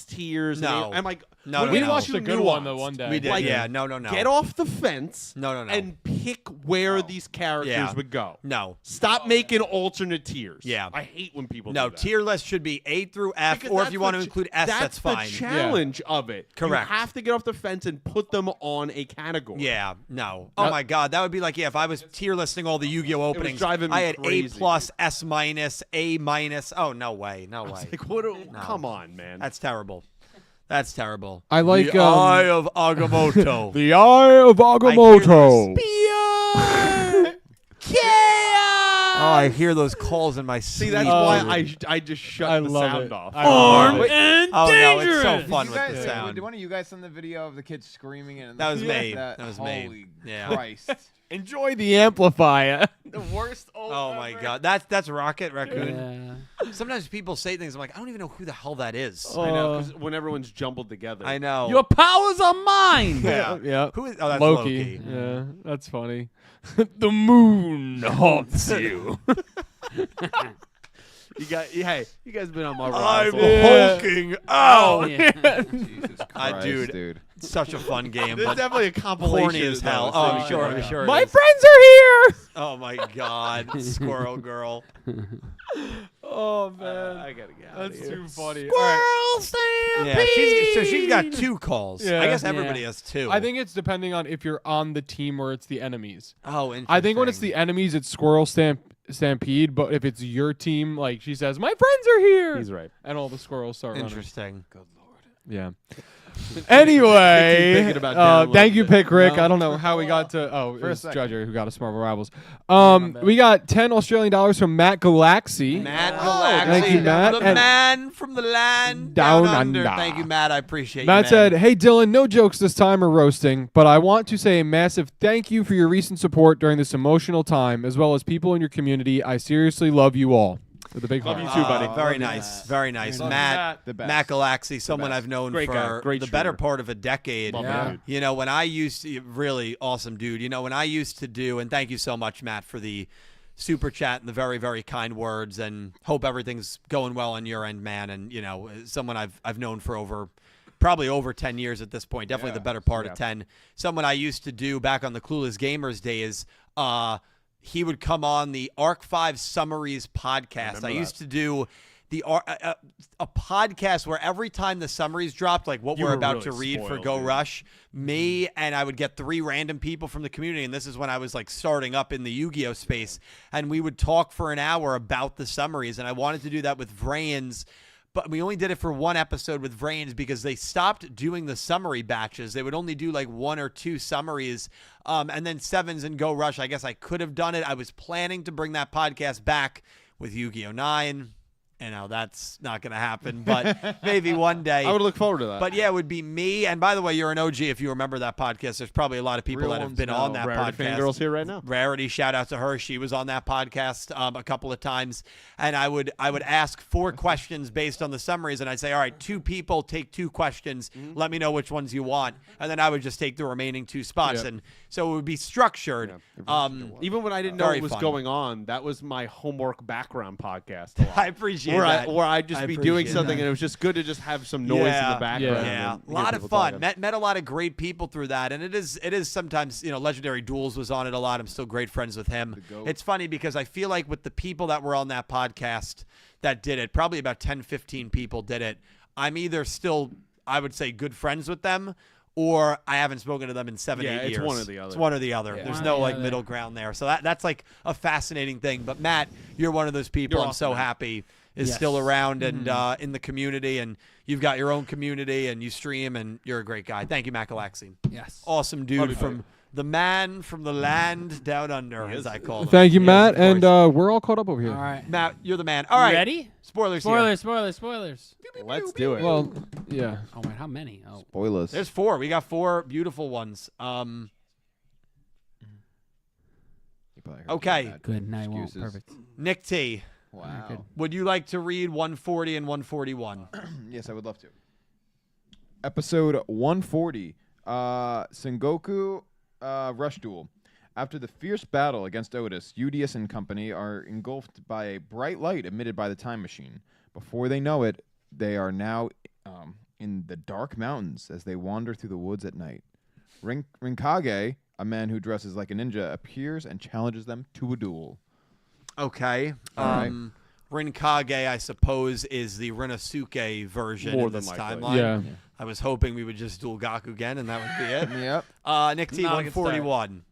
S5: tiers.
S4: No.
S5: and I'm like,
S4: No,
S5: what
S4: no,
S5: do
S1: We
S5: you
S4: no.
S1: watched
S5: too
S1: a good one the
S5: nuanced?
S1: one day.
S4: We did.
S5: Like,
S4: Yeah, no.
S5: Get off the fence.
S4: No.
S5: And pick where these characters
S4: Yeah.
S5: would go.
S4: No.
S5: Stop making alternate tiers.
S4: Yeah.
S5: I hate when people
S4: No,
S5: do that.
S4: tier list should be A through F,
S5: Because
S4: or if
S5: that's
S4: you want to
S5: the
S4: include S, that's fine.
S5: the challenge of it.
S4: Correct.
S5: You have to get off the fence and put them on a category.
S4: Yeah, no. Oh my God, that would be like if I was tier listing all the Yu-Gi-Oh openings.
S5: driving me
S4: I had
S5: crazy.
S4: A+, S-, A-. Oh no way, no way.
S5: Like, what? Come on, man.
S4: That's terrible. That's terrible.
S1: I like
S4: the Eye of Agamotto.
S1: The Eye of Agamotto.
S4: Oh, I hear those calls in my sleep.
S5: See, that's why I just shut
S1: I
S5: the
S1: love
S5: sound
S1: it.
S5: off.
S1: I love it.
S4: Oh no, it's so
S2: Did
S4: fun
S2: you
S4: with
S2: guys,
S4: the sound.
S2: Did one of you guys send the video of the kids screaming it?
S4: That was me.
S2: That
S4: was me.
S2: Holy
S4: Yeah.
S2: Christ.
S1: Enjoy the amplifier. The worst old
S4: Oh my God, that's Rocket Raccoon. Sometimes people say things I'm like, I don't even know who the hell that is.
S5: I know, because when everyone's jumbled together.
S4: I know.
S3: Your powers are mine.
S4: Yeah.
S1: Yeah.
S4: Who is? Oh, that's
S1: Loki.
S4: Loki.
S1: Yeah, that's funny. The moon haunts you.
S5: You guys been on Marvel
S4: I'm
S5: Rivals.
S4: hulking out.
S3: Yeah.
S2: Jesus Christ,
S4: dude. It's such a fun game,
S5: This is
S4: but
S5: definitely a compilation.
S4: corny as hell.
S5: though,
S4: Oh,
S5: so
S4: I'm
S5: you
S4: sure.
S5: can-
S4: I'm sure. it
S1: My
S4: is.
S1: friends are here.
S4: Oh my God, Squirrel Girl.
S1: Oh man,
S5: I gotta get out of
S1: that's
S5: here.
S1: too funny.
S4: Yeah, she's got 2 calls.
S1: Yeah.
S4: I guess
S3: Yeah.
S4: everybody has 2.
S1: I think it's depending on if you're on the team or it's the enemies.
S4: Oh, interesting.
S1: I think when it's the enemies, it's Squirrel Stampede. But if it's your team, like she says, my friends are here.
S5: He's right.
S1: And all the squirrels start running.
S4: interesting.
S1: Yeah. Anyway,
S5: thinking about
S1: thank you,
S5: downloading
S1: Pick Rick.
S5: No.
S1: I don't know how we got to. Oh, it
S2: For a
S1: was
S2: second.
S1: Judger who got us Marvel Rivals. We got $10 from Matt Galaxy.
S4: Matt
S2: Oh,
S4: Galaxy.
S1: thank you, Matt.
S4: The
S1: And-
S4: man from the land
S1: Down
S4: down under.
S1: under.
S4: Thank you, Matt. I appreciate
S1: Matt
S4: you,
S1: said,
S4: man.
S1: "Hey Dylan, no jokes this time or roasting, but I want to say a massive thank you for your recent support during this emotional time, as well as people in your community. I seriously love you all." With a big
S5: Love
S1: heart.
S5: you too, buddy.
S4: Very
S2: Love you,
S4: nice.
S2: Matt.
S4: Very nice.
S1: Love you,
S4: Matt,
S2: The best.
S4: Matt Galaxy, someone
S2: best.
S4: I've known
S5: Great guy.
S4: for
S5: Great
S4: the better
S5: streamer.
S4: part of a decade.
S5: Love
S1: Yeah.
S5: him, dude.
S4: You know, when I used to, really awesome dude. You know, when I used to do, and thank you so much, Matt, for the super chat and the very, very kind words, and hope everything's going well on your end, man. And, you know, someone I've known for probably over 10 years at this point, definitely
S2: Yeah.
S4: the better part
S5: Yeah.
S4: of 10. Someone I used to do back on the Clueless Gamers days, he would come on the Arc 5 Summaries podcast.
S5: Remember
S4: I
S5: that.
S4: used to do a podcast where every time the summaries dropped, like what
S5: You
S4: we're
S5: were
S4: about
S5: really
S4: to read for
S5: spoiled,
S4: Go
S5: dude.
S4: Rush, me and I would get 3 random people from the community, and this is when I was like starting up in the Yu-Gi-Oh space, and we would talk for an hour about the summaries, and I wanted to do that with Vrains. But we only did it for 1 episode with Vrains because they stopped doing the summary batches. They would only do like 1 or 2 summaries. And then Sevens and Go Rush, I guess I could have done it. I was planning to bring that podcast back with Yu-Gi-Oh! 9. that's not going to happen, but maybe one day.
S5: I would look forward to that.
S4: But yeah, it would be me. And by the way, you're an OG if you remember that podcast. There's probably a lot of people
S2: Real
S4: that have
S2: ones
S4: been
S2: know.
S4: on that
S5: Rarity
S4: podcast.
S5: Fangirl's here right now.
S4: Rarity, shout out to her. She was on that podcast a couple of times. And I would ask 4 questions based on the summaries. And I'd say, all right, 2 people take 2 questions. Let me know which ones you want. And then I would just take the remaining 2 spots.
S1: Yeah.
S4: And so it would be structured.
S5: Even when I didn't know
S4: Very
S5: what was
S4: fun.
S5: going on, that was my homework background podcast. A lot.
S4: I appreciate
S5: where
S4: that.
S5: I'd just
S4: I
S5: be doing
S4: appreciate
S5: something,
S4: that.
S5: and it was just good to just have some noise in
S4: Yeah.
S5: the background.
S4: Yeah,
S5: and
S4: a
S5: hear
S4: lot of
S5: people
S4: fun.
S5: talking.
S4: Met a lot of great people through that, and it is sometimes Legendary Duels was on it a lot. I'm still great friends with him.
S5: GOAT.
S4: It's funny because I feel like with the people that were on that podcast that did it, probably about 10, 15 people did it. I'm either still, I would say, good friends with them, or I haven't spoken to them in 7, 8
S5: Yeah,
S4: years.
S5: it's one or the other.
S4: It's one or the other.
S3: Yeah.
S4: There's
S3: One or
S4: no
S3: the
S4: like
S3: other.
S4: middle ground there. So that's like a fascinating thing. But Matt, you're one of those people
S5: You're
S4: I'm
S5: awesome,
S4: so
S5: man.
S4: happy is
S3: Yes.
S4: still around and in the community, and you've got your own community and you stream, and you're a great guy. Thank you, Matt Galaxy.
S3: Yes.
S4: Awesome dude
S5: Love you,
S4: from the man from the land down under,
S5: He
S4: as
S5: is.
S4: I call him.
S1: Thank you,
S4: Yes,
S1: Matt,
S4: of
S1: and
S4: course.
S1: we're all caught up over here.
S3: All right.
S4: Matt, you're the man. All right,
S3: Ready?
S4: spoilers here.
S3: Spoilers.
S5: Let's do it.
S1: Well, yeah.
S3: Oh wait, how many? Oh,
S2: Spoilers.
S4: There's 4. We got 4 beautiful ones.
S2: You probably heard
S4: Okay.
S2: that.
S3: good. Now you won't.
S2: Excuses.
S3: Perfect.
S4: Nick T,
S2: Wow.
S4: would you like to read 140 and 141?
S2: Yes, I would love to. Episode 140, Sengoku Rush Duel. After the fierce battle against Otis, Yugioh and company are engulfed by a bright light emitted by the time machine. Before they know it, they are now in the dark mountains as they wander through the woods at night. Rinkage, a man who dresses like a ninja, appears and challenges them to a duel.
S4: Okay.
S2: All right.
S4: Rinkage, I suppose, is the Rinosuke version
S5: More
S4: in
S5: than
S4: this
S5: likely.
S4: timeline.
S1: Yeah.
S4: I was hoping we would just duel Gakugen, and that would be it.
S2: Yep.
S4: Nick T,
S5: Not a good start.
S4: 141.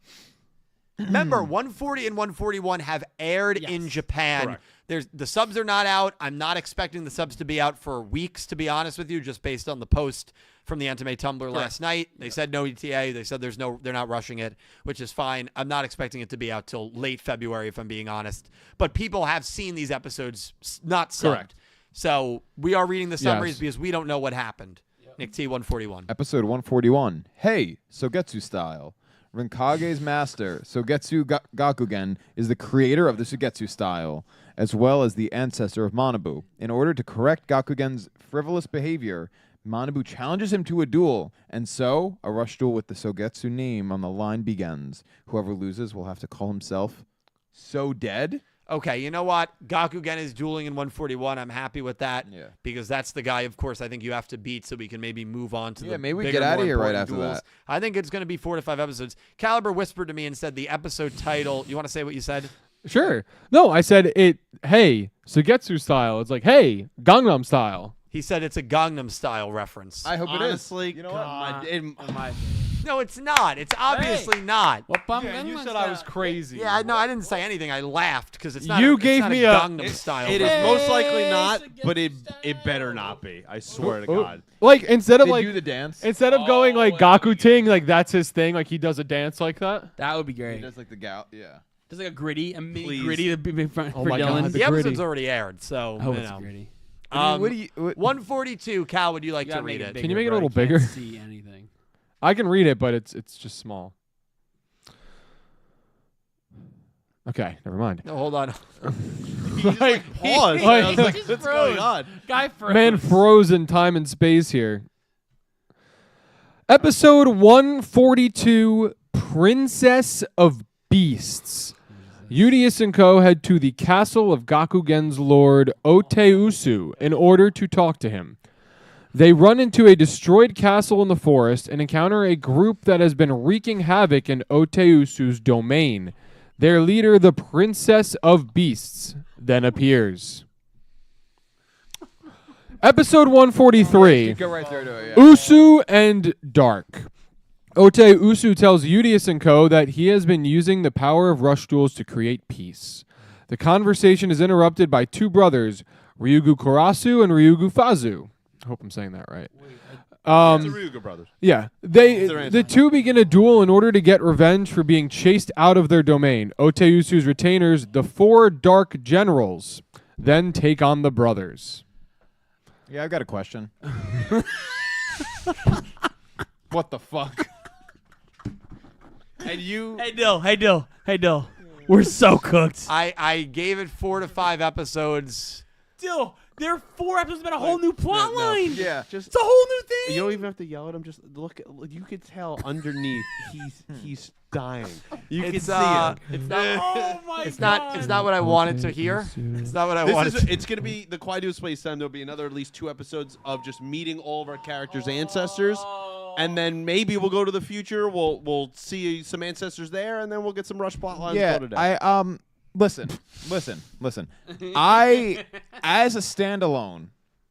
S4: Remember, 140 and 141 have aired in
S3: Yes.
S4: Japan.
S5: Correct.
S4: The subs are not out. I'm not expecting the subs to be out for weeks, to be honest with you, just based on the post from the Entame Tumblr last night. They said no ETA. They said they're not rushing it, which is fine. I'm not expecting it to be out till late February, if I'm being honest. But people have seen these episodes not subbed.
S1: Correct.
S4: So we are reading the summaries
S1: Yes.
S4: because we don't know what happened. Nick T, 141.
S2: Episode 141. Hey, Sogetsu style. Rinkage's master, Sogetsu Gakugen, is the creator of the Sogetsu style, as well as the ancestor of Manabu. In order to correct Gakugen's frivolous behavior, Manabu challenges him to a duel, and so a rush duel with the Sogetsu name on the line begins. Whoever loses will have to call himself So Dead.
S4: Okay, you know what? Gakugen is dueling in 141. I'm happy with that.
S2: Yeah.
S4: Because that's the guy, of course, I think you have to beat so we can maybe move on to
S2: Yeah,
S4: the
S2: maybe we
S4: bigger,
S2: get outta
S4: more
S2: here right
S4: important
S2: after
S4: duels.
S2: that.
S4: I think it's going to be 4 to 5 episodes. Caliber whispered to me and said the episode title. You want to say what you said?
S1: Sure. No, I said it. Hey, Sugetsu style. It's like, hey, Gangnam style.
S4: He said it's a Gangnam Style reference.
S2: I hope
S5: Honestly,
S2: it is. You know what?
S4: No, it's not. It's obviously not.
S5: you said I was crazy.
S4: Yeah, no, I didn't say anything. I laughed because it's not.
S1: You
S4: it's
S1: gave
S4: not
S1: me
S4: a
S1: a-
S4: Gangnam Style.
S5: It is
S4: reference.
S5: most likely not,
S3: Yes,
S5: but
S3: against
S5: it better not be. I swear to
S1: Oh,
S5: God.
S1: Like instead of
S2: They
S1: like
S2: do the dance.
S1: instead of going like Gaku Ting, like that's his thing. Like he does a dance like that.
S3: That would be
S2: He
S3: great.
S2: does like the gal. Yeah.
S3: Just like a gritty, a mini
S5: Please.
S3: gritty to be for
S1: Oh my
S3: Dylan.
S1: God,
S4: The
S1: the
S4: episode's
S1: gritty.
S4: already aired, so
S3: I hope
S4: you
S3: it's
S4: know.
S3: gritty.
S2: What do you? What,
S4: 142. Cal, would you like
S3: You
S4: to
S3: gotta
S4: read
S3: make
S4: it?
S3: bigger,
S1: Can you make it a
S3: bro.
S1: little
S3: Can't
S1: bigger?
S3: See anything?
S1: I can read it, but it's just small. Okay, never mind.
S4: No, hold on.
S1: Like,
S5: Pause.
S1: Like-
S5: I was like,
S3: Just
S5: what's
S3: froze.
S5: going on?
S3: Guy froze.
S1: Man froze in time and space here. Episode 142, Princess of Beasts. Yugioh and Co. head to the castle of Gakugen's lord Oteusu in order to talk to him. They run into a destroyed castle in the forest and encounter a group that has been wreaking havoc in Oteusu's domain. Their leader, the Princess of Beasts, then appears. Episode 143.
S2: go right there to it. Yeah.
S1: Usu and Dark. Oteusu tells Yugioh and Co. that he has been using the power of rush duels to create peace. The conversation is interrupted by two brothers, Ryugu Korasu and Ryugu Fazu. I hope I'm saying that right.
S5: It's the Ryuga brothers.
S1: Yeah,
S5: their
S1: the
S5: answer.
S1: two begin a duel in order to get revenge for being chased out of their domain. Oteusu's retainers, the four Dark Generals, then take on the brothers.
S2: Yeah, I've got a question. What the fuck? And you...
S3: Hey, Dill. We're so cooked.
S4: I gave it 4 to 5 episodes.
S3: Dill, there are 4 episodes about a whole new plot line.
S2: Yeah.
S5: Just
S3: It's a whole new thing.
S5: you don't even have to yell at him. Just look. You could tell underneath he's dying. You can
S4: It's
S5: see
S4: uh,
S5: it.
S4: it's not.
S3: Oh my
S4: It's
S3: god.
S4: not what I wanted to hear. It's not what I wanted.
S5: It's going to be the Kwaidu Space Time. There'll be another at least 2 episodes of just meeting all of our characters' ancestors, and then maybe we'll go to the future. We'll see some ancestors there, and then we'll get some rush plot lines.
S2: Yeah,
S5: go today.
S2: listen. I, as a standalone,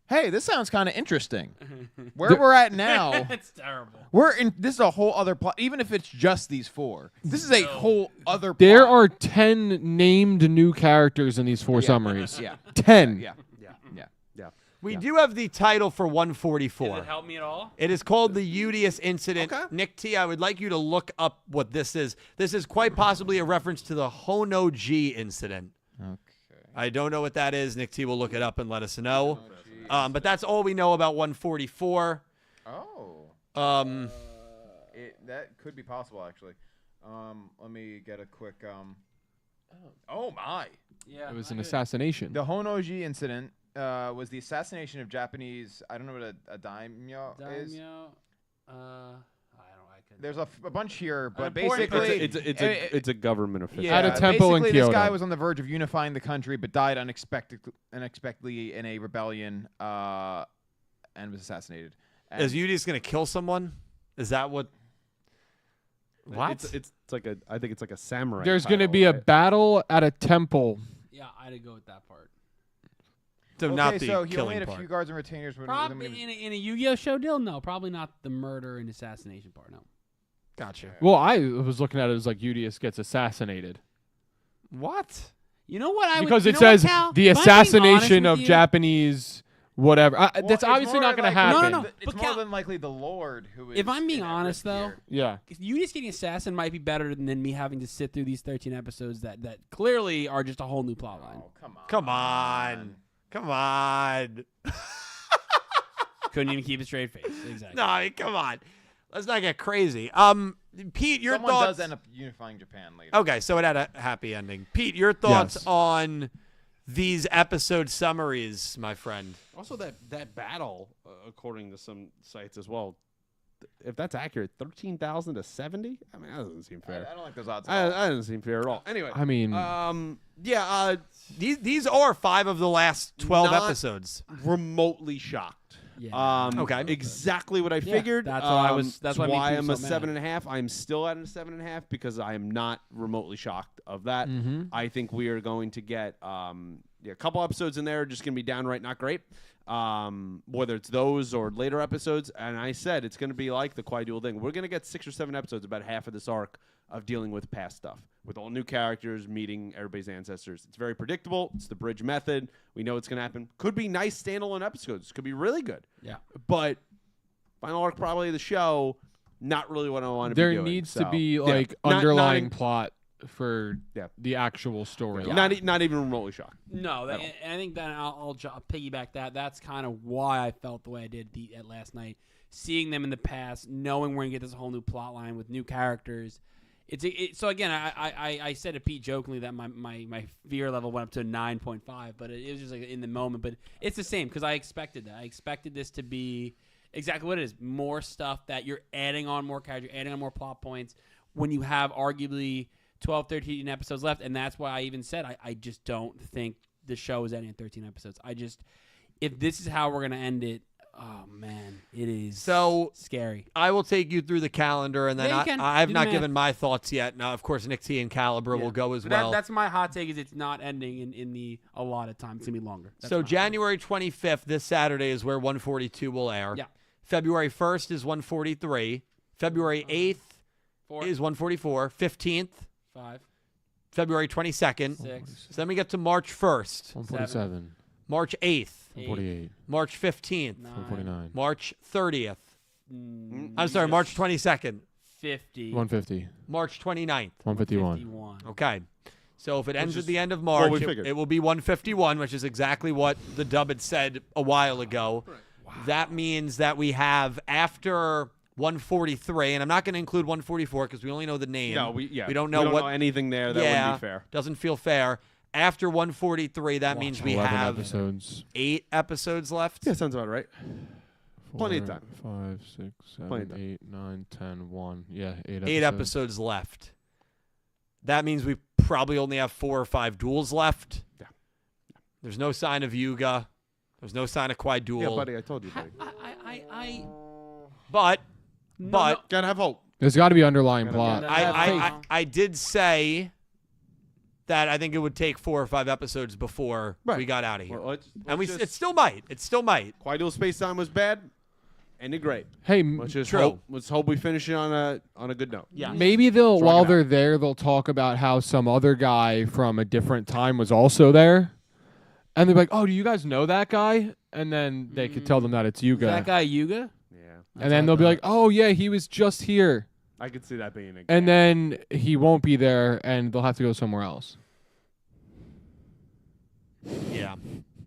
S2: hey, this sounds kind of interesting. Where we're at now,
S3: It's terrible.
S2: this is a whole other plot. Even if it's just these 4, this is a whole other plot.
S1: There are 10 named new characters in these 4 summaries.
S2: Yeah.
S1: 10.
S2: Yeah.
S4: We do have the title for
S3: Does
S4: 144.
S3: it help me at all?
S4: It is called the Yugioh incident.
S5: Okay.
S4: Nick T, I would like you to look up what this is. This is quite possibly a reference to the Hono G incident.
S2: Okay.
S4: I don't know what that is. Nick T will look it up and let us know. But that's all we know about 144.
S2: Oh. That could be possible, actually. Let me get a quick. Oh my!
S3: Yeah.
S1: It was an assassination.
S2: The Honoji incident was the assassination of Japanese. I don't know what a daimyo is.
S3: Daimyo. I couldn't.
S2: There's a bunch here, but
S3: important
S2: basically,
S5: it's a government official.
S2: yeah,
S1: At a temple in
S2: basically, this guy
S1: Kyoto.
S2: was on the verge of unifying the country, but died unexpectedly in a rebellion, and was assassinated. And
S4: Is Yugioh going to kill someone? Is that what? What?
S5: It's like a. I think it's like a samurai.
S1: There's going to
S5: title,
S1: be a
S5: right?
S1: battle at a temple.
S3: Yeah, I'd go with that part.
S4: So
S2: okay,
S4: not the
S2: so he only
S4: killing
S2: had a
S4: part.
S2: few guards and retainers.
S3: Probably in a Yu-Gi-Oh show deal. No, probably not the murder and assassination part. No.
S4: Gotcha.
S1: Well, I was looking at it as like Yugioh gets assassinated.
S4: What?
S3: You know what?
S1: Because
S3: you
S1: it
S3: know what,
S1: says
S3: Cal?
S1: the
S3: If I'm being honest
S1: assassination
S3: with
S1: of
S3: you-
S1: Japanese whatever. That's obviously not going to happen.
S3: No.
S2: It's
S3: But
S2: more
S3: Cal-
S2: than likely the Lord who is.
S3: If I'm being
S2: in
S3: honest,
S2: at risk
S3: though,
S2: here.
S1: Yeah.
S3: You just getting assassin might be better than me having to sit through these 13 episodes that clearly are just a whole new plot line.
S2: Oh, come on.
S4: Come on. Come on.
S3: Couldn't even keep a straight face. Exactly.
S4: No, I mean, come on. Let's not get crazy. Pete, your
S2: Someone
S4: thoughts?
S2: does end up unifying Japan later.
S4: Okay, so it had a happy ending. Pete, your thoughts
S1: Yes.
S4: on these episode summaries, my friend?
S5: Also, that battle, according to some sites as well, if that's accurate, 13,000 to 70. I mean, that doesn't seem fair.
S2: I don't like those odds. At all.
S5: That doesn't seem fair at all. Anyway,
S1: I mean,
S5: yeah,
S4: These are 5 of the last 12
S5: Not-
S4: episodes.
S5: remotely shocked.
S3: Yeah.
S4: Okay.
S5: Exactly what I figured.
S3: that's what I was- that's
S5: it's
S3: why
S5: why I'm
S3: I'm
S5: a 7.5. I'm still at a 7.5 because I am not remotely shocked of that. I think we are going to get a couple episodes in there are just going to be downright not great. Whether it's those or later episodes, and I said it's going to be like the Kwai-Dual thing. We're going to get 6 or 7 episodes, about half of this arc of dealing with past stuff, with all new characters, meeting everybody's ancestors. It's very predictable. It's the bridge method. We know it's going to happen. Could be nice standalone episodes. Could be really good.
S3: Yeah.
S5: But final arc probably of the show, not really what I want to
S1: there
S5: be doing.
S1: needs
S5: So,
S1: to be
S5: yeah.
S1: like
S5: Not-
S1: underlying
S5: not,
S1: plot for
S5: Yeah.
S1: the actual story.
S5: not even remotely shocked.
S3: No, and I think that I'll piggyback that. That's kind of why I felt the way I did at last night. Seeing them in the past, knowing we're gonna get this whole new plot line with new characters. So again, I said to Pete jokingly that my fear level went up to 9.5, but it was just like in the moment. But it's the same because I expected that. I expected this to be exactly what it is: more stuff that you're adding on more characters, adding on more plot points when you have arguably 12, 13 episodes left. And that's why I even said I just don't think the show is ending in 13 episodes. If this is how we're gonna end it, oh man, it is
S4: So
S3: scary.
S4: I will take you through the calendar, and then
S3: Yeah, you can.
S4: I have
S3: Do the
S4: not
S3: math.
S4: given my thoughts yet. Now, of course, Nick T and Caliber will go as
S3: But
S4: well.
S3: that's my hot take. Is it's not ending in the allotted time. It's gonna be longer. That's
S4: So
S3: my hot take.
S4: January 25th, this Saturday, is where 142 will air.
S3: Yeah.
S4: February 1st is 143. February 8th
S3: 4,
S4: is 144. 15th,
S3: 5,
S4: February 22nd.
S3: 6,
S4: So then we get to March 1st,
S1: 147,
S4: March 8th,
S1: 148,
S4: March 15th,
S1: 149,
S4: March 30th.
S3: 9,
S4: I'm sorry, March 22nd,
S3: 50,
S1: 150,
S4: March 29th.
S1: 151.
S3: 51.
S4: Okay. So if it ends
S5: is
S4: at the end of
S5: what
S4: March,
S5: we
S4: it,
S5: figured.
S4: it will be 151, which is exactly what the dub had said a while ago. That means that we have after 143, and I'm not going to include 144 because we only know the name.
S5: No, we
S4: don't know what
S5: anything there. That wouldn't be fair.
S4: Doesn't feel fair. After 143, that means we
S1: 11
S4: have
S1: episodes.
S4: 8 episodes left.
S5: Yeah, sounds about right. Plenty of
S1: 4,
S5: time.
S1: 5, 6,
S5: Plenty of
S1: 7,
S5: time.
S1: 8, 9, 10, 1. Yeah, 8
S4: 8 episodes left. That means we probably only have 4 or 5 duels left.
S5: Yeah.
S4: There's no sign of Yugioh. There's no sign of Kwai Duel.
S5: Yeah, buddy, I told you, buddy.
S4: But
S5: Gotta have hope.
S1: There's got to be underlying plot.
S4: I did say that I think it would take 4 or 5 episodes before we got out of here.
S5: Well,
S4: And it still might. It still might.
S5: Quadruple Space Time was bad. Ended great.
S1: Hey,
S5: Let's just
S4: True.
S5: hope. Let's hope we finish it on a good note.
S4: Yeah.
S1: maybe they'll
S5: Shrug
S1: while
S5: it
S1: they're there, they'll talk about how some other guy from a different time was also there, and they're like, "Oh, do you guys know that guy?" And then they could tell them that it's Yugioh,
S3: That guy Yuga?
S5: Yeah,
S1: and then they'll be like, "Oh yeah, he was just here,"
S5: I could see that being a.
S1: and then he won't be there, and they'll have to go somewhere else.
S4: Yeah.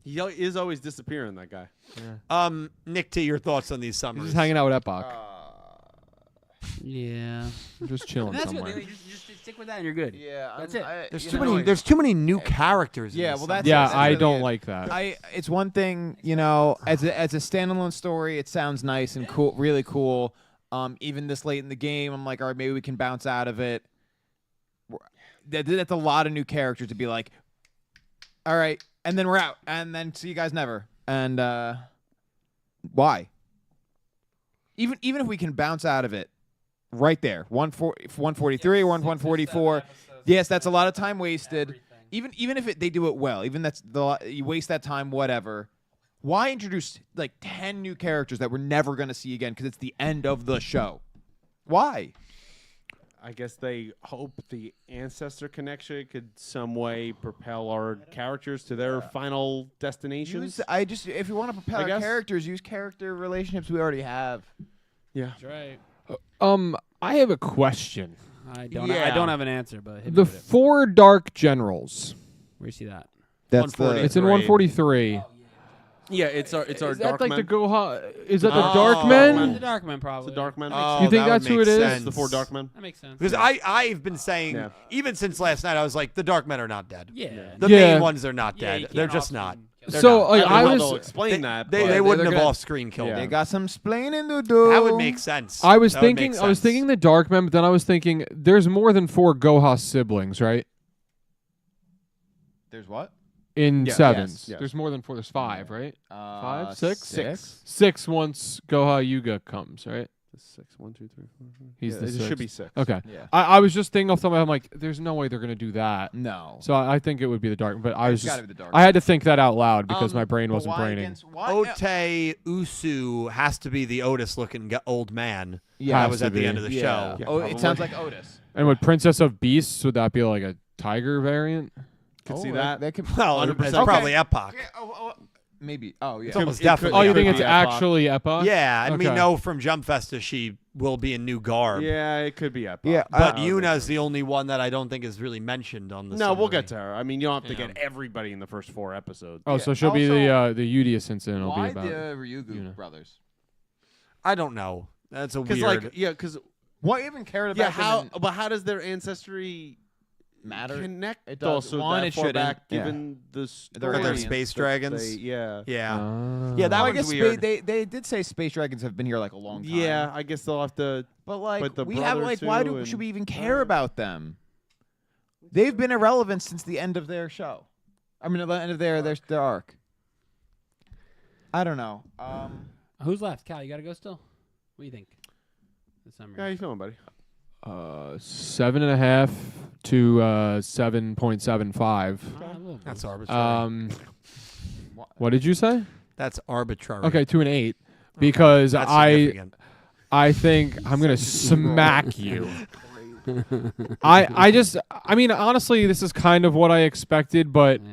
S5: he is always disappearing. That guy.
S4: Nick T, your thoughts on these
S1: He's
S4: summaries?
S1: just hanging out with Epoch.
S3: Yeah.
S1: They're just chilling
S3: That's
S1: somewhere.
S3: good. Just stick with that and you're good.
S2: Yeah,
S3: That's it.
S4: There's too many new characters.
S2: Yeah,
S4: in
S2: well,
S4: this
S2: that's
S1: Yeah,
S2: that's
S1: I
S2: really
S1: don't
S2: it.
S1: like that.
S2: It's one thing, as a standalone story, it sounds nice and cool, really cool. Even this late in the game, I'm like, all right, maybe we can bounce out of it. That's a lot of new characters to be like, all right, and then we're out, and then see you guys never. And why? Even if we can bounce out of it, right there, 143 or 144. Yes, that's a lot of time wasted. Even if they do it well, you waste that time, whatever. Why introduce like 10 new characters that we're never going to see again because it's the end of the show? Why?
S5: I guess they hope the ancestor connection could some way propel our characters to their final destinations.
S2: If you want to propel
S5: I
S2: our
S5: guess.
S2: characters, use character relationships we already have.
S5: Yeah.
S3: That's right.
S1: I have a question.
S3: I don't
S2: Yeah.
S3: have an answer, but hit me
S1: The
S3: with it.
S1: 4 Dark Generals.
S3: Where you see that?
S2: That's
S4: 140.
S1: It's in 143.
S5: Yeah, it's our
S1: Is
S5: dark
S1: that like
S5: men.
S1: the Goha? Is that the
S4: Oh.
S1: Dark
S3: The
S1: Men?
S3: Dark Man, probably.
S5: It's the dark men.
S4: Oh,
S1: You think
S4: that
S1: that's
S4: would
S1: who
S4: make
S1: it is?
S4: sense.
S5: It's the 4 dark men.
S3: That makes sense.
S4: Because I've been saying,
S5: Yeah.
S4: even since last night, I was like, the Dark Men are not dead.
S3: Yeah.
S4: The
S1: Yeah.
S4: main ones are not
S3: Yeah, you
S4: dead.
S3: can't
S4: They're just not.
S3: off-screen kill
S4: They're
S1: So
S4: not.
S1: like,
S5: I
S1: I
S5: don't know how they'll
S1: was
S5: explain that.
S4: They
S5: but-
S4: wouldn't
S2: they're
S4: have
S2: gonna-
S4: off-screen killed
S5: Yeah.
S2: They
S4: them.
S2: got some splaining to do.
S4: That would make sense.
S1: I was
S4: That would make
S1: thinking
S4: sense.
S1: the Dark Men, but then I was thinking there's more than 4 Goha siblings, right?
S2: There's what?
S1: In
S5: Yes.
S1: sevens.
S5: Yes.
S1: There's more than 4. There's 5, right? 5, 6?
S2: Six.
S1: 6 once Goha Yuga comes, right?
S5: 6, 1, 2, 3, 4, 5.
S1: He's
S5: Yeah,
S1: the
S5: it should
S1: sixth.
S5: be 6.
S1: Okay.
S2: Yeah.
S1: I was just thinking off the top of my head, I'm like, there's no way they're gonna do that.
S2: No.
S1: So I think it would be the Dark. But I was
S2: It's gotta
S1: just,
S2: be the Dark
S1: I had to think that out loud because my brain
S2: But
S1: wasn't
S2: why
S1: braining.
S2: against- why-
S4: Ote Usu has to be the Otis-looking old man.
S2: Yeah.
S4: that
S1: Has
S4: was
S1: to
S4: at the
S1: be.
S4: end of the
S2: Yeah.
S4: show.
S5: Yeah,
S2: Oh,
S5: probably.
S2: it sounds like Otis.
S1: And with Princess of Beasts, would that be like a tiger variant?
S5: Could see
S2: Oh,
S5: that.
S2: That could.
S4: Well,
S5: 100%.
S4: it's probably Epoch.
S2: Maybe. Oh yeah.
S4: It's almost
S5: It could-
S4: definitely.
S1: Oh, you
S5: could
S1: think
S5: be
S1: it's
S5: Epoch.
S1: actually Epoch?
S4: Yeah, and we
S1: Okay.
S4: know from Jump Festa she will be in new garb.
S5: Yeah, it could be Epoch.
S2: Yeah,
S4: But
S5: I
S4: Yuna
S5: don't
S4: is the only one that I don't think is really mentioned on the
S5: No, we'll
S4: summary.
S5: get to her. I mean, you don't have to
S4: Yeah.
S5: get everybody in the first 4 episodes.
S1: Oh,
S2: Yeah.
S1: so she'll be the Udius incident. Will
S2: Why
S1: be about.
S2: the Ryugu
S1: Yuna.
S2: brothers?
S4: I don't know. That's a
S5: Because,
S4: weird.
S5: like, yeah, because
S2: Why even cared
S5: yeah,
S2: about them
S5: but how does their ancestry
S2: matter?
S5: connect?
S2: It does.
S5: Also,
S2: One,
S5: that
S2: it
S5: far
S2: shouldn't.
S5: back,
S2: Yeah.
S5: given the
S2: They're
S4: Are there
S5: story
S4: space
S5: that
S4: dragons?
S5: yeah.
S4: yeah.
S1: Ah.
S4: Yeah, that
S2: Well, I
S4: one's
S2: guess
S4: weird.
S2: they did say space dragons have been here like a long time.
S5: Yeah, I guess they'll have to.
S2: but like
S5: but the
S2: we have
S5: brother
S2: like why
S5: too,
S2: should we
S5: and-
S2: even care about them? They've been irrelevant since the end of their show. I mean, the end of their arc. I don't know.
S3: Who's left? Cal, you got to go still? What do you think? The summary.
S5: How you feeling, buddy?
S1: 7.5 to 7.75.
S4: That's arbitrary.
S1: What did you say?
S4: That's arbitrary.
S1: Okay, 2 and 8, because
S4: That's
S1: I
S4: significant.
S1: think I'm gonna smack you. I mean, honestly, this is kind of what I expected, but
S3: Yeah.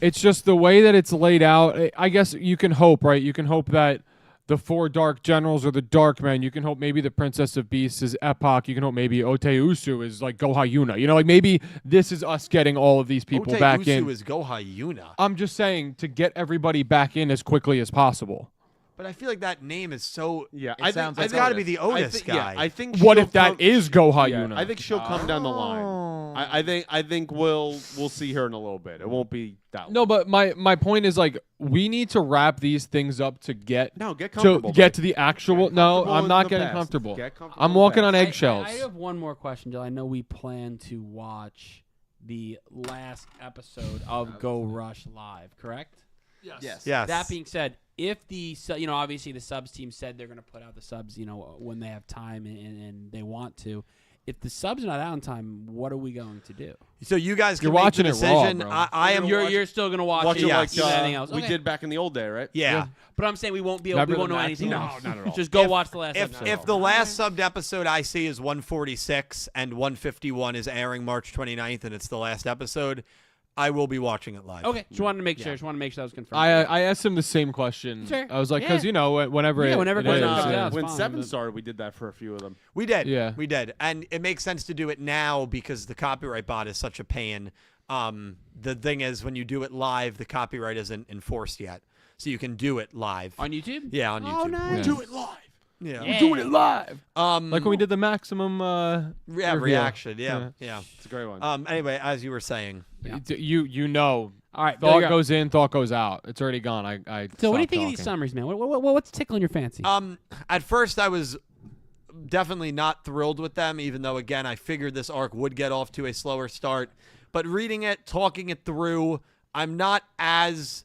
S1: it's just the way that it's laid out. I guess you can hope, right? You can hope that the 4 Dark Generals are the Dark Men. You can hope maybe the Princess of Beasts is Epoch. You can hope maybe Oteusu is like Gohayuna. You know, like maybe this is us getting all of these people back in.
S4: Oteusu is Gohayuna.
S1: I'm just saying to get everybody back in as quickly as possible.
S4: But I feel like that name is so.
S5: Yeah,
S2: It sounds like
S4: It's got to be
S2: Otis.
S4: the Otis guy.
S5: Yeah, I think.
S1: What
S5: she'll
S1: if that
S5: come-
S1: is Gohayuna?
S5: Yeah, I think she'll come down the line. I think we'll see her in a little bit. It won't be that.
S1: No, but my point is like we need to wrap these things up to get
S5: Get
S1: to
S5: comfortable.
S1: get to the actual. No,
S5: comfortable
S1: I'm
S5: in
S1: not
S5: the
S1: getting
S5: past.
S1: comfortable.
S5: Get comfortable
S1: I'm
S5: in the
S1: walking on
S5: past.
S1: eggshells.
S3: I have one more question, Jill. I know we plan to watch the last episode of Go Rush live, correct?
S2: Yes.
S4: Yes.
S3: That being said, if obviously the subs team said they're going to put out the subs, when they have time and they want to. If the subs are not out in time, what are we going to do?
S4: So you guys can
S1: You're
S4: make
S1: watching
S4: the
S1: it raw,
S4: decision.
S1: bro.
S4: I am.
S3: You're still going to watch it
S5: it
S3: like
S4: like,
S3: anything else.
S5: we
S3: Okay.
S5: did back in the old day, right?
S4: Yeah.
S3: But I'm saying we won't be able.
S1: Never
S3: We won't
S1: the
S3: know anything
S1: maximum.
S3: else.
S5: No, not at all.
S3: Just go watch the last
S4: If
S3: episode.
S4: the last subbed episode I see is 146 and 151 is airing March 29th and it's the last episode, I will be watching it live.
S3: Okay, just wanted to make sure. Just wanted to make sure that was confirmed.
S1: I asked him the same question.
S3: Sure.
S1: I was like,
S3: Yeah.
S1: because whenever
S3: Yeah,
S1: it,
S3: whenever
S1: it
S3: it
S1: is,
S3: comes out,
S1: yeah.
S3: it's
S5: when
S3: fine,
S5: 7
S3: but-
S5: started, we did that for a few of them.
S4: We did.
S1: Yeah.
S4: We did. And it makes sense to do it now because the copyright bot is such a pain. The thing is, when you do it live, the copyright isn't enforced yet. So you can do it live.
S3: on YouTube.
S4: Yeah, on YouTube.
S3: Oh, nice.
S1: Yeah.
S5: Do it live.
S4: Yeah.
S3: Yeah.
S1: Doing it live.
S4: Like
S1: Like when we did the maximum
S4: yeah,
S1: reveal.
S4: reaction. Yeah.
S5: It's a great one.
S4: Anyway, as you were saying.
S3: Yeah.
S1: You know,
S3: All right, Bill,
S1: thought
S3: you're up.
S1: goes in, thought goes out. It's already gone. I
S3: So, what do you
S1: stopped
S3: think of
S1: talking.
S3: these summaries, man? What's tickling your fancy?
S4: At first, I was definitely not thrilled with them, even though, again, I figured this arc would get off to a slower start. But reading it, talking it through, I'm not as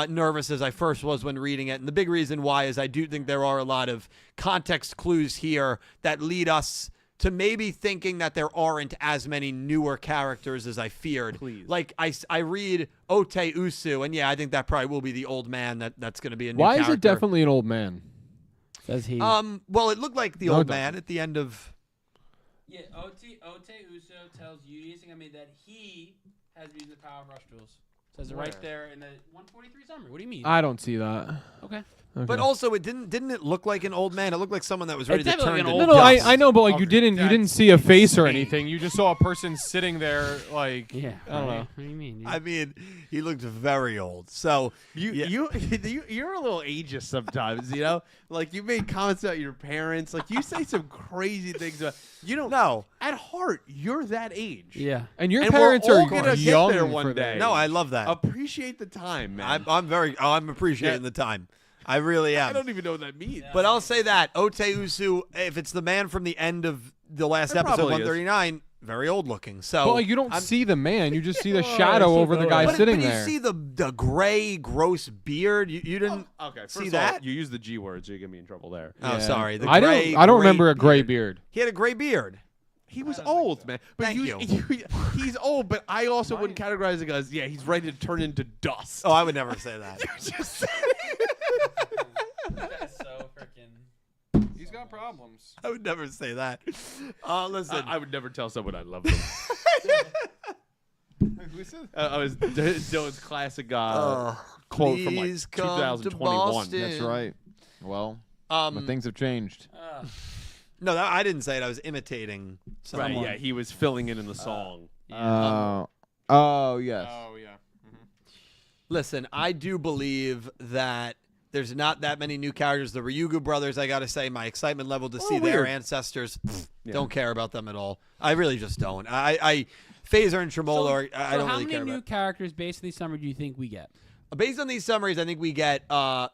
S4: nervous as I first was when reading it. And the big reason why is I do think there are a lot of context clues here that lead us to maybe thinking that there aren't as many newer characters as I feared.
S5: Please.
S4: Like, I read Oteusu, and yeah, I think that probably will be the old man that's going to be a new
S1: Why
S4: character.
S1: is it definitely an old man?
S3: Says he.
S4: Well, it looked like the
S1: No,
S4: old
S1: it doesn't.
S4: man at the end of...
S3: Yeah, Oteusu tells Yugioh that he has used the power of rush tools. Says it right there in the 143 summary. What do you mean?
S1: I don't see that.
S3: Okay.
S1: Okay.
S4: But also, it didn't it look like an old man? It looked like someone that was ready to
S3: definitely
S4: turn
S3: an
S4: to
S3: old
S1: no,
S3: dust.
S1: I know, but like you
S5: Okay,
S1: didn't
S5: that's
S1: see a face or
S5: insane.
S1: anything. You just saw a person sitting there, like
S3: Yeah.
S1: I don't know.
S3: What do you mean?
S4: I mean, he looked very old. So yeah.
S5: You're a little ageist sometimes, you know. Like you made comments about your parents. Like you say some crazy things. About, you don't.
S4: No.
S5: At heart, you're that age.
S3: yeah.
S1: And your
S5: And we're
S1: parents
S5: all
S1: are
S5: gonna get
S1: young
S5: there one
S1: for
S5: day.
S1: that.
S4: No, I love that.
S5: Appreciate the time, man.
S4: I'm appreciating the time. I really
S5: I
S4: am.
S5: don't even know what that means.
S4: But I'll say that Oteusu, if it's the man from the end of the last
S5: It
S4: episode,
S5: probably is.
S4: 139, very old looking. So
S1: But like you don't
S4: I'm-
S1: see the man, you just see the
S5: Oh,
S1: shadow
S5: I
S1: over
S5: see
S1: the
S5: the-
S1: guy
S4: But,
S1: sitting
S4: but you
S1: there.
S4: see the gray, gross beard. You didn't.
S5: Okay, first
S4: See
S5: of all,
S4: that?
S5: you use the G word, so you get me in trouble there.
S4: Oh,
S1: Yeah.
S4: sorry. The
S1: I
S4: gray,
S1: don't
S4: gray
S1: remember a gray beard.
S4: He had a gray beard.
S5: He was old, man. But
S4: Thank you.
S5: he's old, but I also wouldn't categorize it as, yeah, he's ready to turn into dust.
S4: Oh, I would never say that.
S3: That's so freaking.
S1: He's got problems.
S4: I would never say that. Listen.
S5: I would never tell someone I love them. I was Dylan's classic quote from like
S4: please come to
S5: 2021.
S4: Boston.
S1: That's right. Well,
S4: Um,
S1: things have changed.
S4: no, I didn't say it. I was imitating
S5: Right,
S4: someone.
S5: yeah, he was filling in the song.
S1: Oh yes.
S5: Oh, yeah.
S4: Listen, I do believe that there's not that many new characters. The Ryugu brothers, I got to say, my excitement level to see their
S5: weird.
S4: ancestors,
S5: Yeah.
S4: don't care about them at all. I really just don't. I Phaser and Tremolo, I don't
S3: how
S4: really
S3: many
S4: care
S3: new
S4: about.
S3: characters based on these summary do you think we get?
S4: Based on these summaries, I think we get 5,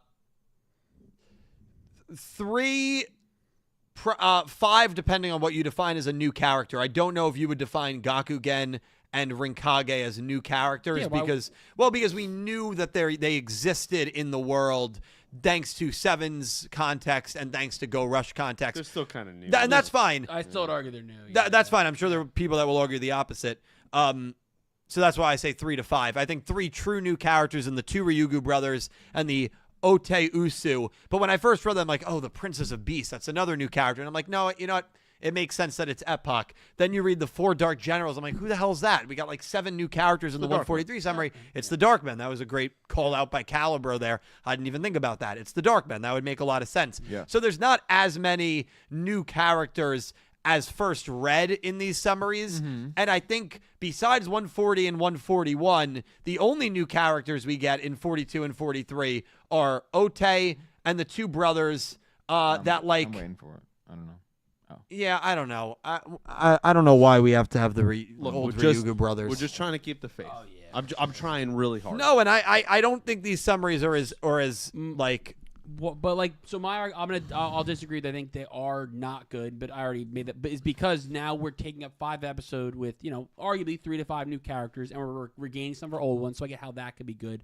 S4: depending on what you define as a new character. I don't know if you would define Gakugen and Rinkage as new characters
S3: Yeah, why-
S4: because we knew that they existed in the world thanks to Seven's context and thanks to Go Rush context.
S5: They're still kind of new.
S4: And that's fine.
S3: I still would argue they're new.
S4: That's fine. I'm sure there are people that will argue the opposite. So that's why I say 3 to 5. I think 3 true new characters in the 2 Ryugu brothers and the Oteusu. But when I first read them, I'm like, oh, the Princess of Beasts. That's another new character. And I'm like, no, you know what? it makes sense that it's Epoch. Then you read the 4 Dark Generals. I'm like, who the hell's that? We got like 7 new characters in the 143 summary. It's the Darkmen. That was a great call out by Calibro there. I didn't even think about that. It's the Darkmen. That would make a lot of sense.
S2: Yeah.
S4: So there's not as many new characters as first read in these summaries. And I think besides 140 and 141, the only new characters we get in 42 and 43 are Otay and the 2 brothers that like...
S2: I'm waiting for it. I don't know.
S4: Yeah, I don't know. I don't know why we have to have the old Ryugu brothers.
S5: We're just trying to keep the faith.
S3: Oh, yeah.
S5: I'm trying really hard.
S4: No, and I don't think these summaries are as like...
S3: But like, so I'll disagree. I think they are not good, but I already made that. But it's because now we're taking up 5 episodes with arguably 3 to 5 new characters, and we're regaining some of our old ones. So I get how that could be good,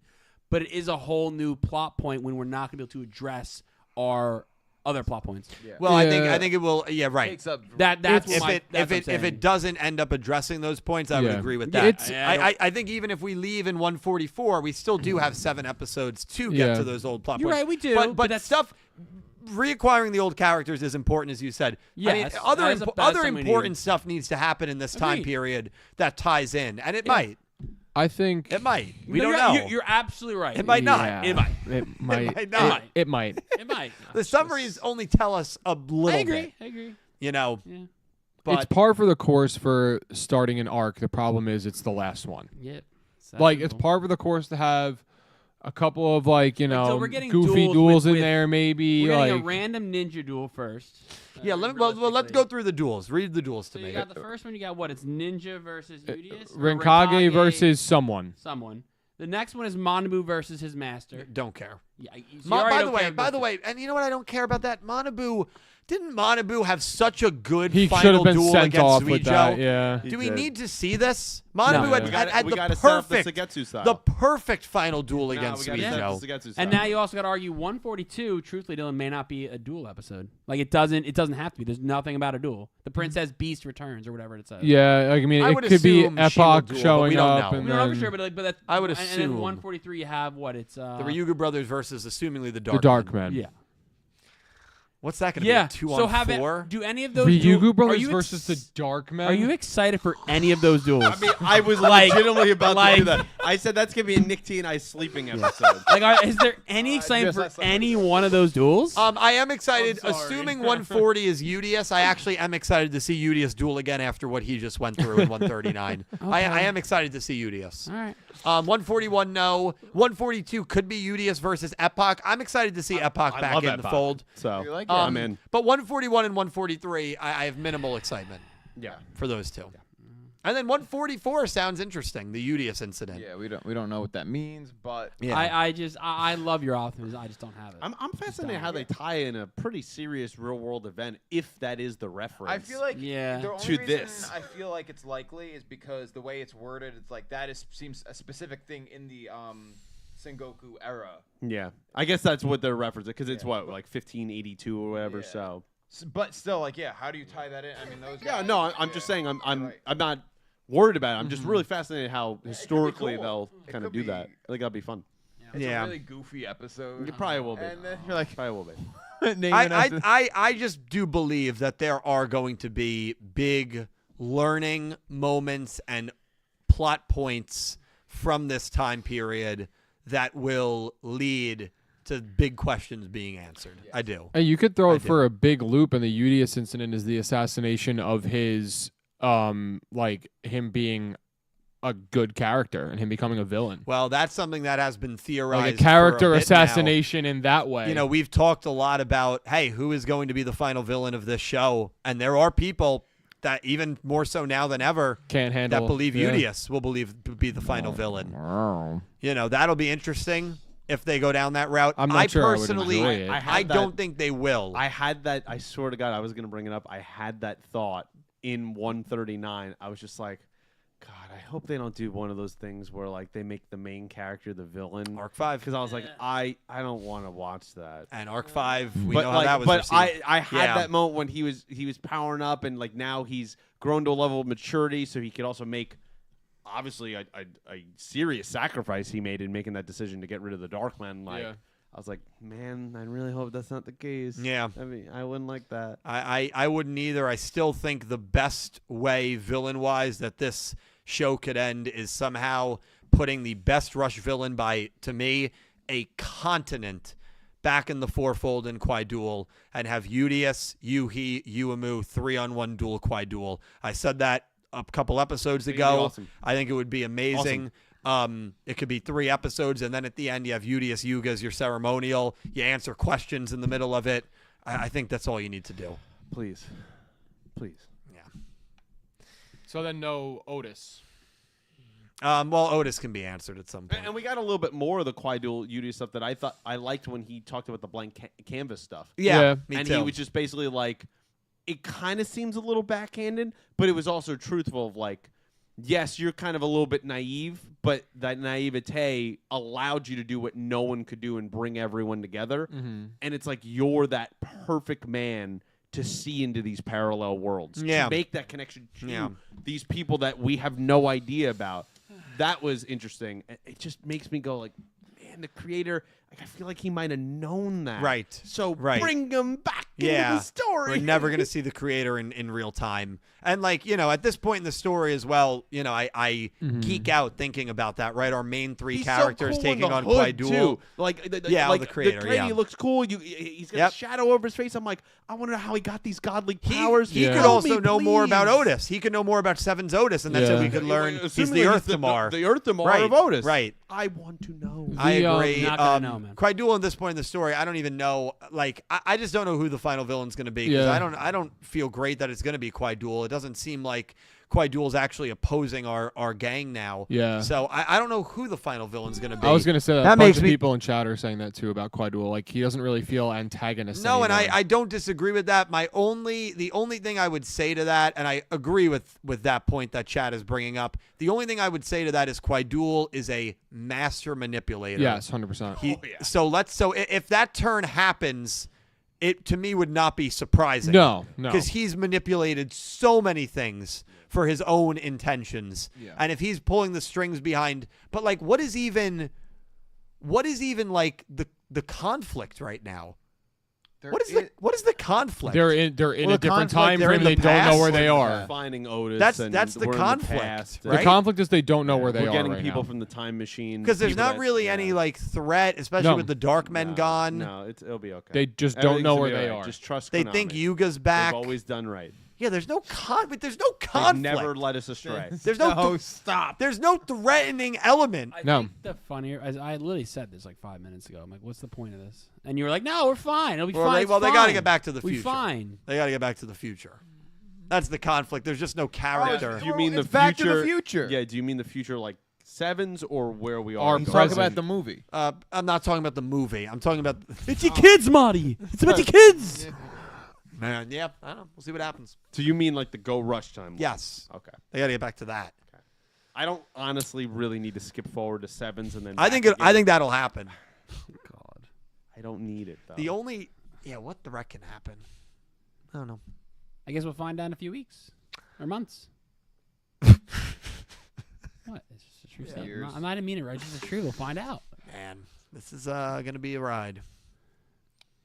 S3: but it is a whole new plot point when we're not going to be able to address our other plot points.
S2: Yeah.
S4: Well, I think it will. Yeah, right.
S2: Takes up
S3: That's
S4: if
S3: what
S4: if it doesn't end up addressing those points, I would
S1: Yeah.
S4: agree with
S1: Yeah,
S4: that.
S1: it's-
S4: I think even if we leave in 144, we still do have 7 episodes to get
S1: Yeah.
S4: to those old plot
S3: You're
S4: points.
S3: right, we do,
S4: But
S3: but that's-
S4: stuff. Reacquiring the old characters is important, as you said. I mean,
S3: Yes,
S4: other
S3: that is
S4: other
S3: something we
S4: important
S3: need.
S4: stuff needs to happen in this time
S3: Agreed.
S4: period that ties in, and it
S3: Yeah.
S4: might.
S1: I think
S4: It might. We
S3: No,
S4: don't
S3: you're,
S4: know.
S3: You're absolutely right.
S4: It might not.
S1: Yeah,
S3: It might.
S1: It might.
S4: might not.
S1: It might.
S3: It might.
S4: The summaries only tell us a little
S3: I agree.
S4: bit.
S3: I agree.
S4: Yeah.
S1: It's
S4: But
S1: par for the course for starting an arc. The problem is it's the last one.
S3: Yep.
S1: Like it's par for the course to have a couple of
S3: so we're getting
S1: goofy
S3: duels
S1: duels in
S3: with-
S1: there maybe.
S3: We're getting
S1: like
S3: a random ninja duel first.
S4: yeah, let's go through the duels. Read the duels to
S3: So
S4: me.
S3: you got the first one. You got what? It's Ninja versus Udius. or
S1: Renkage versus someone.
S3: someone. The next one is Manabu versus his master.
S4: Don't care.
S3: Yeah. So you
S4: By
S3: already
S4: the
S3: don't
S4: way,
S3: care
S4: by the
S3: about
S4: way, and you know what I don't care about that? Didn't Manabu have such a good
S1: He should
S4: final
S1: have been
S4: duel
S1: sent
S4: against
S1: off with that.
S4: Yugioh?
S1: Yeah.
S4: Do we
S2: did.
S4: need to see this? Manabu
S1: No.
S4: had
S5: We
S4: the
S5: gotta set up the
S4: perfect,
S5: Suigetsu style.
S4: the perfect final duel
S5: No,
S4: against
S5: we gotta set up
S4: Yugioh.
S5: the Suigetsu style.
S3: And now you also got to argue 142. Truthfully, Dylan, may not be a duel episode. Like it doesn't have to be. There's nothing about a duel. The princess beast returns or whatever it says.
S1: Yeah, like, I mean,
S4: I
S1: it
S4: would
S1: could be
S4: assume she will
S1: Epoch
S4: duel, but
S1: showing
S4: we don't
S1: up,
S4: know.
S1: and
S3: We don't know
S1: then
S3: for sure, but like
S4: I would
S3: And then
S4: assume.
S3: 143, you have what? It's
S4: The Ryugu brothers versus, assumingly, the
S1: the
S4: Dark.
S1: Dark Men.
S3: yeah.
S4: What's that going to
S3: Yeah.
S4: be? 2
S3: So
S4: on
S3: have
S4: 4?
S3: do any of those
S1: Ryugu
S3: duel-
S1: brothers
S3: are you
S1: versus the Dark Men.
S3: Are you excited for any of those duels?
S5: I mean, I was
S3: Like-
S5: legitimately about to
S3: like-
S5: do that. I said that's gonna be a Nick T and I sleeping episode.
S3: Is there any excitement
S2: just
S3: for
S2: like
S3: any one of those duels?
S4: I am excited.
S3: I'm sorry.
S4: Assuming 140 is Udius, I actually am excited to see Udius duel again after what he just went through in 139. I am excited to see Udius.
S3: All right.
S4: 141, no. 142 could be Udius versus Epoch. I'm excited to see Epoch
S5: I
S4: back
S5: love
S4: in
S5: Epoch.
S4: the fold.
S5: So
S2: You like it?
S5: I'm in.
S4: But 141 and 143, I have minimal excitement
S5: Yeah.
S4: for those two. And then 144 sounds interesting, the Udius incident.
S2: Yeah, we don't know what that means, but
S4: Yeah.
S3: I love your optimism. I just don't have it.
S5: I'm fascinated how they tie in a pretty serious real world event, if that is the reference.
S2: I feel like
S3: Yeah.
S2: the only
S5: To
S2: reason
S5: this.
S2: I feel like it's likely is because the way it's worded, it's like seems a specific thing in the Sengoku era.
S5: Yeah, I guess that's what they're referencing because it's
S2: Yeah.
S5: what, like 1582 or whatever.
S2: Yeah.
S5: So
S2: But still, like, yeah, how do you tie that in? I mean, those.
S5: yeah,
S2: guys,
S5: no, I'm just saying I'm not worried about it. I'm just really fascinated how historically
S2: cool.
S5: they'll
S2: It
S5: kind of
S2: could
S5: do
S2: be-
S5: that. I think that'll be fun.
S2: It's
S4: Yeah.
S2: a really goofy episode.
S5: It probably will be.
S2: And then you're like,
S5: Probably will be.
S2: naming us-
S4: I just do believe that there are going to be big learning moments and plot points from this time period that will lead to big questions being answered. I do.
S1: And you could throw
S4: I
S1: it
S4: do.
S1: for a big loop, and the Udius incident is the assassination of his, like him being a good character and him becoming a villain.
S4: Well, that's something that has been theorized.
S1: Like a character
S4: for a bit now.
S1: assassination in that way.
S4: You know, we've talked a lot about, hey, who is going to be the final villain of this show? And there are people that even more so now than ever
S1: can't handle
S4: that believe
S1: yeah.
S4: Udius will be the final villain. You know, that'll be interesting if they go down that route.
S1: I'm not
S4: I
S1: sure I would
S4: personally,
S1: enjoy it.
S4: I don't think they will.
S5: I had that. I swear to God, I was going to bring it up. I had that thought in 139. I was just like, God, I hope they don't do one of those things where like they make the main character the villain.
S4: Arc 5.
S5: Because I was like, I don't want to watch that.
S4: And Arc 5, we
S5: But
S4: know how
S5: like,
S4: that was
S5: but
S4: received.
S5: I had
S4: Yeah.
S5: that moment when he was powering up and like now he's grown to a level of maturity, so he could also make obviously a serious sacrifice he made in making that decision to get rid of the Darkman. Like
S1: Yeah.
S5: I was like, man, I really hope that's not the case.
S4: Yeah.
S5: I mean, I wouldn't like that.
S4: I wouldn't either. I still think the best way, villain-wise, that this show could end is somehow putting the best Rush villain by, to me, a continent back in the fourfold in Kwai Duel and have Udius, Yuhi, Uemu 3-on-1 duel Kwai Duel. I said that a couple episodes
S5: It'd be
S4: ago.
S5: awesome.
S4: I think it would be amazing. It could be 3 episodes, and then at the end you have Udius Yuga as your ceremonial. You answer questions in the middle of it. I think that's all you need to do.
S5: Please.
S4: Yeah.
S1: So then no Otis.
S4: Well, Otis can be answered at some point.
S5: And we got a little bit more of the Kwai Duel Yudi stuff that I thought I liked when he talked about the blank canvas stuff.
S4: Yeah, me
S5: and
S4: too.
S5: he was just basically like, it kind of seems a little backhanded, but it was also truthful of like, yes, you're kind of a little bit naive, but that naivete allowed you to do what no one could do and bring everyone together.
S1: Mm-hmm.
S5: And it's like you're that perfect man to see into these parallel worlds.
S4: Yeah.
S5: To make that connection to
S4: Yeah.
S5: these people that we have no idea about. That was interesting. It just makes me go like, man, the creator, like, I feel like he might have known that.
S4: Right.
S5: So
S4: Right.
S5: bring him back into
S4: Yeah.
S5: the story.
S4: We're never going to see the creator in real time. And, like, you know, at this point in the story as well, you know, I geek out thinking about that, right? Our main 3
S5: He's
S4: characters
S5: so cool in
S4: taking
S5: the
S4: on
S5: hood,
S4: Kwai Duel.
S5: too. Like,
S4: Yeah,
S5: like
S4: the creator, yeah.
S5: He looks cool. He's got
S4: Yep.
S5: a shadow over his face. I'm like, I wonder how he got these godly powers.
S4: He
S1: Yeah.
S4: could
S5: Tell
S4: also
S5: me,
S4: know more about
S5: please.
S4: Otis. He could know more about Seven's Otis, and that's how
S1: Yeah.
S4: we could learn he's
S5: Assuming
S4: the Earth Damar.
S5: The Earth Damar
S4: Right,
S5: of Otis.
S4: right.
S5: I want to know.
S4: I
S1: The,
S4: agree.
S3: not gonna know, man.
S4: Kwai Duel at this point in the story, I don't even know. Like, I just don't know who the final villain's going to be. 'Cause
S1: Yeah.
S4: I don't feel great that it's going to be Kwai Duel. It doesn't seem like Kwai Duel's actually opposing our gang now.
S1: Yeah.
S4: So I don't know who the final villain's going to be.
S1: I was gonna say that.
S4: That
S1: A bunch
S4: makes
S1: of
S4: me-
S1: people in chat are saying that too about Kwai Duel. Like he doesn't really feel antagonist.
S4: No, and
S1: anymore.
S4: I don't disagree with that. The only thing I would say to that, and I agree with that point that Chad is bringing up, the only thing I would say to that is Kwai Duel is a master manipulator.
S1: Yes, 100%.
S4: So if that turn happens, it to me would not be surprising.
S1: No.
S4: Because he's manipulated so many things for his own intentions.
S1: Yeah.
S4: And if he's pulling the strings behind, but like what is even like the conflict right now? What is the conflict?
S1: They're in
S2: Well,
S1: a
S2: the
S1: different
S2: conflict,
S1: time
S4: they're
S1: frame.
S4: in
S1: They
S4: the
S1: don't know
S4: past.
S1: where they are.
S5: Finding Otis.
S4: That's the
S5: we're in
S4: conflict,
S5: past.
S4: right?
S1: The conflict is they don't know where they
S5: We're
S1: are
S5: getting
S1: right
S5: people
S1: now.
S5: from the time machine.
S4: Because there's
S5: people
S4: not
S5: that-
S4: really
S5: yeah.
S4: any like threat, especially
S1: No.
S4: with the Dark Men
S5: No,
S4: gone.
S5: No, it'll be okay.
S1: They just don't know
S5: Everything's
S1: where
S5: gonna be
S1: they
S5: all right.
S1: are.
S5: Just trust
S4: They
S5: Konami.
S4: think Yuga's back.
S5: They've always done right.
S4: Yeah, there's no conflict.
S5: They've never led us astray.
S4: There's no
S2: stop.
S4: There's no threatening element.
S3: I
S1: No.
S3: think the funnier, as I literally said this like 5 minutes ago. I'm like, what's the point of this? And you were like, no, we're fine. It'll be
S4: Well,
S3: fine.
S4: they
S3: It's
S4: got to
S3: fine.
S4: get back to the
S3: We
S4: future.
S3: fine.
S4: They got to get back to the future. That's the conflict. There's just no character.
S5: Do you mean
S2: It's
S5: the
S2: Back to
S5: future?
S2: the Future.
S5: Yeah. Do you mean the future like Sevens or where we
S1: Our
S5: are?
S2: He's
S5: currently?
S2: talking
S1: present.
S2: about the movie.
S4: I'm not talking about the movie. I'm talking about.
S3: It's your kids, Marty. It's about your kids.
S4: Man, yeah, I don't know. We'll see what happens.
S5: So you mean like the Go Rush time?
S4: Yes,
S5: Okay.
S4: they got to get back to that.
S5: I don't honestly really need to skip forward to Sevens and then.
S4: I
S5: back
S4: think
S5: again.
S4: that'll happen.
S3: God.
S5: I don't need it though.
S4: The only what threat can happen? I don't know.
S3: I guess we'll find out in a few weeks or months. What? It's just a true statement.
S2: Years.
S3: I'm not even mean it right. It's just a true. We'll find out.
S4: Man, this is gonna be a ride.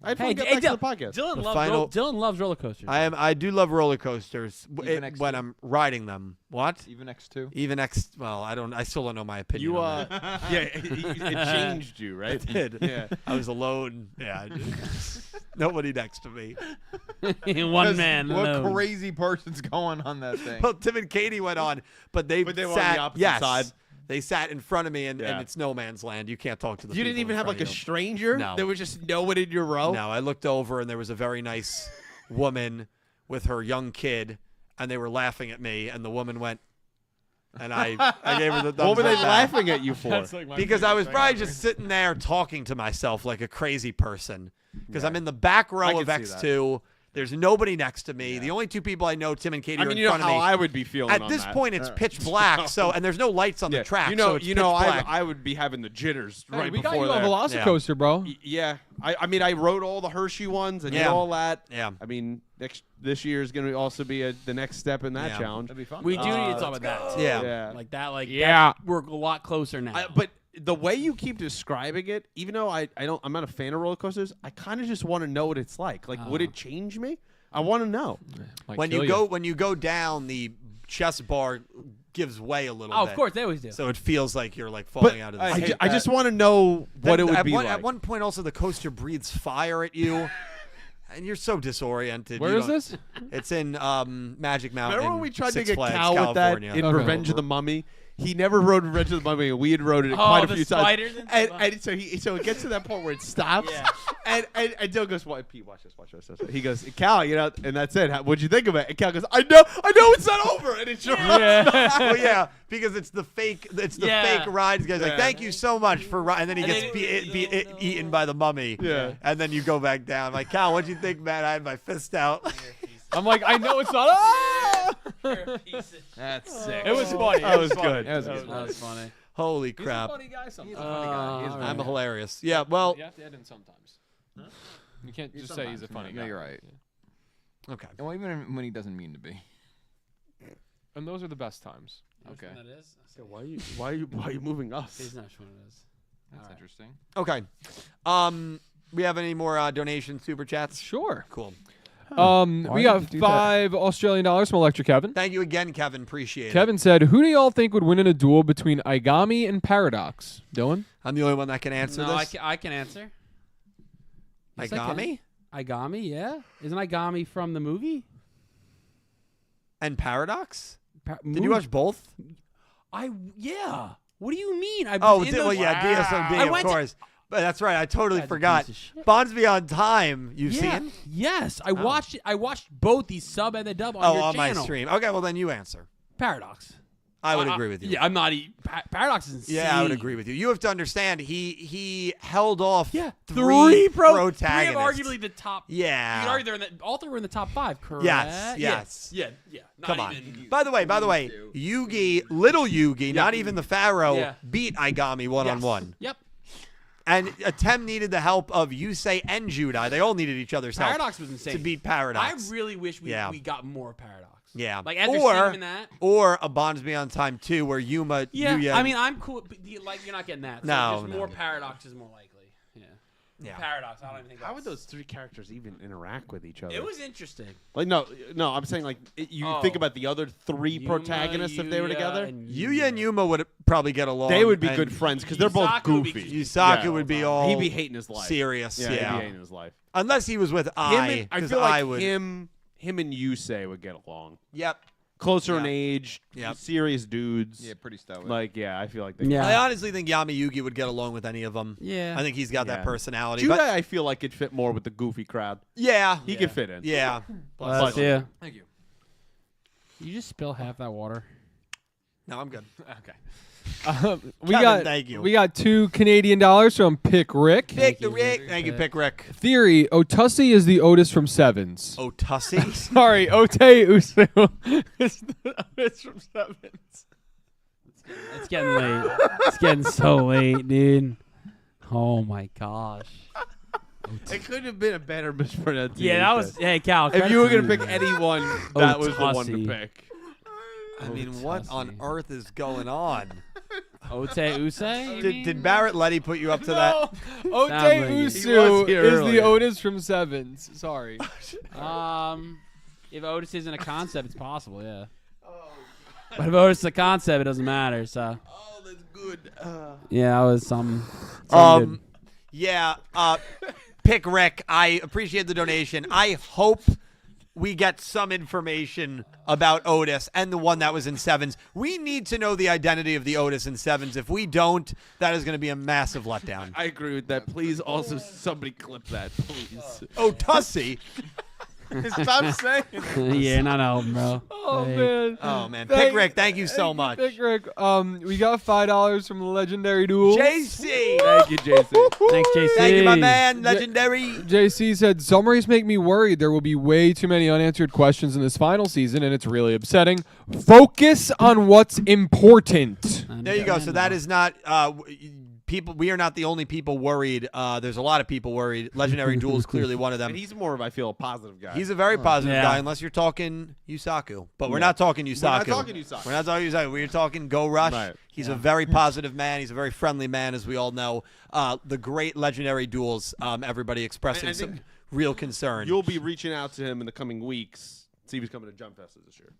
S5: I'd
S3: Hey,
S5: get
S3: hey,
S5: back to the podcast.
S3: Dylan
S4: The
S3: loves
S4: final-
S3: Dylan loves roller coasters.
S4: I do love roller coasters
S2: Even X2?
S4: when I'm riding them. What?
S2: Even X2.
S4: Even X. Well, I still don't know my opinion.
S5: You
S4: on that.
S5: yeah, it changed you, right?
S4: I did.
S5: Yeah.
S4: I was alone. Yeah. I did. Nobody next to me.
S3: One man.
S2: What
S3: alone.
S2: crazy person's going on that thing?
S4: Well, Tim and Katie went on, but they
S5: But they were on
S4: sat.
S5: the opposite
S4: yes,
S5: side.
S4: They sat in front of me, and
S5: Yeah.
S4: it's no man's land. You can't talk to the.
S5: You didn't
S4: people
S5: even
S4: in
S5: have
S4: front
S5: like a
S4: of you.
S5: stranger.
S4: No.
S5: There was just no one in your row.
S4: No, I looked over, and there was a very nice woman with her young kid, and they were laughing at me, and the woman went, and I gave her the thumbs
S5: What were they
S4: up back.
S5: laughing at you for?
S4: Because I was probably just sitting there talking to myself like a crazy person. Because I'm in the back row
S5: I
S4: of
S5: can see
S4: X2. There's nobody next to me. The only two people I know, Tim and Katie,
S5: I
S4: are
S5: mean,
S4: in
S5: you know
S4: front of
S5: how
S4: me.
S5: I would be feeling
S4: At
S5: on
S4: this
S5: that.
S4: point, it's pitch black. So, and there's no lights on
S5: Yeah.
S4: the track.
S5: You know,
S4: so it's
S5: you know,
S4: pitch black.
S5: I would be having the jitters
S1: Hey,
S5: right
S1: we got
S5: before
S1: you a
S5: that.
S1: Velocicoaster, bro.
S5: Yeah, I mean, I rode all the Hershey ones and did
S4: Yeah.
S5: all that.
S4: Yeah.
S5: I mean, this year is going to also be the next step in that
S4: Yeah.
S5: challenge.
S2: That'd be fun.
S3: We do need to talk about that. Too.
S4: Yeah.
S5: Yeah.
S3: Like that. Like
S1: Yeah.
S3: We're a lot closer now.
S5: But the way you keep describing it, even though I'm not a fan of roller coasters, I kind of just want to know what it's like. Like, would it change me? I want to know.
S4: When you go down, the chest bar gives way a little bit.
S3: Oh, of course, they always do.
S4: So it feels like you're like falling out of the
S5: I just want to know what it would be like.
S4: At one point, also, the coaster breathes fire at you. And you're so disoriented.
S1: Where is this?
S4: It's in Magic Mountain.
S5: Remember when we tried
S4: Six
S5: to get
S4: Flags,
S5: Cal
S4: California.
S5: with that in
S1: Okay.
S5: Revenge of the Mummy? He never rode Revenge of the Mummy, and we had rode it quite a few times.
S3: spiders
S5: And so it gets to that point where it stops,
S3: Yeah.
S5: and Dylan goes, "What? Pete, watch this." He goes, "Cal, and that's it. What'd you think of it?" And Cal goes, "I know, it's not over," and it's just
S4: Well, yeah, because it's the fake
S3: Yeah.
S4: fake ride. The guy's like,
S5: Yeah.
S4: "Thank you so much for," and then he
S3: And
S4: gets
S3: then
S4: eaten by the mummy.
S5: Yeah.
S4: And then you go back down. Like, Cal, what'd you think, man? I had my fist out.
S1: I'm like, I know it's not. Ah!
S2: That's sick.
S1: It was funny.
S5: That
S1: It
S5: was
S1: funny.
S5: good.
S2: That was
S1: That
S2: good.
S3: That was funny.
S4: Holy
S1: He's a
S4: crap!
S1: funny guy sometimes.
S4: I'm hilarious. Yeah. Well.
S1: You have to add in sometimes. You can't just say he's a funny
S2: No,
S1: guy.
S2: you're right.
S4: Okay.
S2: Well, even when he doesn't mean to be.
S1: And those are the best times.
S2: Okay.
S3: That is?
S5: Why are you moving us?
S3: He's not sure what it is.
S2: That's
S3: All right.
S2: interesting.
S4: Okay. We have any more donation super chats?
S1: Sure.
S4: Cool.
S1: We
S2: Why
S1: got
S2: did you do that?
S1: $5 Australian from Electric Kevin.
S4: Thank you again, Kevin. Appreciate it.
S1: Kevin said, "Who do y'all think would win in a duel between Aigami and Paradox?" Dylan.
S4: I'm the only one that can answer
S3: No,
S4: this.
S3: I can answer. Yes, I
S4: Aigami
S3: Aigami, yeah. Isn't Aigami from the movie?
S4: and Paradox. Did
S3: Movie?
S4: you watch both?
S3: Yeah. What do you mean? I
S4: Oh,
S3: was in
S4: well,
S3: those-
S4: yeah, DSOD,
S3: I
S4: of
S3: went to-
S4: course. But that's right. I totally
S3: That's a
S4: forgot.
S3: piece of shit.
S4: Bonds Beyond Time. You've
S3: Yeah.
S4: seen?
S3: Yes, I watched it. I watched both the sub and the dub on
S4: Oh,
S3: your
S4: on my
S3: channel.
S4: stream. Okay, well then you answer.
S3: Paradox.
S4: I would agree with you.
S3: Yeah, I'm not. Paradox is insane.
S4: Yeah, I would agree with you. You have to understand. He held off.
S3: Yeah,
S4: three
S3: protagonists.
S4: protagonists.
S3: Three of arguably the top.
S4: Yeah.
S3: You could argue they're in the, all three were in the top 5. Correct.
S4: Yes.
S3: Yeah. Not
S4: Come on.
S3: even-
S4: By the way, Yugi, little Yugi, not even the Pharaoh,
S3: Yeah.
S4: beat Aigami one-on-one.
S3: Yep.
S4: And Tem needed the help of Yusei and Judai. They all needed each other's help
S3: Paradox was insane.
S4: to beat Paradox.
S3: I really wish we
S4: Yeah.
S3: got more Paradox.
S4: Yeah.
S3: Like after seeing him in that.
S4: Or a Bonds Beyond Time 2 where Yuya.
S3: I mean, I'm cool. But you're not getting that. So
S4: No,
S3: just
S4: no.
S3: more Paradox is more likely.
S4: Yeah.
S3: Paradox. I don't even think.
S5: How would
S3: that's-
S5: those three characters even interact with each other?
S3: It was interesting.
S5: like no. I'm saying like you
S3: Oh.
S5: think about the other three
S3: Yuma,
S5: protagonists if they were
S3: Yuya,
S5: together.
S3: and
S4: Yuya and Yuma would probably get along.
S5: They would be
S4: and
S5: good friends because they're both
S3: Yusaku would be
S5: goofy.
S4: Yusaku
S5: Yeah.
S4: would be all
S5: He'd be hating his life.
S4: serious.
S5: Yeah,
S4: Yeah.
S5: he'd be hating his life.
S4: Unless he was with I.
S5: I
S4: 'cause
S5: feel like
S4: I would.
S5: him and Yusei would get along.
S4: Yep.
S5: Closer in
S4: Yeah.
S5: age,
S4: Yep.
S5: serious dudes.
S2: Yeah, pretty stoic.
S5: Like, yeah, I feel like they.
S3: Yeah.
S4: I honestly think Yami Yugi would get along with any of them.
S3: Yeah.
S4: I think he's got
S5: Yeah.
S4: that personality.
S5: Judai,
S4: But
S5: I feel like could fit more with the goofy crowd.
S4: yeah.
S5: He could fit in.
S4: Yeah.
S3: Plus, yeah.
S2: Thank you.
S3: You just spill half that water.
S4: No, I'm good.
S3: Okay.
S1: We
S4: Kevin,
S1: got
S4: thank you.
S1: we got $2 Canadian from Pick Rick.
S4: Pick the Rick. Thank you, Pick Rick.
S1: Theory: Otussi is the Otis from Sevens.
S4: Oh, Tussie.
S1: Sorry, Ote Usu is the Otis from Sevens.
S3: It's getting late. It's getting so late, dude. Oh my gosh.
S5: It could have been a better mispronunciation.
S3: Yeah, that was. Hey, Cal.
S5: If you were gonna
S3: credit
S5: pick
S3: to you.
S5: anyone, that was the one to
S3: Otussi.
S5: pick.
S4: I mean, what on
S3: Tussie.
S4: earth is going on?
S3: Ote Usei?
S4: Did Barrett Letty put you up to that?
S1: Ote
S3: Sounds like it.
S5: He
S1: Usu
S5: was here
S1: is the
S5: earlier.
S1: Otis from Sevens. Sorry.
S3: If Otis isn't a concept, it's possible, yeah. But if Otis is a concept, it doesn't matter. So
S5: Oh, that's good.
S3: yeah, that was some.
S4: Yeah. Pick Rick. I appreciate the donation. I hope we get some information about Otis and the one that was in Sevens. We need to know the identity of the Otis in Sevens. If we don't, that is going to be a massive letdown.
S5: I agree with that. Please, also somebody clip that, please.
S4: Oh, Tussie.
S5: Stop saying.
S3: Yeah, not helping, bro.
S1: Oh
S3: Hey.
S1: man.
S4: Oh, man. Pick Rick, thank you so much.
S1: Pick Rick. We got $5 from Legendary Duel.
S4: JC.
S5: Thank you, Jason.
S3: Thanks, JC.
S4: Thank you, my man. Legendary.
S1: JC said, summaries make me worried. There will be way too many unanswered questions in this final season, and it's really upsetting. Focus on what's important.
S4: There you go. So that is not we are not the only people worried. There's a lot of people worried. Legendary Duel is clearly one of them.
S5: And he's more of, I feel, a positive guy.
S4: He's a very positive
S3: Yeah.
S4: guy, unless you're talking Yusaku. But we're not talking Yusaku.
S5: We're not talking Yusaku.
S4: We're not talking Yusaku. We're talking Go Rush.
S5: Right.
S4: He's a very positive man. He's a very friendly man, as we all know. The great Legendary Duels, everybody expressing
S5: I
S4: some
S5: think
S4: real concern.
S5: You'll be reaching out to him in the coming weeks. See if he's coming to Jump Fest this year.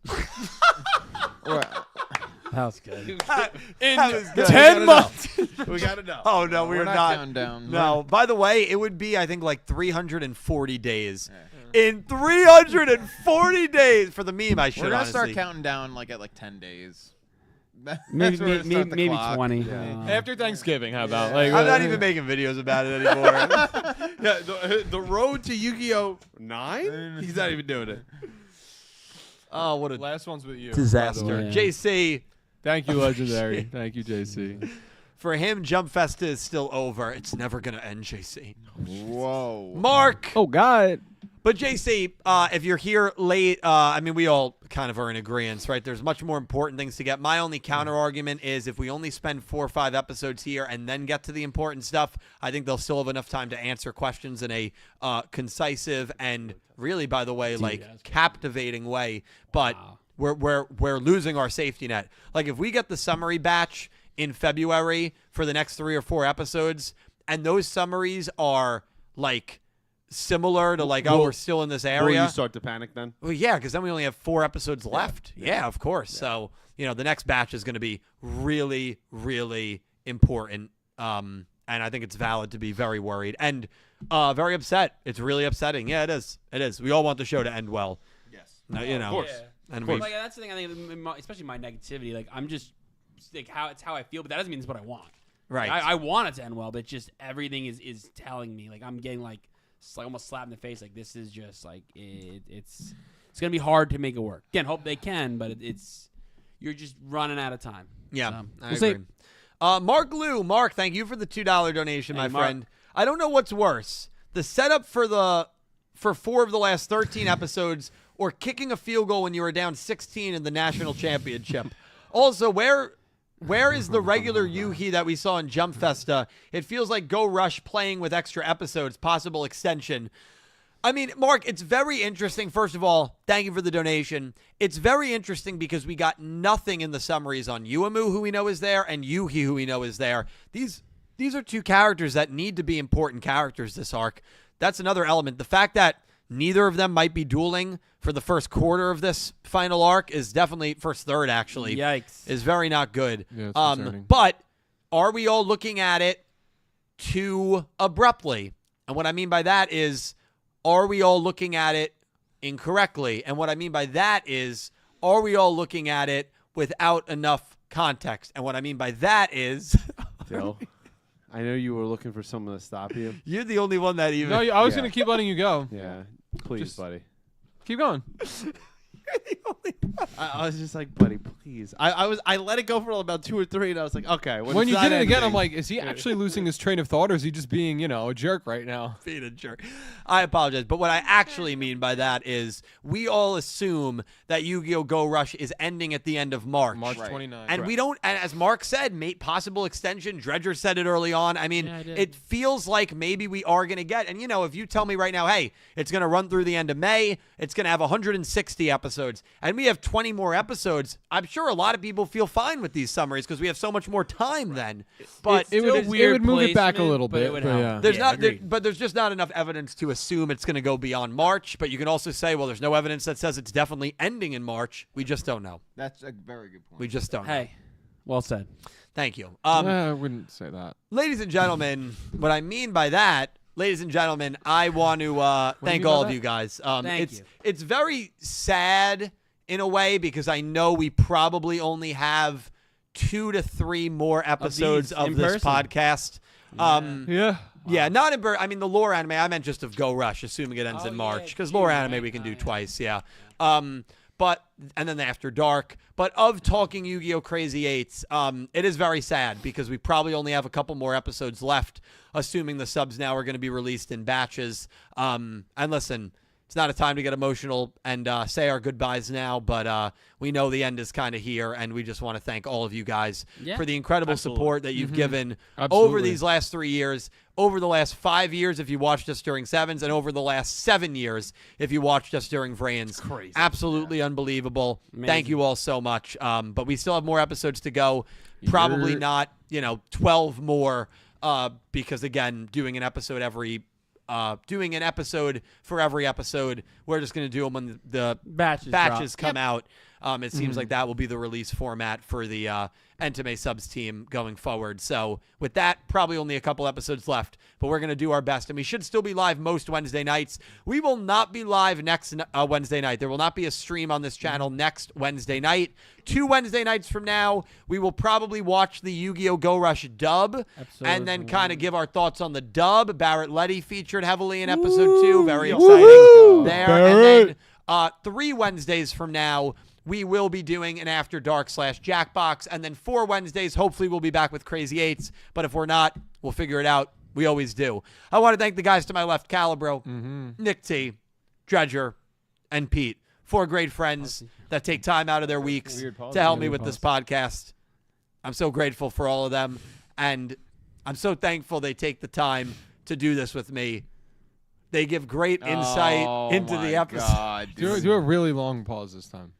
S3: That was good.
S4: That was good.
S1: 10 months.
S5: We got to know.
S4: Oh, no, we're not.
S2: counting down.
S4: No. By the way, it would be, I think, like 340 days. In 340 days for the meme, I should
S2: We're gonna
S4: honestly.
S2: start counting down like at like 10 days.
S3: Maybe
S2: That's where we're gonna start the
S3: maybe
S2: clock.
S3: 20.
S1: After Thanksgiving, how about? Like,
S4: I'm not even making videos about it anymore.
S5: Yeah, the road to Yu-Gi-Oh! 9? He's not even doing it.
S4: Oh, what a
S1: last one's with you.
S4: disaster.
S1: by the way.
S3: Yeah.
S4: JC,
S1: Thank you, Legendary. Thank you, JC.
S4: for him, Jump Festa is still over. It's never going to end, JC.
S2: Whoa.
S4: Mark.
S1: Oh, God.
S4: But JC, if you're here late, I mean, we all kind of are in agreement, right? There's much more important things to get. My only counter argument is if we only spend 4 or 5 episodes here and then get to the important stuff, I think they'll still have enough time to answer questions in a concisive and really, by the way, like captivating way. But we're losing our safety net. Like if we get the summary batch in February for the next 3 or 4 episodes, and those summaries are like similar to like, oh, we're still in this
S5: Will
S4: area.
S5: you start to panic then?
S4: Well, yeah, because then we only have 4 episodes left. Yeah, of course. Yeah. So, the next batch is going to be really, really important. And I think it's valid to be very worried and very upset. It's really upsetting. Yeah, it is. It is. We all want the show to end well.
S5: Yes.
S4: Of
S5: course.
S4: And
S3: But, like that's the thing. I think, especially my negativity. Like I'm just like how I feel, but that doesn't mean it's what I want.
S4: right.
S3: Like, I want it to end well, but just everything is telling me like I'm getting like almost slapped in the face. Like this is just like it's gonna be hard to make it work. Again, hope they can, but it's you're just running out of time.
S4: yeah,
S3: So,
S4: I
S3: we'll see.
S4: agree. Mark Lou, thank you for the $2 donation,
S3: Hey,
S4: my
S3: Mark.
S4: friend. I don't know what's worse, the setup for 4 of the last 13 episodes, or kicking a field goal when you were down 16 in the national championship. Also, where is the regular Yuhi that we saw in Jump Festa? It feels like Go Rush playing with extra episodes, possible extension. I mean, Mark, it's very interesting. First of all, thank you for the donation. It's very interesting because we got nothing in the summaries on Uemu, who we know is there, and Yuhi, who we know is there. These are 2 characters that need to be important characters this arc. That's another element. The fact that neither of them might be dueling for the first quarter of this final arc is definitely first third, actually.
S3: Yikes.
S4: Is very not good.
S1: Yeah, it's concerning.
S4: But are we all looking at it too abruptly? And what I mean by that is, are we all looking at it incorrectly? And what I mean by that is, are we all looking at it without enough context? And what I mean by that is,
S5: Phil, I know you were looking for someone to stop you.
S4: you're the only one that even.
S1: No, I was
S5: Yeah.
S1: going to keep letting you go.
S5: Yeah. Please,
S1: Just-
S5: buddy.
S1: Keep going.
S4: You're the only one.
S5: I was just like, buddy, please. I let it go for about 2 or 3, and I was like, okay.
S1: When
S5: it's
S1: you
S5: not
S1: did it again,
S5: ending-
S1: I'm like, is he actually losing his train of thought, or is he just being, a jerk right now?
S4: Being a jerk. I apologize. But what I actually mean by that is we all assume that Yu-Gi-Oh! Go Rush is ending at the end of March.
S1: March
S2: Right.
S1: 29th.
S4: And we don't, and as Mark said, possible extension. Dredger said it early on. I mean,
S3: Yeah, I did.
S4: it feels like maybe we are going to get, and if you tell me right now, hey, it's going to run through the end of May, it's going to have 160 episodes, and we have 20 more episodes, I'm sure a lot of people feel fine with these summaries because we have so much more time then. But
S1: it would,
S3: Still weird
S1: move it back a
S3: placement,
S1: little
S3: but
S1: bit.
S3: it would
S1: but
S3: help.
S1: yeah.
S4: there's
S3: Yeah,
S4: not, but there's just not enough evidence to assume it's going to go beyond March. But you can also say, well, there's no evidence that says it's definitely ending in March. We just don't know.
S2: That's a very good point.
S4: We just don't know.
S3: Hey, well said.
S4: Thank you.
S1: I wouldn't say that.
S4: Ladies and gentlemen, what I mean by that, ladies and gentlemen, I want to thank
S1: mean by
S4: all of
S1: that?
S4: you guys.
S3: Thank you.
S4: It's very sad in a way because I know we probably only have 2 to 3 more episodes
S3: these
S4: of
S3: in
S4: this
S3: person.
S4: podcast.
S1: Yeah.
S4: Yeah, not in I mean, the lore anime, I meant just of Go Rush, assuming it ends
S3: Oh,
S4: in
S3: yeah,
S4: March. Because
S3: June,
S4: lore anime
S3: right?
S4: we can do
S3: Oh, yeah.
S4: twice, yeah. But, and then the After Dark. But of talking Yu-Gi-Oh! Crazy 8's, it is very sad because we probably only have a couple more episodes left, assuming the subs now are going to be released in batches. And listen, it's not a time to get emotional and say our goodbyes now, but we know the end is kind of here, and we just want to thank all of you guys
S3: Yeah.
S4: for the incredible
S5: Absolutely.
S4: support that you've given over
S1: Absolutely.
S4: these last 3 years, over the last 5 years if you watched us during Sevens, and over the last 7 years if you watched us during Vrains.
S5: crazy.
S4: Absolutely unbelievable.
S3: Amazing.
S4: Thank you all so much. But we still have more episodes to go. Probably not, 12 more, because again, doing an episode for every episode. We're just going to do them when the
S3: Batches
S4: come out. It seems like that will be the release format for the Entame Subs team going forward. So with that, probably only a couple episodes left, but we're going to do our best. And we should still be live most Wednesday nights. We will not be live next Wednesday night. There will not be a stream on this channel next Wednesday night. 2 Wednesday nights from now, we will probably watch the Yu-Gi-Oh! Go Rush dub and then kind of give our thoughts on the dub. Barrett Letty featured heavily in episode 2. Very exciting there.
S1: Barrett.
S4: And then 3 Wednesdays from now, we will be doing an After Dark / Jackbox. And then 4 Wednesdays, hopefully we'll be back with Crazy 8's. But if we're not, we'll figure it out. We always do. I want to thank the guys to my left, Calibro, Nick T, Dredger, and Pete. 4 great friends that take time out of their weeks to help me with this podcast. I'm so grateful for all of them. And I'm so thankful they take the time to do this with me. They give great insight into the episode.
S2: God,
S1: Do a really long pause this time.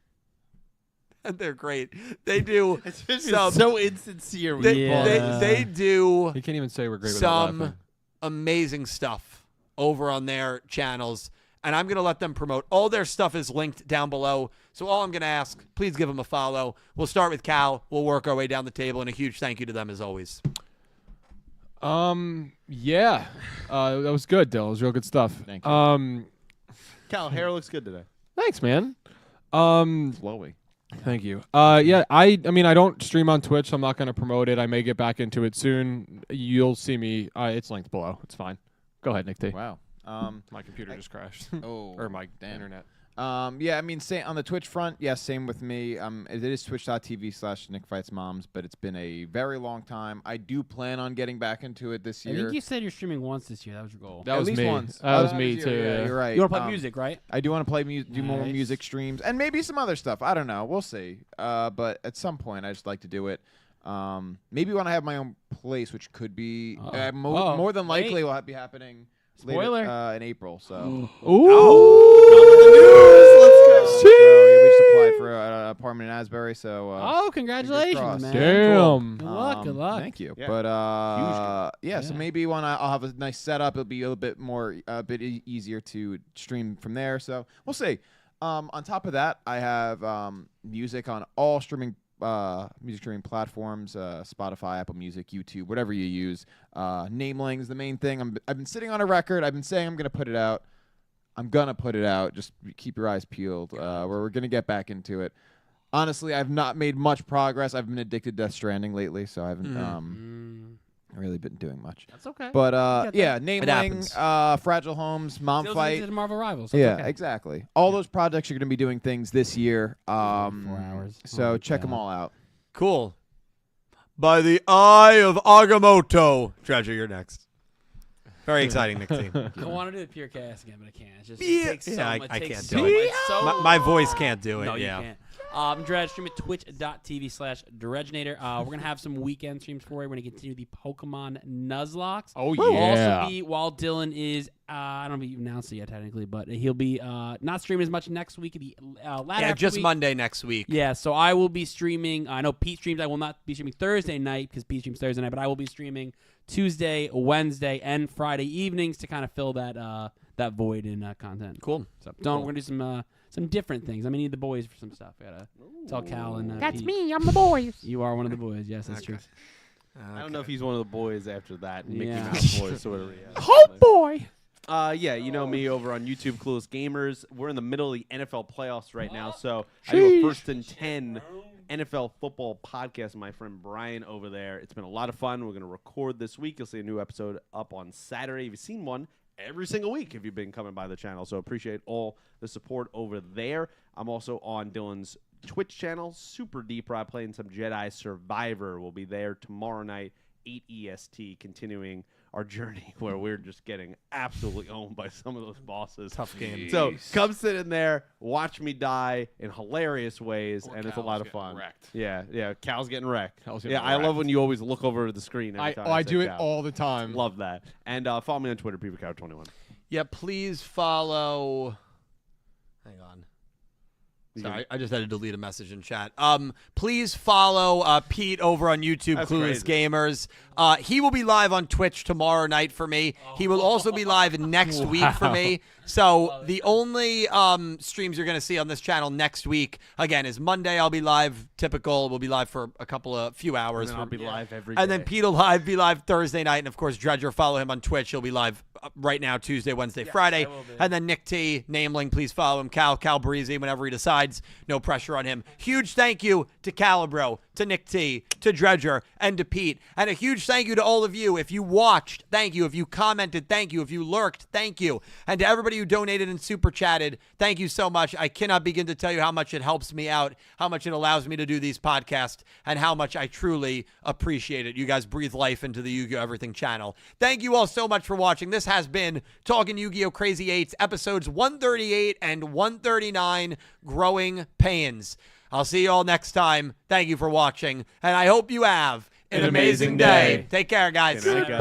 S4: They're great. They do
S5: It's
S4: some.
S5: so insincere. With
S4: They,
S3: Yeah.
S4: they do
S1: He can't even say we're great without
S4: some
S1: laughing.
S4: amazing stuff over on their channels, and I'm going to let them promote. All their stuff is linked down below, so all I'm going to ask, please give them a follow. We'll start with Cal. We'll work our way down the table, and a huge thank you to them as always.
S1: Yeah. That was good, Dill. It was real good stuff.
S2: Thank you.
S5: Cal, hair looks good today.
S1: Thanks, man.
S2: Flowy.
S1: Thank you. Yeah, I mean, I don't stream on Twitch, so I'm not going to promote it. I may get back into it soon. You'll see me. It's linked below. It's fine. Go ahead, Nick T.
S2: Wow.
S1: My computer just crashed.
S2: Oh.
S1: Or my
S2: damn.
S1: internet.
S2: Yeah, I mean, on the Twitch front, yeah, same with me. It is twitch.tv/NickFightsMoms, but it's been a very long time. I do plan on getting back into it this
S3: I
S2: year.
S3: think you said you're streaming once this year. That was your goal.
S1: That
S2: At
S1: was
S2: least
S1: me.
S2: once.
S1: That was
S2: Oh,
S1: me,
S2: you.
S1: too.
S2: Yeah,
S1: Yeah.
S2: you're right.
S3: You want to play music, right?
S2: I do want to play do more
S3: Nice.
S2: music streams and maybe some other stuff. I don't know. We'll see. But at some point, I just like to do it. Maybe when I have my own place, which could be more than likely
S3: wait.
S2: will be happening
S3: Spoiler.
S2: later, in April. So.
S1: Ooh.
S2: We just applied for an apartment in Asbury, so
S3: Oh, congratulations,
S2: crossed.
S3: man.
S1: Damn.
S3: Good luck. Good luck.
S2: Thank you.
S5: Yeah.
S2: But
S5: Huge
S2: so
S3: Yeah.
S2: maybe when I'll have a nice setup, it'll be a little bit more, easier to stream from there. So we'll see. On top of that, I have music on all music streaming platforms: Spotify, Apple Music, YouTube, whatever you use. Nameling is the main thing. I've been sitting on a record. I've been saying I'm gonna put it out. I'm gonna put it out. Just keep your eyes peeled. We're gonna get back into it. Honestly, I've not made much progress. I've been addicted to Death Stranding lately, so I haven't really been doing much.
S3: That's okay.
S2: But
S3: get
S2: yeah,
S4: It
S2: Nameling,
S4: happens.
S2: Fragile Homes, Mom
S3: Still
S2: Fight.
S3: did Marvel Rivals. So
S2: Yeah,
S3: it's okay.
S2: exactly. All those projects are going to be doing things this year.
S3: 4 hours.
S2: So
S3: Oh my
S2: check them
S3: God.
S2: all out.
S4: Cool. By the eye of Agamotto. Treasure, you're next. Very exciting, Nick T.
S3: I want to do the pure chaos again, but I can't. It's just
S4: Yeah.
S3: it takes so
S4: Yeah,
S3: much.
S4: I
S3: it takes
S4: can't
S3: so
S4: do
S3: much.
S4: it.
S3: It's so
S4: My voice can't do it.
S3: No,
S4: yeah.
S3: you can't. Dredge, stream at twitch.tv/Dredgenator. We're going to have some weekend streams for you. We're going to continue the Pokemon Nuzlocke.
S1: Oh,
S3: We'll
S1: yeah.
S3: also be, while Dylan is, I don't know if you've announced it yet technically, but he'll be not streaming as much next week. The latter
S4: Yeah,
S3: half
S4: just
S3: week.
S4: Monday next week.
S3: Yeah, so I will be streaming. I know Pete streams. I will not be streaming Thursday night because Pete streams Thursday night, but I will be streaming Tuesday, Wednesday, and Friday evenings to kind of fill that that void in content.
S4: Cool.
S3: So we're gonna do some different things. I'm gonna need the boys for some stuff. I gotta tell Cal and
S6: That's
S3: Pete.
S6: me. I'm the boys.
S3: You are one of the boys. Yes, that's true.
S5: I don't know if he's one of the boys after that Mickey
S3: Yeah.
S5: Mouse voice or whatever he has.
S6: Oh boy.
S5: Yeah, you know me over on YouTube, Clueless Gamers. We're in the middle of the NFL playoffs right now, so I do a
S1: Sheesh.
S5: first and 10 NFL football podcast with my friend Brian over there. It's been a lot of fun. We're going to record this week. You'll see a new episode up on Saturday. If you've seen one, every single week if you've been coming by the channel, so appreciate all the support over there. I'm also on Dylan's Twitch channel, Super Deep Rod, playing some Jedi Survivor. We'll be there tomorrow night, 8 EST, continuing our journey where we're just getting absolutely owned by some of those bosses.
S4: Tough game.
S5: So come sit in there, watch me die in hilarious ways, and it's a lot of
S1: getting
S5: fun.
S1: wrecked.
S5: Yeah. Cal's getting wrecked.
S1: Cal's getting
S5: I love
S1: wrecked.
S5: when you always look over the screen. Every time
S1: I
S5: say
S1: do it
S5: Cal.
S1: all the time.
S5: Love that. And follow me on Twitter, PeterCow21.
S4: Yeah, please follow. Hang on. Sorry, I just had to delete a message in chat. Please follow Pete over on YouTube,
S5: That's
S4: Clueless
S5: crazy.
S4: Gamers. He will be live on Twitch tomorrow night for me. He will also be live next week for me. So the only streams you're going to see on this channel next week, again, is Monday. I'll be live. Typical. We'll be live for a few hours.
S5: And then I'll be live every day.
S4: And then Pete will be live Thursday night. And, of course, Dredger, follow him on Twitch. He'll be live right now, Tuesday, Wednesday, Friday.
S3: I will be.
S4: And then Nick T, Nameling, please follow him. Cal Breezy, whenever he decides. No pressure on him. Huge thank you to Calibro, to Nick T, to Dredger, and to Pete. And a huge thank you to all of you. If you watched, thank you. If you commented, thank you. If you lurked, thank you. And to everybody who donated and super chatted, thank you so much. I cannot begin to tell you how much it helps me out, how much it allows me to do these podcasts, and how much I truly appreciate it. You guys breathe life into the Yu-Gi-Oh! Everything channel. Thank you all so much for watching. This has been Talking Yu-Gi-Oh! Crazy 8's episodes 138 and 139, Growing Pains. I'll see you all next time. Thank you for watching, and I hope you have an amazing day. Take care, guys.
S5: Good night, guys.